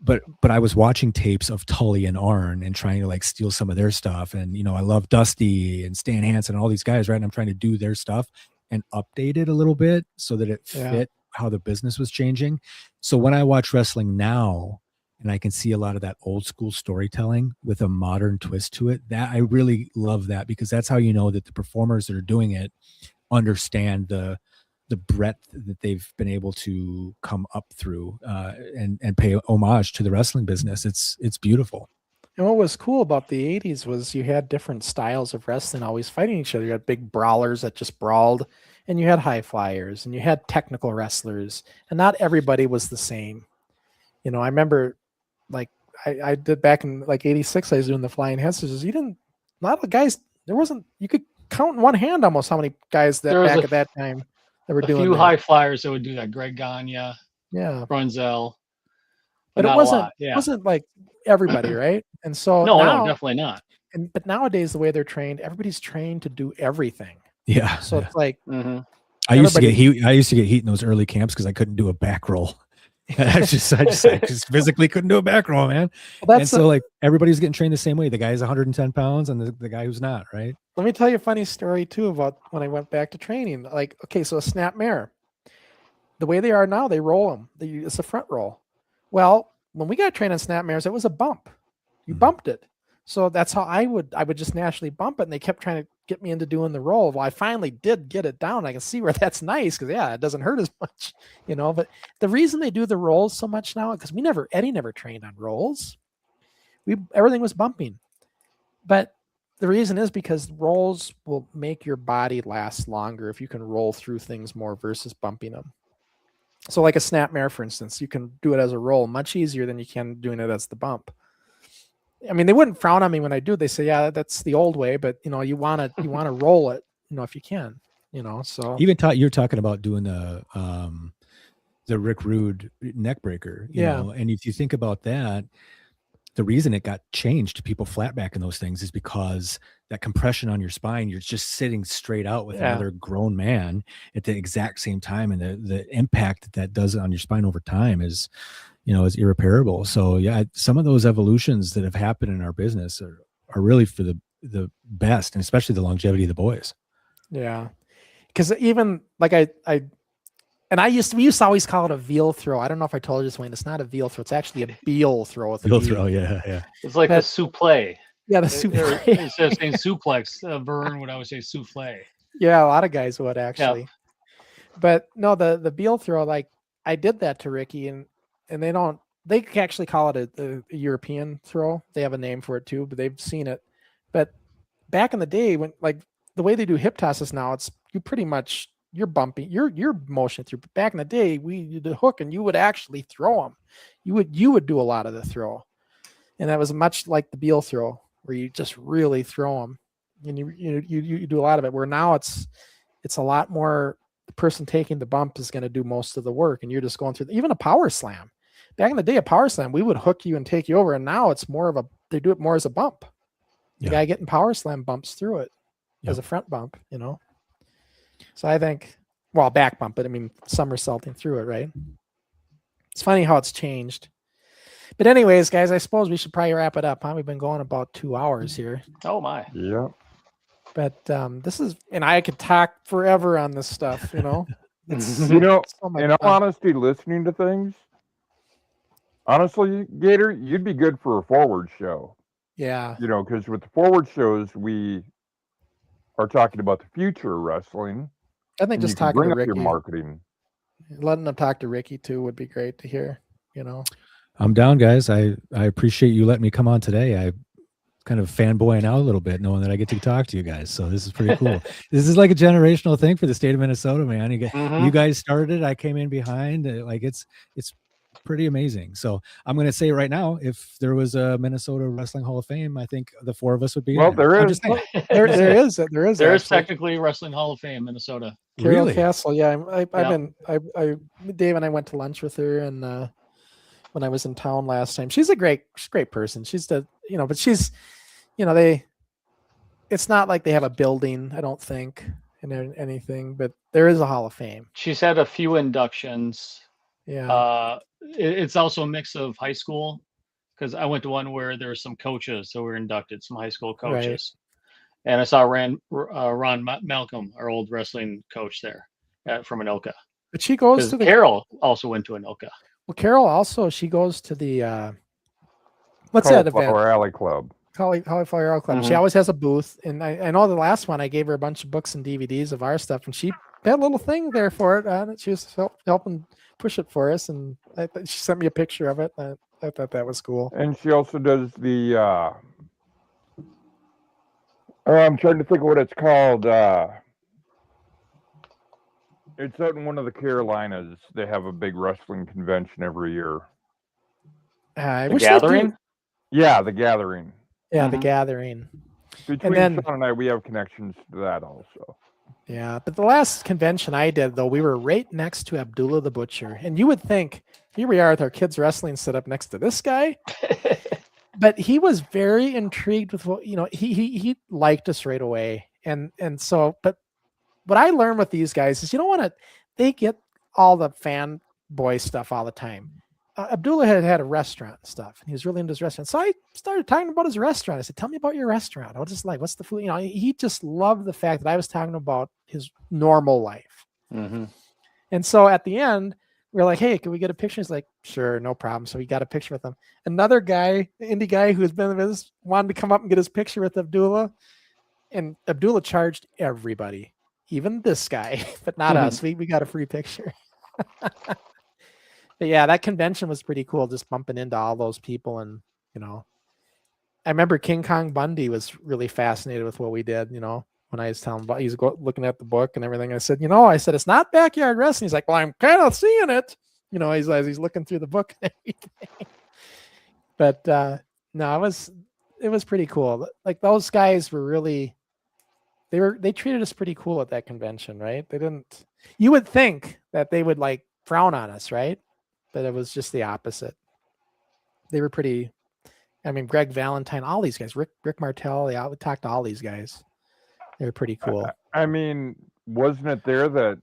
but I was watching tapes of Tully and Arn and trying to like steal some of their stuff. And, I love Dusty and Stan Hansen and all these guys, right? And I'm trying to do their stuff and update it a little bit so that it fit how the business was changing. So when I watch wrestling now, and I can see a lot of that old school storytelling with a modern twist to it. That I really love that, because that's how you know that the performers that are doing it understand the breadth that they've been able to come up through, and pay homage to the wrestling business. It's beautiful. And what was cool about the 80s was you had different styles of wrestling always fighting each other. You had big brawlers that just brawled, and you had high flyers, and you had technical wrestlers, and not everybody was the same. You know, I remember like I did back in like 86, I was doing the flying head scissors. You didn't, a lot of guys, there wasn't, you could count in one hand almost how many guys that back at that time that were doing a few that. high flyers that would do that. Greg Gagne, Yeah. Brunzel. But it not a wasn't, lot, yeah. it wasn't like everybody, right? And so No, now, definitely not. but nowadays the way they're trained, everybody's trained to do everything. Yeah. So it's like I used to get heat in those early camps because I couldn't do a back roll. I just physically couldn't do a back roll, man. Well, and so like everybody's getting trained the same way. The guy's 110 pounds and the guy who's not, right? Let me tell you a funny story too about when I went back to training. Like, okay, so a snap mare, the way they are now, they roll them. It's a front roll. Well, when we got trained on snap mares, it was a bump. You bumped it. So that's how I would just naturally bump it. And they kept trying to get me into doing the roll. Well, I finally did get it down. I can see where that's nice because it doesn't hurt as much, you know. But the reason they do the rolls so much now, because Eddie never trained on rolls. Everything was bumping. But the reason is because rolls will make your body last longer if you can roll through things more versus bumping them. So like a snap mare, for instance, you can do it as a roll much easier than you can doing it as the bump. I mean, they wouldn't frown on me when I do. They say, yeah, that's the old way, but you know, you want to roll it, you know, if you can, you know. So even you're talking about doing the Rick Rude neck breaker, you know, and if you think about that, the reason it got changed to people flat back in those things is because that compression on your spine, you're just sitting straight out with another grown man at the exact same time. And the impact that does on your spine over time is, you know, is irreparable. So yeah, some of those evolutions that have happened in our business are really for the best, and especially the longevity of the boys. Yeah. Because even like we used to always call it a veal throw. I don't know if I told you this, Wayne. It's not a veal throw. It's actually a Beal throw. Veal throw, yeah. It's like a souffle. Yeah, the souffle. Instead of saying suplex, Vern would always say souffle. Yeah, a lot of guys would actually. Yep. But no, the Beal throw, like I did that to Ricky, and they actually call it a European throw. They have a name for it too, but they've seen it. But back in the day, when like the way they do hip tosses now, it's you're bumping, you're motioning through. But back in the day, we did the hook and you would actually throw them. You would do a lot of the throw. And that was much like the Beal throw, where you just really throw them. And you do a lot of it, where now it's a lot more, the person taking the bump is going to do most of the work. And you're just going through even a power slam. Back in the day, a power slam, we would hook you and take you over. And now it's they do it more as a bump. The guy getting power slam bumps through it as a front bump, you know? So I think, well, back bump, but I mean, somersaulting through it, right? It's funny how it's changed. But anyways, guys, I suppose we should probably wrap it up, huh? We've been going about 2 hours here. Oh, my. Yeah. But this is, and I could talk forever on this stuff, you know? It's, you know, so much in all fun. honesty, listening to things, honestly, Gator, you'd be good for a forward show. Yeah. You know, because with the forward shows, we are talking about the future of wrestling. I think just talking bring to up Ricky, your marketing. letting them talk to Ricky too would be great to hear, you know? I'm down, guys. I appreciate you letting me come on today. I kind of fanboying out a little bit knowing that I get to talk to you guys. So this is pretty cool. This is like a generational thing for the state of Minnesota, man. You guys started, I came in behind. Like it's pretty amazing. So I'm going to say right now, if there was a Minnesota Wrestling Hall of Fame, I think the four of us would be. Well, in there. there I'm is. just saying. There is technically Wrestling Hall of Fame, Minnesota. Carol Really? Castle. Yeah. Dave and I went to lunch with her, and when I was in town last time, she's a great person. She's but she's, it's not like they have a building, I don't think, and anything, but there is a Hall of Fame. She's had a few inductions. Yeah. It's also a mix of high school, because I went to one where there were some coaches that were inducted, some high school coaches. Right. And I saw Ron Malcolm, our old wrestling coach there from Anoka. But she goes to Carol also went to Anoka. Well, Carol also, she goes to the What's that event? Cauliflower Alley Club. Cauliflower Alley Club. She always has a booth, and I know the last one I gave her a bunch of books and DVDs of our stuff, and she had a little thing there for it. She was helping push it for us, and she sent me a picture of it. I thought that was cool. And she also does the. I'm trying to think of what it's called. It's out in one of the Carolinas. They have a big wrestling convention every year. The Gathering? Yeah, the Gathering. Yeah, the Gathering. Between Sean and I, we have connections to that also. Yeah, but the last convention I did, though, we were right next to Abdullah the Butcher. And you would think, here we are with our kids wrestling set up next to this guy. But he was very intrigued with what, he liked us right away. And so, but what I learned with these guys is you don't want to, they get all the fanboy stuff all the time. Abdullah had a restaurant and stuff, and he was really into his restaurant. So I started talking about his restaurant. I said, tell me about your restaurant. I was just like, what's the food? He just loved the fact that I was talking about his normal life. Mm-hmm. And so at the end, we were like, hey, can we get a picture? He's like, sure, no problem. So we got a picture with him. Another guy, indie guy who's been with us, wanted to come up and get his picture with Abdullah. And Abdullah charged everybody, even this guy, but not us. We got a free picture. But yeah, that convention was pretty cool, just bumping into all those people. And, I remember King Kong Bundy was really fascinated with what we did, when I was telling him about, he's looking at the book and everything. I said, it's not backyard wrestling. He's like, well, I'm kind of seeing it. He's looking through the book and everything. But no, it was pretty cool. Like those guys were really, they treated us pretty cool at that convention, right? You would think that they would like frown on us, right? But it was just the opposite. They were pretty, Greg Valentine, all these guys, Rick Martel, we talked to all these guys. They were pretty cool. Wasn't it there that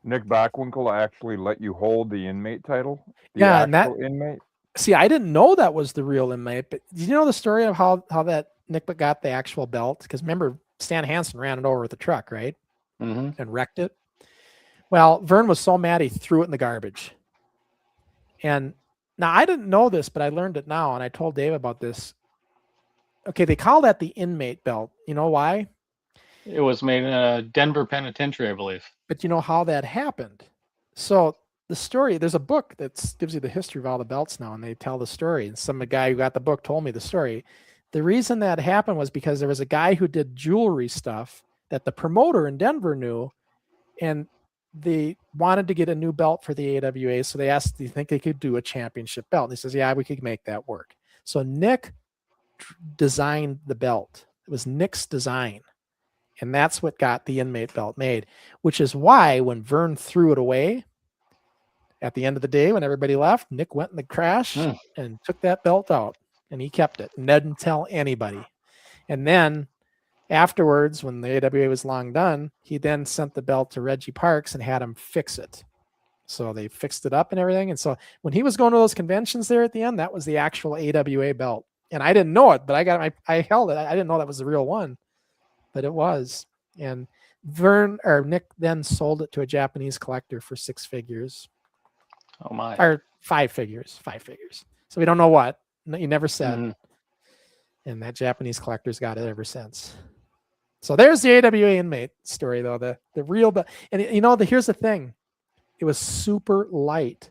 Nick Bockwinkel actually let you hold the inmate title? Inmate? See, I didn't know that was the real inmate, but did you know the story of how that Nick got the actual belt? Because remember, Stan Hansen ran it over with the truck, right? Mm-hmm. And wrecked it. Well, Vern was so mad he threw it in the garbage. And now I didn't know this, but I learned it now, and I told Dave about this. Okay, they call that the inmate belt. You know why? It was made in a Denver penitentiary, I believe. But you know how that happened? So the story, there's a book that gives you the history of all the belts now, and they tell the story. And some guy who got the book told me the story. The reason that happened was because there was a guy who did jewelry stuff that the promoter in Denver knew, and they wanted to get a new belt for the AWA. So they asked, do you think they could do a championship belt? And he says, yeah, we could make that work. So Nick designed the belt. It was Nick's design. And that's what got the inmate belt made, which is why when Vern threw it away at the end of the day, when everybody left, Nick went in the crash and took that belt out, and he kept it and didn't tell anybody. And then afterwards, when the AWA was long done, he then sent the belt to Reggie Parks and had him fix it. So they fixed it up and everything. And so when he was going to those conventions there at the end, that was the actual AWA belt. And I didn't know it, but I held it. I didn't know that was the real one, but it was. And Nick then sold it to a Japanese collector for 6 figures. Oh my. Or 5 figures. So we don't know what. He never said. Mm-hmm. And that Japanese collector's got it ever since. So there's the AWA inmate story, though. The real, and here's the thing. It was super light.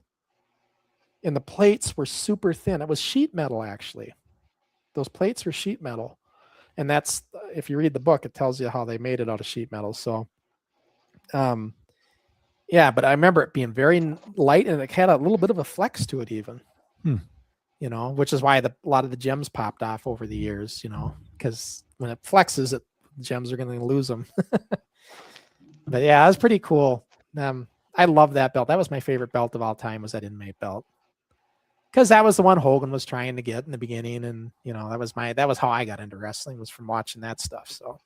And the plates were super thin. It was sheet metal, actually. Those plates were sheet metal. And that's, if you read the book, it tells you how they made it out of sheet metal. So, yeah, but I remember it being very light, and it had a little bit of a flex to it even. Which is why a lot of the gems popped off over the years, because when it flexes, gems are going to lose them. But yeah, it was pretty cool. I love that belt. That was my favorite belt of all time, was that inmate belt. Because that was the one Hogan was trying to get in the beginning. And, that was how I got into wrestling, was from watching that stuff. So,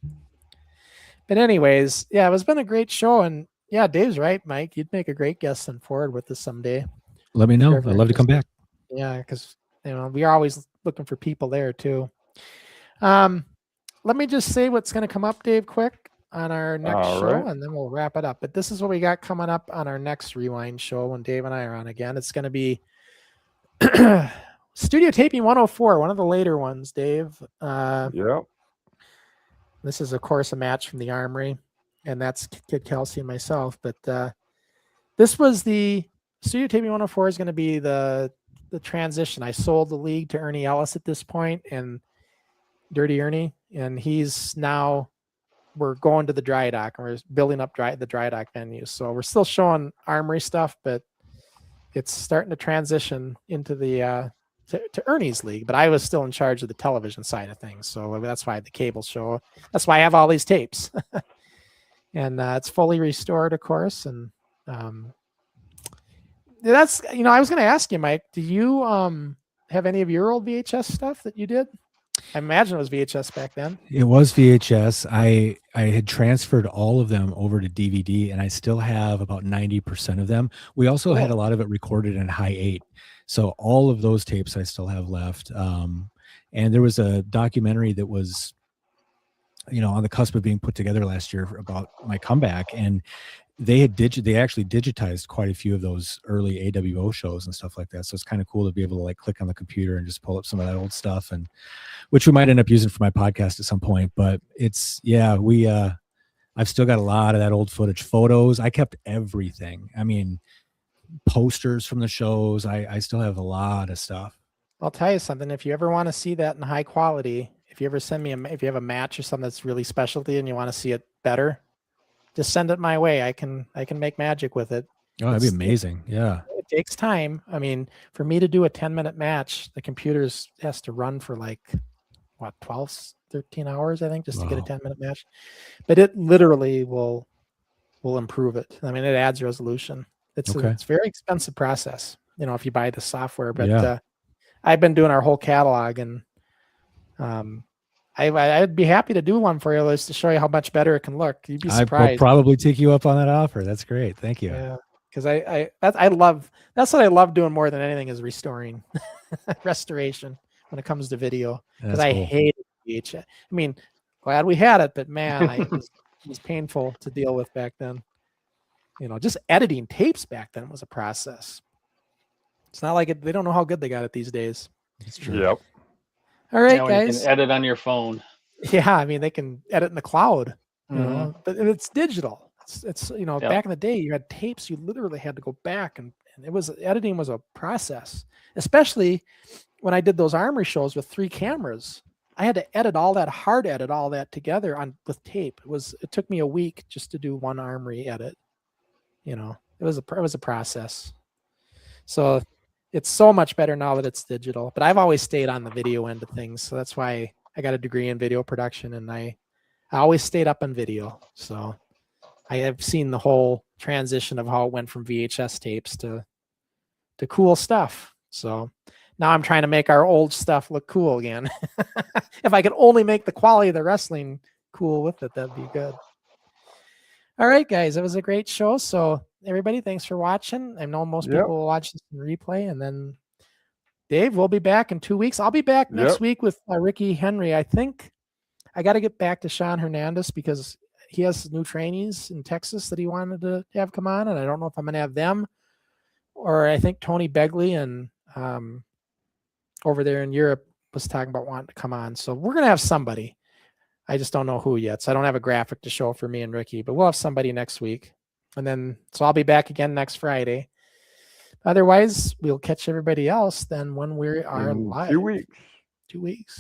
but anyways, yeah, it's been a great show. And yeah, Dave's right, Mike. You'd make a great guest on forward with us someday. Let me know. I'd love to come back. Yeah, because we are always looking for people there too. Let me just say what's going to come up, Dave, quick on our next show, and then we'll wrap it up. But this is what we got coming up on our next Rewind show when Dave and I are on again. It's going to be Studio Taping 104, one of the later ones, Dave. Yep. This is, of course, a match from the Armory, and that's Kid Kelsey and myself. But this was the Studio Taping 104 is going to be the transition. I sold the league to Ernie Ellis at this point, and Dirty Ernie, and he's now, we're going to the dry dock, and we're building up the dry dock venues. So we're still showing Armory stuff, but it's starting to transition into the to Ernie's league. But I was still in charge of the television side of things, so that's why I had the cable show. That's why I have all these tapes, and it's fully restored, of course. And that's, I was going to ask you, Mike, do you have any of your old VHS stuff that you did? I imagine it was VHS back then. It was VHS. I had transferred all of them over to DVD, and I still have about 90% of them. We also had a lot of it recorded in high 8. So all of those tapes I still have left. And there was a documentary that was, on the cusp of being put together last year about my comeback, and they actually digitized quite a few of those early AWO shows and stuff like that. So it's kind of cool to be able to like click on the computer and just pull up some of that old stuff, and which we might end up using for my podcast at some point. But it's, I've still got a lot of that old footage, photos. I kept everything. I mean, posters from the shows. I still have a lot of stuff. I'll tell you something. If you ever want to see that in high quality, if you ever send me if you have a match or something that's really specialty and you want to see it better, just send it my way. I can make magic with it. Oh, that'd be amazing. Yeah. It takes time. I mean, for me to do a 10-minute match, the computer has to run for like, 12, 13 hours, I think, just to get a 10-minute match. But it literally will improve it. I mean, it adds resolution. It's a very expensive process, if you buy the software. But I've been doing our whole catalog, and I'd be happy to do one for you, Liz, to show you how much better it can look. You'd be surprised. I'll probably take you up on that offer. That's great. Thank you. Yeah, because that's what I love doing more than anything is restoring, restoration when it comes to video. Because I hated VHS. I mean, glad we had it, but man, it was painful to deal with back then. Just editing tapes back then was a process. It's not like they don't know how good they got it these days. That's true. Yep. All right, now guys. you can edit on your phone. Yeah, I mean, they can edit in the cloud, but it's digital. It's back in the day, you had tapes. You literally had to go back, and editing was a process. Especially when I did those Armory shows with 3 cameras, I had to hard edit all that together with tape. It took me a week just to do one Armory edit. It was a process. So it's so much better now that it's digital. But I've always stayed on the video end of things, so that's why I got a degree in video production, and I always stayed up on video. So I have seen the whole transition of how it went from VHS tapes to cool stuff. So now I'm trying to make our old stuff look cool again. If I could only make the quality of the wrestling cool with it, that'd be good. All right, guys, it was a great show. So everybody, thanks for watching. I know most people will watch this in replay, and then Dave, we'll be back in 2 weeks. I'll be back next week with Ricky Henry. I think I got to get back to Sean Hernandez because he has new trainees in Texas that he wanted to have come on, and I don't know if I'm going to have them, or I think Tony Begley and over there in Europe was talking about wanting to come on. So we're going to have somebody. I just don't know who yet. So I don't have a graphic to show for me and Ricky, but we'll have somebody next week. And then, so I'll be back again next Friday. Otherwise, we'll catch everybody else then when we are live. 2 weeks. 2 weeks.